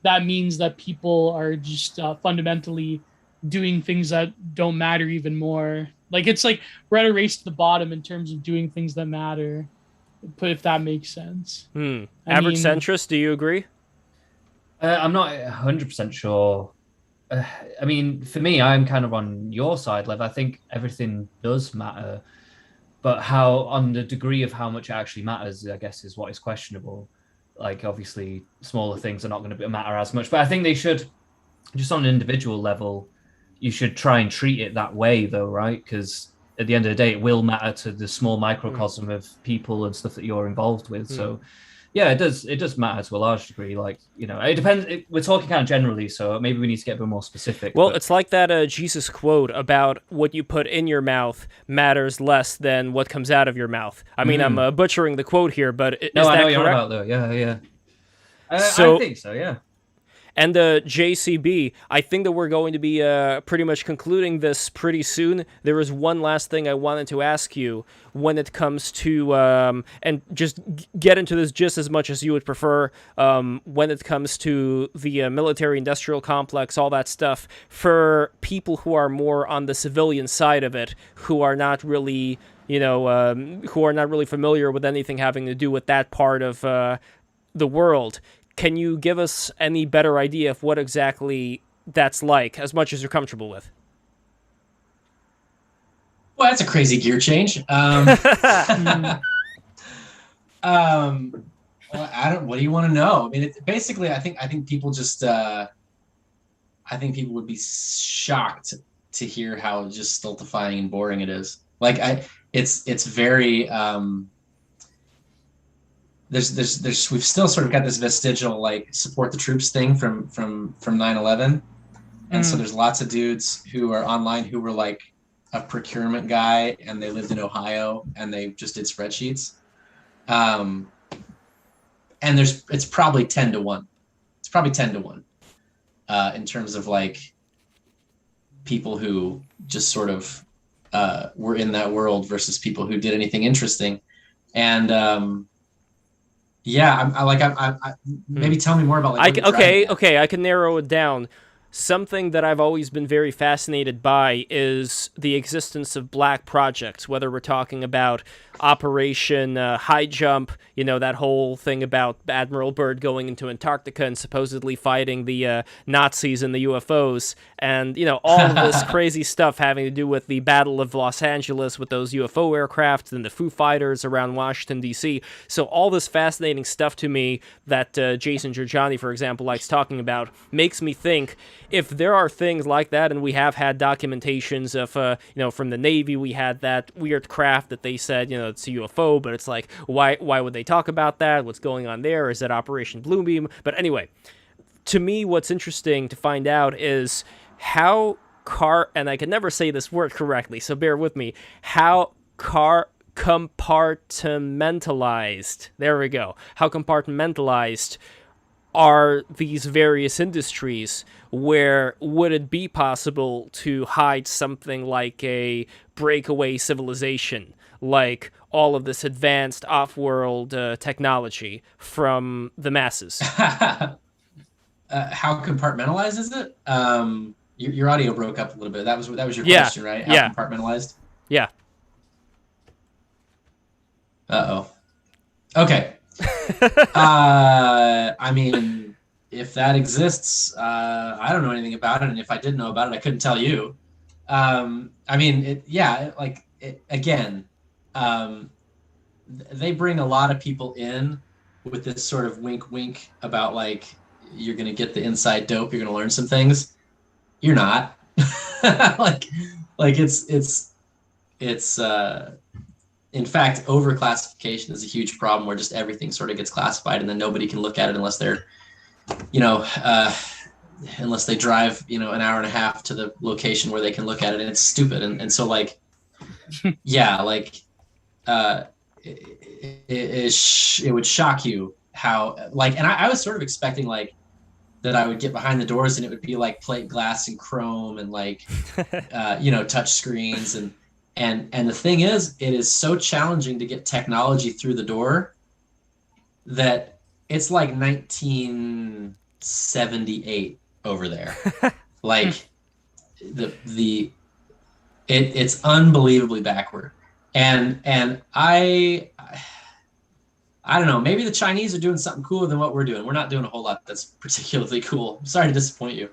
that means that people are just fundamentally doing things that don't matter even more. Like, it's like we're at a race to the bottom in terms of doing things that matter, but if that makes sense. Average centrist, do you agree? I'm not 100% sure. I mean, for me, I'm kind of on your side, Lev. I think everything does matter, but how, on the degree of how much it actually matters, I guess, is what is questionable. Like, obviously, smaller things are not going to matter as much, but I think they should, just on an individual level, you should try and treat it that way, though, right? Because at the end of the day, it will matter to the small microcosm of people and stuff that you're involved with. So, yeah, it does matter to a large degree. Like, you know, it depends. We're talking kind of generally, so maybe we need to get a bit more specific. Well, it's like that Jesus quote about what you put in your mouth matters less than what comes out of your mouth. I mean, I'm butchering the quote here, but is that correct? I know you're about though. Yeah. I think so, yeah. And the JCB, I think that we're going to be pretty much concluding this pretty soon. There is one last thing I wanted to ask you when it comes to, and just get into this just as much as you would prefer, when it comes to the military-industrial complex, all that stuff, for people who are more on the civilian side of it, who are not really, who are not really familiar with anything having to do with that part of the world. Can you give us any better idea of what exactly that's like, as much as you're comfortable with. Well, that's a crazy gear change. Well, what do you want to know? I mean, basically, I think people just, I think people would be shocked to hear how just stultifying and boring it is. Like, it's very, we've still sort of got this vestigial, like, support the troops thing from 9/11. And so there's lots of dudes who are online who were like a procurement guy and they lived in Ohio and they just did spreadsheets. And it's probably 10 to 1. It's probably 10 to 1 in terms of like people who just sort of were in that world versus people who did anything interesting. And maybe tell me more about like. Okay, I can narrow it down. Something that I've always been very fascinated by is the existence of black projects, whether we're talking about Operation High Jump, that whole thing about Admiral Byrd going into Antarctica and supposedly fighting the Nazis and the UFOs, and, all of this crazy stuff having to do with the Battle of Los Angeles with those UFO aircraft and the Foo Fighters around Washington, D.C. So all this fascinating stuff to me that Jason Giorgiani, for example, likes talking about makes me think, if there are things like that, and we have had documentations of, from the Navy, we had that weird craft that they said, it's a UFO, but it's like, why would they talk about that? What's going on there? Is that Operation Bluebeam? But anyway, to me, what's interesting to find out is how and I can never say this word correctly, so bear with me, how compartmentalized, there we go, how compartmentalized are these various industries, where would it be possible to hide something like a breakaway civilization, like all of this advanced off-world technology from the masses? How compartmentalized is it? Your audio broke up a little bit. That was your question, right? How compartmentalized? Yeah. Uh-oh. Okay. I mean, if that exists, I don't know anything about it, and if I did know about it, I couldn't tell you. They bring a lot of people in with this sort of wink about like, you're gonna get the inside dope, you're gonna learn some things. You're not. It's in fact, overclassification is a huge problem where just everything sort of gets classified and then nobody can look at it unless they're, unless they drive, an hour and a half to the location where they can look at it, and it's stupid. And so like, yeah, like, it would shock you how, like, and I was sort of expecting like that I would get behind the doors and it would be like plate glass and chrome and like, touch screens and the thing is, it is so challenging to get technology through the door that it's like 1978 over there. Like it's unbelievably backward. And I don't know, maybe the Chinese are doing something cooler than what we're doing. We're not doing a whole lot that's particularly cool. I'm sorry to disappoint you.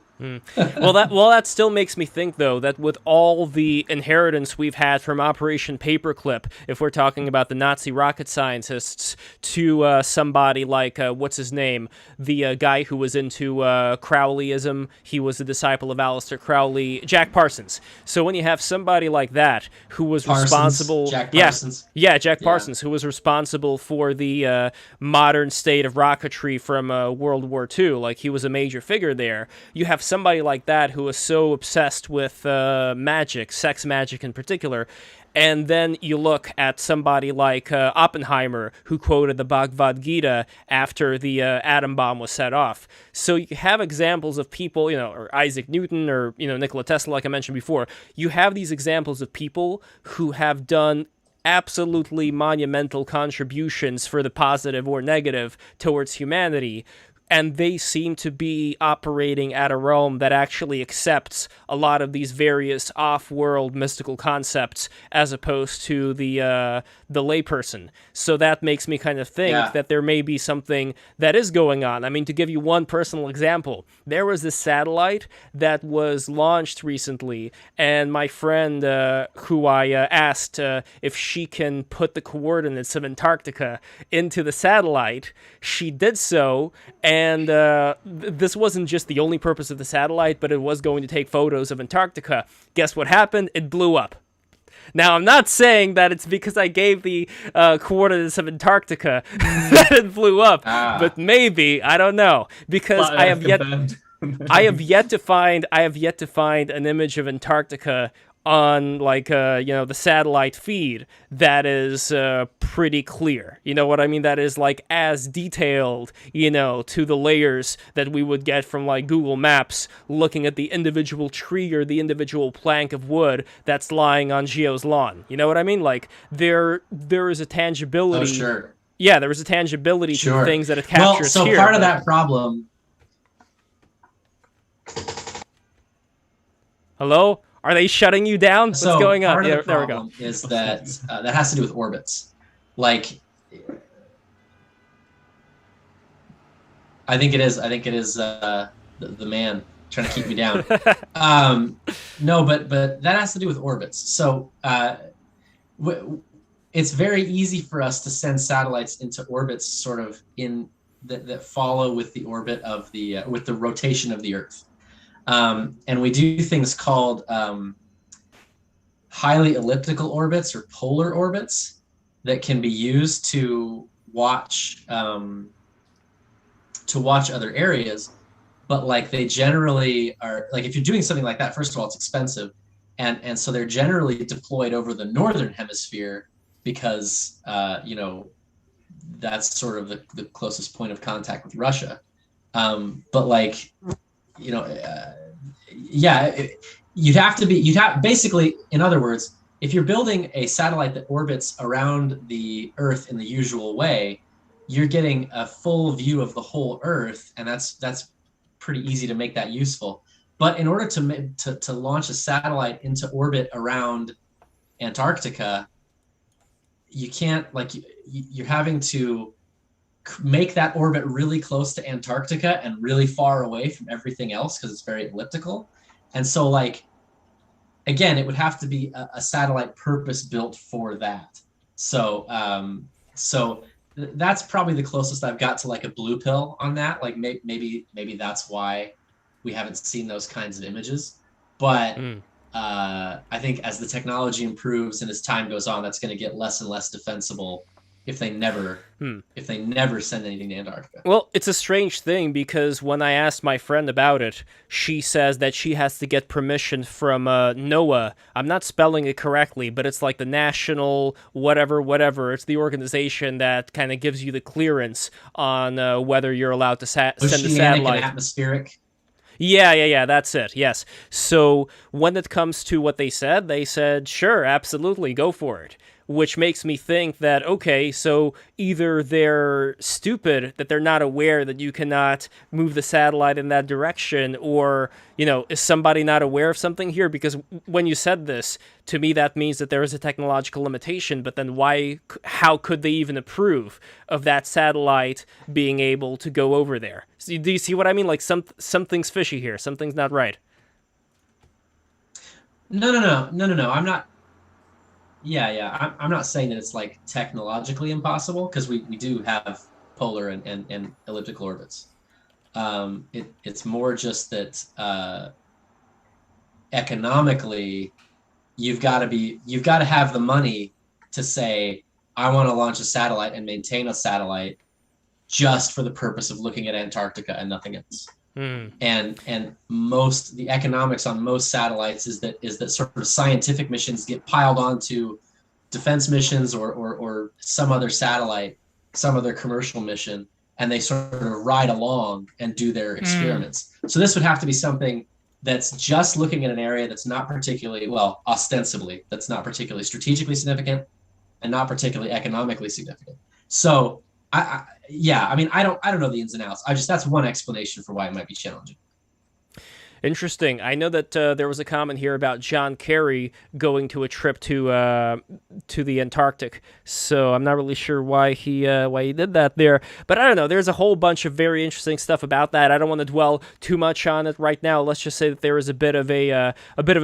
Well, that still makes me think, though, that with all the inheritance we've had from Operation Paperclip, if we're talking about the Nazi rocket scientists, to somebody like, what's his name? The guy who was into Crowleyism, he was a disciple of Aleister Crowley, Jack Parsons. So when you have somebody like that who was responsible... Jack Parsons. Yeah, Jack Parsons, who was responsible for the modern state of rocketry from World War II, like he was a major figure there. You have somebody like that who is so obsessed with magic, sex magic in particular, and then you look at somebody like Oppenheimer, who quoted the Bhagavad Gita after the atom bomb was set off. So you have examples of people, or Isaac Newton, or Nikola Tesla, like I mentioned before. You have these examples of people who have done absolutely monumental contributions, for the positive or negative, towards humanity. and they seem to be operating at a realm that actually accepts a lot of these various off-world mystical concepts as opposed to the layperson. So that makes me kind of think that there may be something that is going on. I mean, to give you one personal example, there was this satellite that was launched recently, and my friend who I asked if she can put the coordinates of Antarctica into the satellite, she did so, and this wasn't just the only purpose of the satellite, but it was going to take photos of Antarctica. Guess what happened? It blew up. Now, I'm not saying that it's because I gave the coordinates of Antarctica that it blew up, but maybe, I don't know, because I have yet to find an image of Antarctica on like the satellite feed that is pretty clear. You know what I mean? That is like as detailed, to the layers that we would get from like Google Maps looking at the individual tree or the individual plank of wood that's lying on Gio's lawn. You know what I mean? Like there is a tangibility. Oh, sure. Yeah, there is a tangibility to the things that it captures here. Well, so part of that problem. Hello? Are they shutting you down? What's going on? Part of the problem is that that has to do with orbits. Like, I think it is the man trying to keep me down. No, but that has to do with orbits. So it's very easy for us to send satellites into orbits sort of that follow with the orbit of with the rotation of the Earth. And we do things called highly elliptical orbits or polar orbits that can be used to watch other areas. But like they generally are, like if you're doing something like that, first of all, it's expensive. And so they're generally deployed over the northern hemisphere because, that's sort of the closest point of contact with Russia. But like, basically, in other words, if you're building a satellite that orbits around the Earth in the usual way, you're getting a full view of the whole Earth, and that's pretty easy to make that useful. But in order to launch a satellite into orbit around Antarctica, you can't, like, you're having to make that orbit really close to Antarctica and really far away from everything else because it's very elliptical. And so, like, again, it would have to be a satellite purpose built for that. So that's probably the closest I've got to like a blue pill on that. Like maybe that's why we haven't seen those kinds of images. But I think as the technology improves and as time goes on, that's going to get less and less defensible if they never send anything to Antarctica. Well, it's a strange thing because when I asked my friend about it, she says that she has to get permission from NOAA. I'm not spelling it correctly, but it's like the National whatever. It's the organization that kind of gives you the clearance on whether you're allowed to send a satellite. And atmospheric. Yeah, that's it, yes. So when it comes to what they said, sure, absolutely, go for it. Which makes me think that, okay, so either they're stupid, that they're not aware that you cannot move the satellite in that direction, or, is somebody not aware of something here? Because when you said this, to me that means that there is a technological limitation, but then how could they even approve of that satellite being able to go over there? So, do you see what I mean? Like, something's fishy here, something's not right. No, I'm not. Yeah. I'm not saying that it's like technologically impossible because we do have polar and elliptical orbits. It's more just that economically, you've got to have the money to say, I want to launch a satellite and maintain a satellite just for the purpose of looking at Antarctica and nothing else. And the economics on most satellites is that sort of scientific missions get piled onto defense missions or some other satellite, some other commercial mission, and they sort of ride along and do their experiments. So this would have to be something that's just looking at an area that's not particularly, well, ostensibly, that's not particularly strategically significant and not particularly economically significant. So yeah, I mean, I don't know the ins and outs. That's one explanation for why it might be challenging. Interesting. I know that there was a comment here about John Kerry going to a trip to the Antarctic. So I'm not really sure why he did that there. But I don't know. There's a whole bunch of very interesting stuff about that. I don't want to dwell too much on it right now. Let's just say that there is a bit of a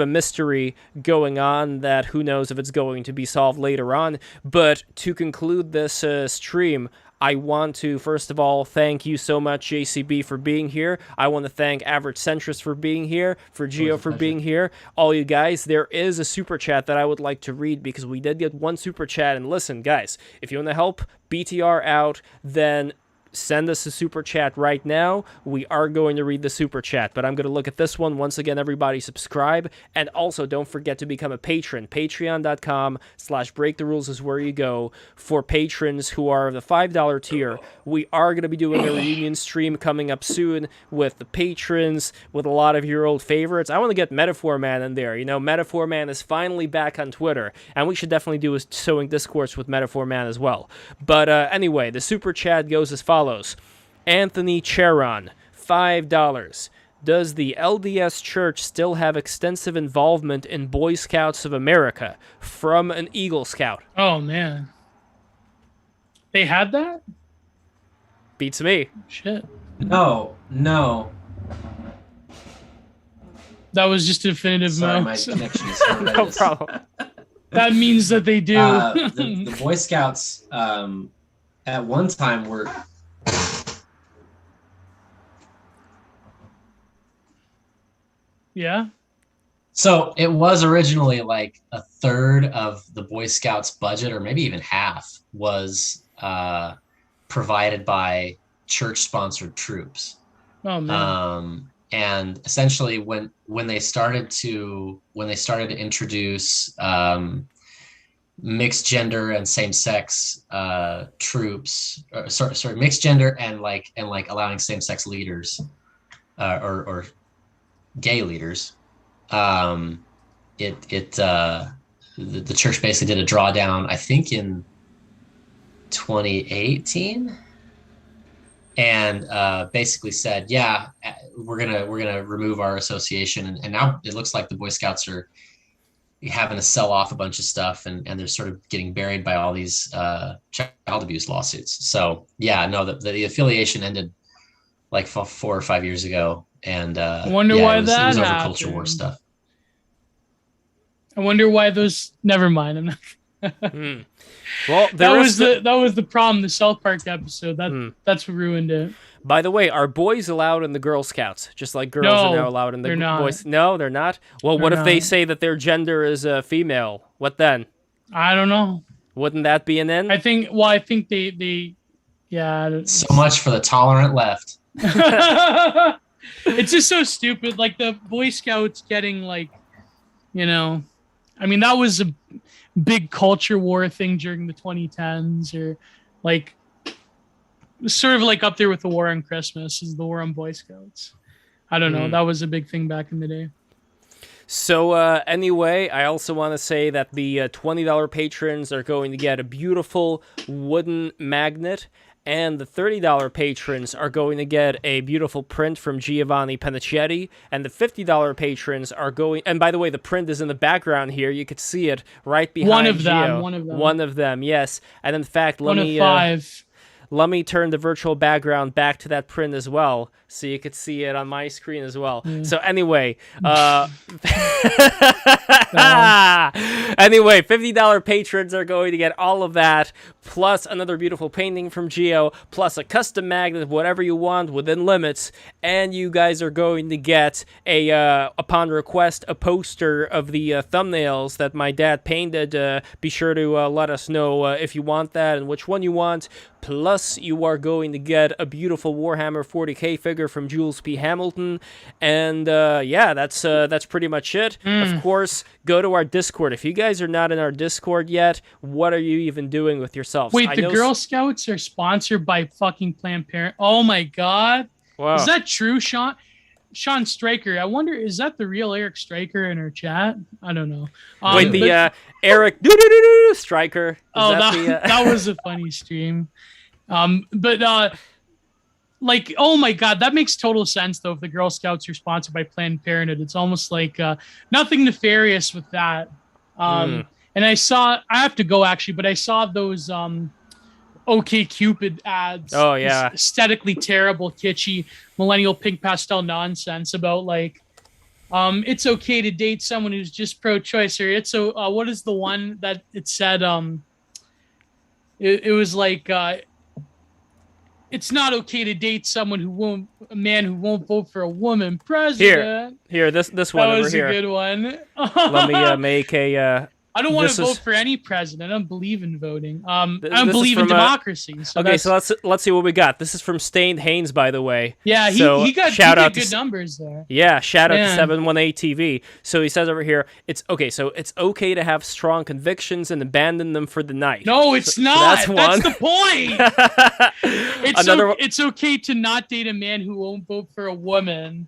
mystery going on that who knows if it's going to be solved later on. But to conclude this stream, I want to, first of all, thank you so much, JCB, for being here. I want to thank Average Centrist for being here, for Geo for being here. All you guys, there is a super chat that I would like to read because we did get one super chat. And listen, guys, if you want to help BTR out, then send us a super chat right now. We are going to read the super chat, but I'm going to look at this one. Once again, everybody subscribe. And also don't forget to become a patron. Patreon.com/breaktherules is where you go for patrons who are the $5 tier. We are going to be doing a reunion stream coming up soon with the patrons, with a lot of your old favorites. I want to get Metaphor Man in there. You know, Metaphor Man is finally back on Twitter, and we should definitely do a sewing discourse with Metaphor Man as well. But anyway, the super chat goes as follows. Anthony Cheron, $5. Does the LDS Church still have extensive involvement in Boy Scouts of America? From an Eagle Scout. Oh, man. They had that? Beats me. Shit. No. That was just a definitive Sorry, no. my connection is No horrendous. problem. That means that they do. The Boy Scouts at one time were... Yeah. So it was originally like a third of the Boy Scouts budget, or maybe even half, was provided by church-sponsored troops. Oh man. And essentially, when they started to introduce mixed gender and same-sex troops, mixed gender and allowing same-sex leaders or gay leaders, the church basically did a drawdown, I think in 2018, and basically said, yeah, we're gonna remove our association, and now it looks like the Boy Scouts are having to sell off a bunch of stuff, and they're sort of getting buried by all these child abuse lawsuits. So yeah, no, the affiliation ended like 4 or 5 years ago. And I wonder why that it was over happened. culture war stuff. I wonder why those. Never mind. I'm not. Well, that was the problem. The South Park episode. That's what ruined it. By the way, are boys allowed in the Girl Scouts? Just like girls are now allowed in the boys? No, they're not. Well, what if they say that their gender is female? What then? I don't know. Wouldn't that be an end? I think they. Yeah. So much for the tolerant left. It's just so stupid. Like the Boy Scouts getting I mean, that was a big culture war thing during the 2010s, or sort of like up there with the war on Christmas is the war on Boy Scouts. I don't know. That was a big thing back in the day. So anyway, I also want to say that the $20 patrons are going to get a beautiful wooden magnet, and the $30 patrons are going to get a beautiful print from Giovanni Pennacchietti, and the $50 patrons are going... And by the way, the print is in the background here. You could see it right behind One of them, yes. And in fact, One of five. Let me turn the virtual background back to that print as well, so you could see it on my screen as well. So anyway, anyway, $50 patrons are going to get all of that, plus another beautiful painting from Geo, plus a custom magnet, whatever you want, within limits, and you guys are going to get upon request, a poster of the thumbnails that my dad painted. Be sure to let us know if you want that and which one you want. Plus, you are going to get a beautiful Warhammer 40k figure from Jules P. Hamilton. And yeah, that's pretty much it. Of course, go to our Discord. If you guys are not in our Discord yet, what are you even doing with yourselves? Wait, the Girl Scouts are sponsored by fucking Planned Parenthood. Oh my God. Wow. Is that true, Sean? Sean Stryker. I wonder, is that the real Eric Stryker in our chat? I don't know. Wait, the Eric Stryker. That was a funny stream. But like, oh my God, that makes total sense though. If the Girl Scouts are sponsored by Planned Parenthood, it's almost like nothing nefarious with that. And I have to go actually, but I saw those OK Cupid ads. Oh yeah, aesthetically terrible, kitschy, millennial pink pastel nonsense about like, it's okay to date someone who's just pro-choice, or it's what is the one that it said? It was like. It's not okay to date someone a man who won't vote for a woman president. Here, this one over here. That was a good one. Let me make a. I don't want to vote for any president. I don't believe in voting. I don't believe in democracy. So okay, so let's see what we got. This is from Stained Haynes, by the way. Yeah, he got good numbers there. Yeah, shout out to 718 TV. So he says over here, it's okay to have strong convictions and abandon them for the night. No, it's not. So that's the point. It's okay to not date a man who won't vote for a woman.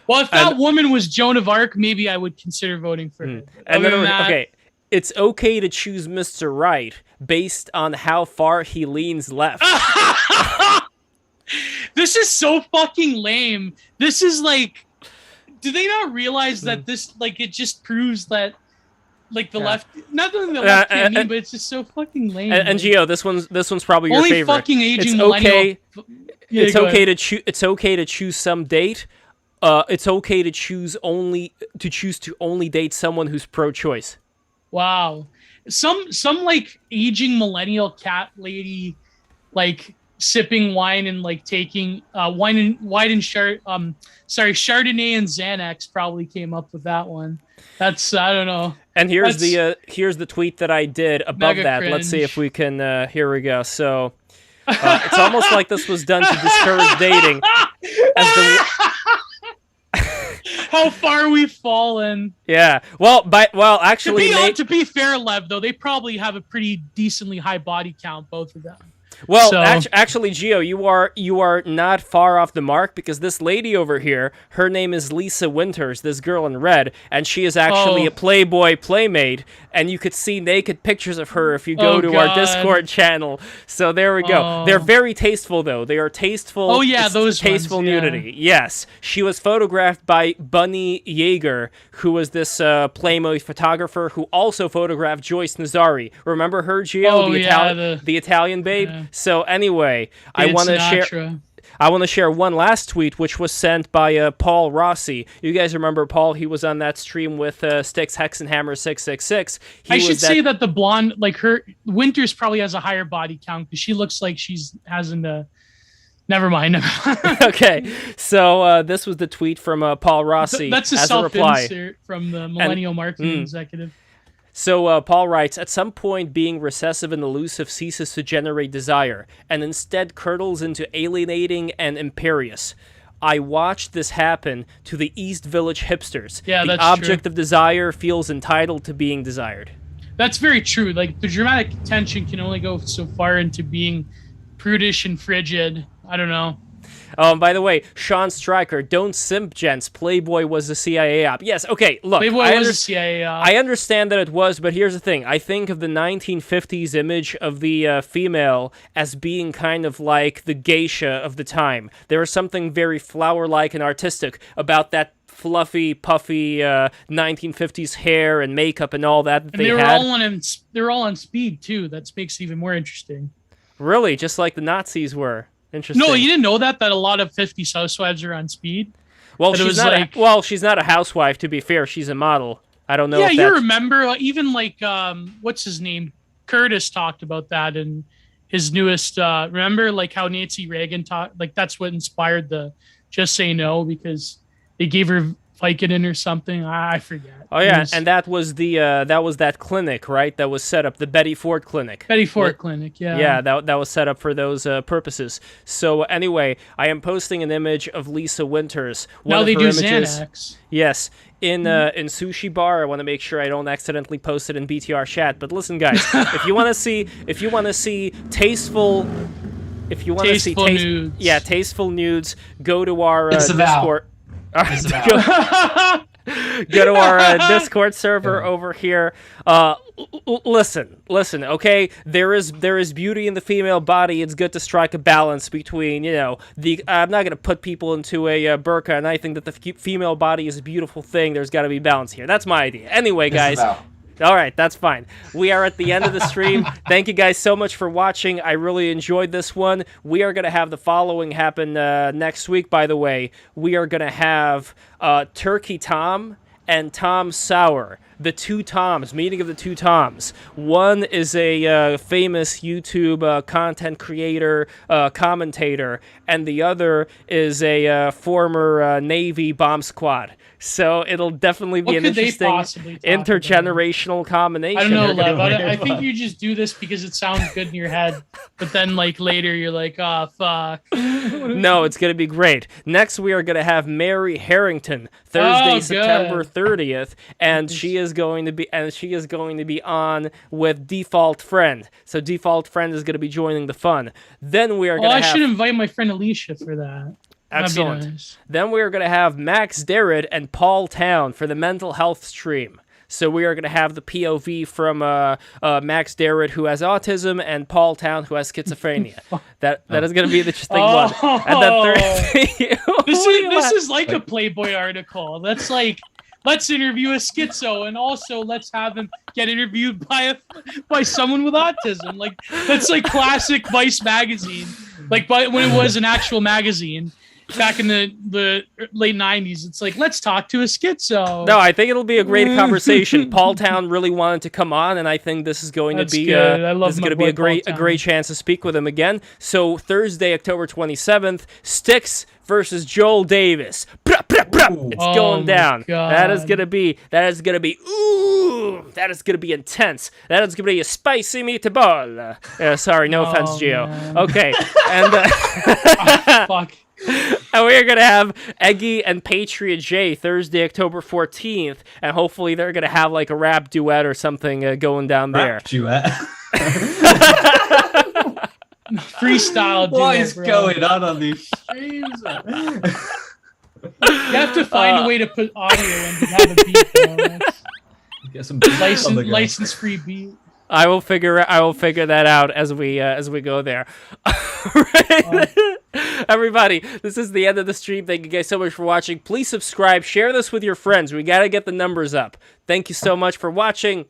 Well, if that woman was Joan of Arc, maybe I would consider voting for her. And then, okay, it's okay to choose Mr. Right based on how far he leans left. This is so fucking lame. This is like, do they not realize that this, like, it just proves that, like, the left, not that the left can't mean, but it's just so fucking lame. And Gio, this one's probably your favorite. Only fucking aging millennial. It's okay to choose some date. It's okay to choose to only date someone who's pro-choice. Wow, some like aging millennial cat lady, like sipping wine and like taking Chardonnay and Xanax probably came up with that one. That's I don't know. And here's the tweet that I did above that. Cringe. Let's see if we can. Here we go. So it's almost like this was done to discourage dating. How far we've fallen. Yeah. Well, actually, to be fair, Lev, though, they probably have a pretty decently high body count, both of them. Well, actually, Gio, you are not far off the mark, because this lady over here, her name is Lisa Winters, this girl in red, and she is actually a Playboy playmate, and you could see naked pictures of her if you go to our Discord channel. So there we go. They're very tasteful, though. They are tasteful. Oh yeah, those tasteful ones, nudity. Yes, she was photographed by Bunny Yeager, who was this Playboy photographer who also photographed Joyce Nazari. Remember her, Gio, the Italian babe. Yeah. So anyway, I want to share one last tweet, which was sent by Paul Rossi. You guys remember Paul? He was on that stream with Styx Hexenhammer 666. I should say that the blonde, like her, Winters probably has a higher body count because she looks like Never mind. Okay, so this was the tweet from Paul Rossi. That's a self-insert from the Millennial Marketing Executive. So Paul writes, at some point being recessive and elusive ceases to generate desire, and instead curdles into alienating and imperious. I watched this happen to the East Village hipsters. Yeah, the object of desire feels entitled to being desired. That's very true. Like, the dramatic tension can only go so far into being prudish and frigid. I don't know. By the way, Sean Stryker, don't simp, gents. Playboy was a CIA op. Yes, okay, look. Playboy was a CIA op. I understand that it was, but here's the thing. I think of the 1950s image of the female as being kind of like the geisha of the time. There was something very flower-like and artistic about that fluffy, puffy 1950s hair and makeup and all that they had. They were all on speed, too. That makes it even more interesting. Really? Just like the Nazis were? Interesting. No, you didn't know that a lot of 50s housewives are on speed? Well, she's not a housewife, to be fair. She's a model. I don't know. Yeah, you remember even like what's his name? Curtis talked about that in his newest remember like how Nancy Reagan talked, like that's what inspired the Just Say No, because they gave her Vicodin or something. I forget. Oh yeah, and that was that clinic, right? That was set up, the Betty Ford clinic. Betty Ford clinic, yeah. Yeah, that was set up for those purposes. So anyway, I am posting an image of Lisa Winters. Now they do Xanax. Yes, in Sushi Bar. I want to make sure I don't accidentally post it in BTR chat. But listen, guys, if you want to see tasteful. If you want to see tasteful nudes, go to our Discord. Go to our Discord server over here. Listen, okay? There is beauty in the female body. It's good to strike a balance between, I'm not going to put people into a burqa, and I think that the female body is a beautiful thing. There's got to be balance here. That's my idea. Anyway, guys. All right, that's fine. We are at the end of the stream. Thank you guys so much for watching. I really enjoyed this one. We are going to have the following happen next week, by the way. We are going to have Turkey Tom and Tom Sauer, the two Toms, meeting of the two Toms. One is a famous YouTube content creator, commentator, and the other is a former Navy bomb squad. So it'll definitely be an interesting intergenerational combination. I don't know, Lev. I think you just do this because it sounds good in your head, but then later you're like, oh, fuck. No, it's going to be great. Next, we are going to have Mary Harrington, Thursday, September 30th, and she is going to be on with Default Friend. So Default Friend is going to be joining the fun. Then we are going to I should invite my friend Alicia for that. Excellent. Nice. Then we are going to have Max Derrett and Paul Town for the mental health stream. So we are going to have the POV from Max Derrett, who has autism, and Paul Town, who has schizophrenia. That is going to be the interesting one. And then Thursday, this is like a Playboy article. That's like, let's interview a schizo, and also let's have him get interviewed by someone with autism. Like, that's like classic Vice magazine. Like, when it was an actual magazine. Back in the late 90s, it's like, let's talk to a schizo. No, I think it'll be a great conversation. Paul Town really wanted to come on, and I think this is going to be a great chance to speak with him again. So Thursday, October 27th, Styx versus Joel Davis. It's going down. That is gonna be intense. That is gonna be a spicy meatball. Sorry, no offense, Gio. Man. Okay, and fuck. And we are going to have Eggy and Patriot J Thursday, October 14th, and hopefully they're going to have like a rap duet or something going down there. Rap duet? Freestyle duet, what is going on these streams? You have to find a way to put audio and have a beat. Get some license-free beat. I will figure that out as we go there. Everybody, this is the end of the stream. Thank you guys so much for watching. Please subscribe, share this with your friends. We got to get the numbers up. Thank you so much for watching.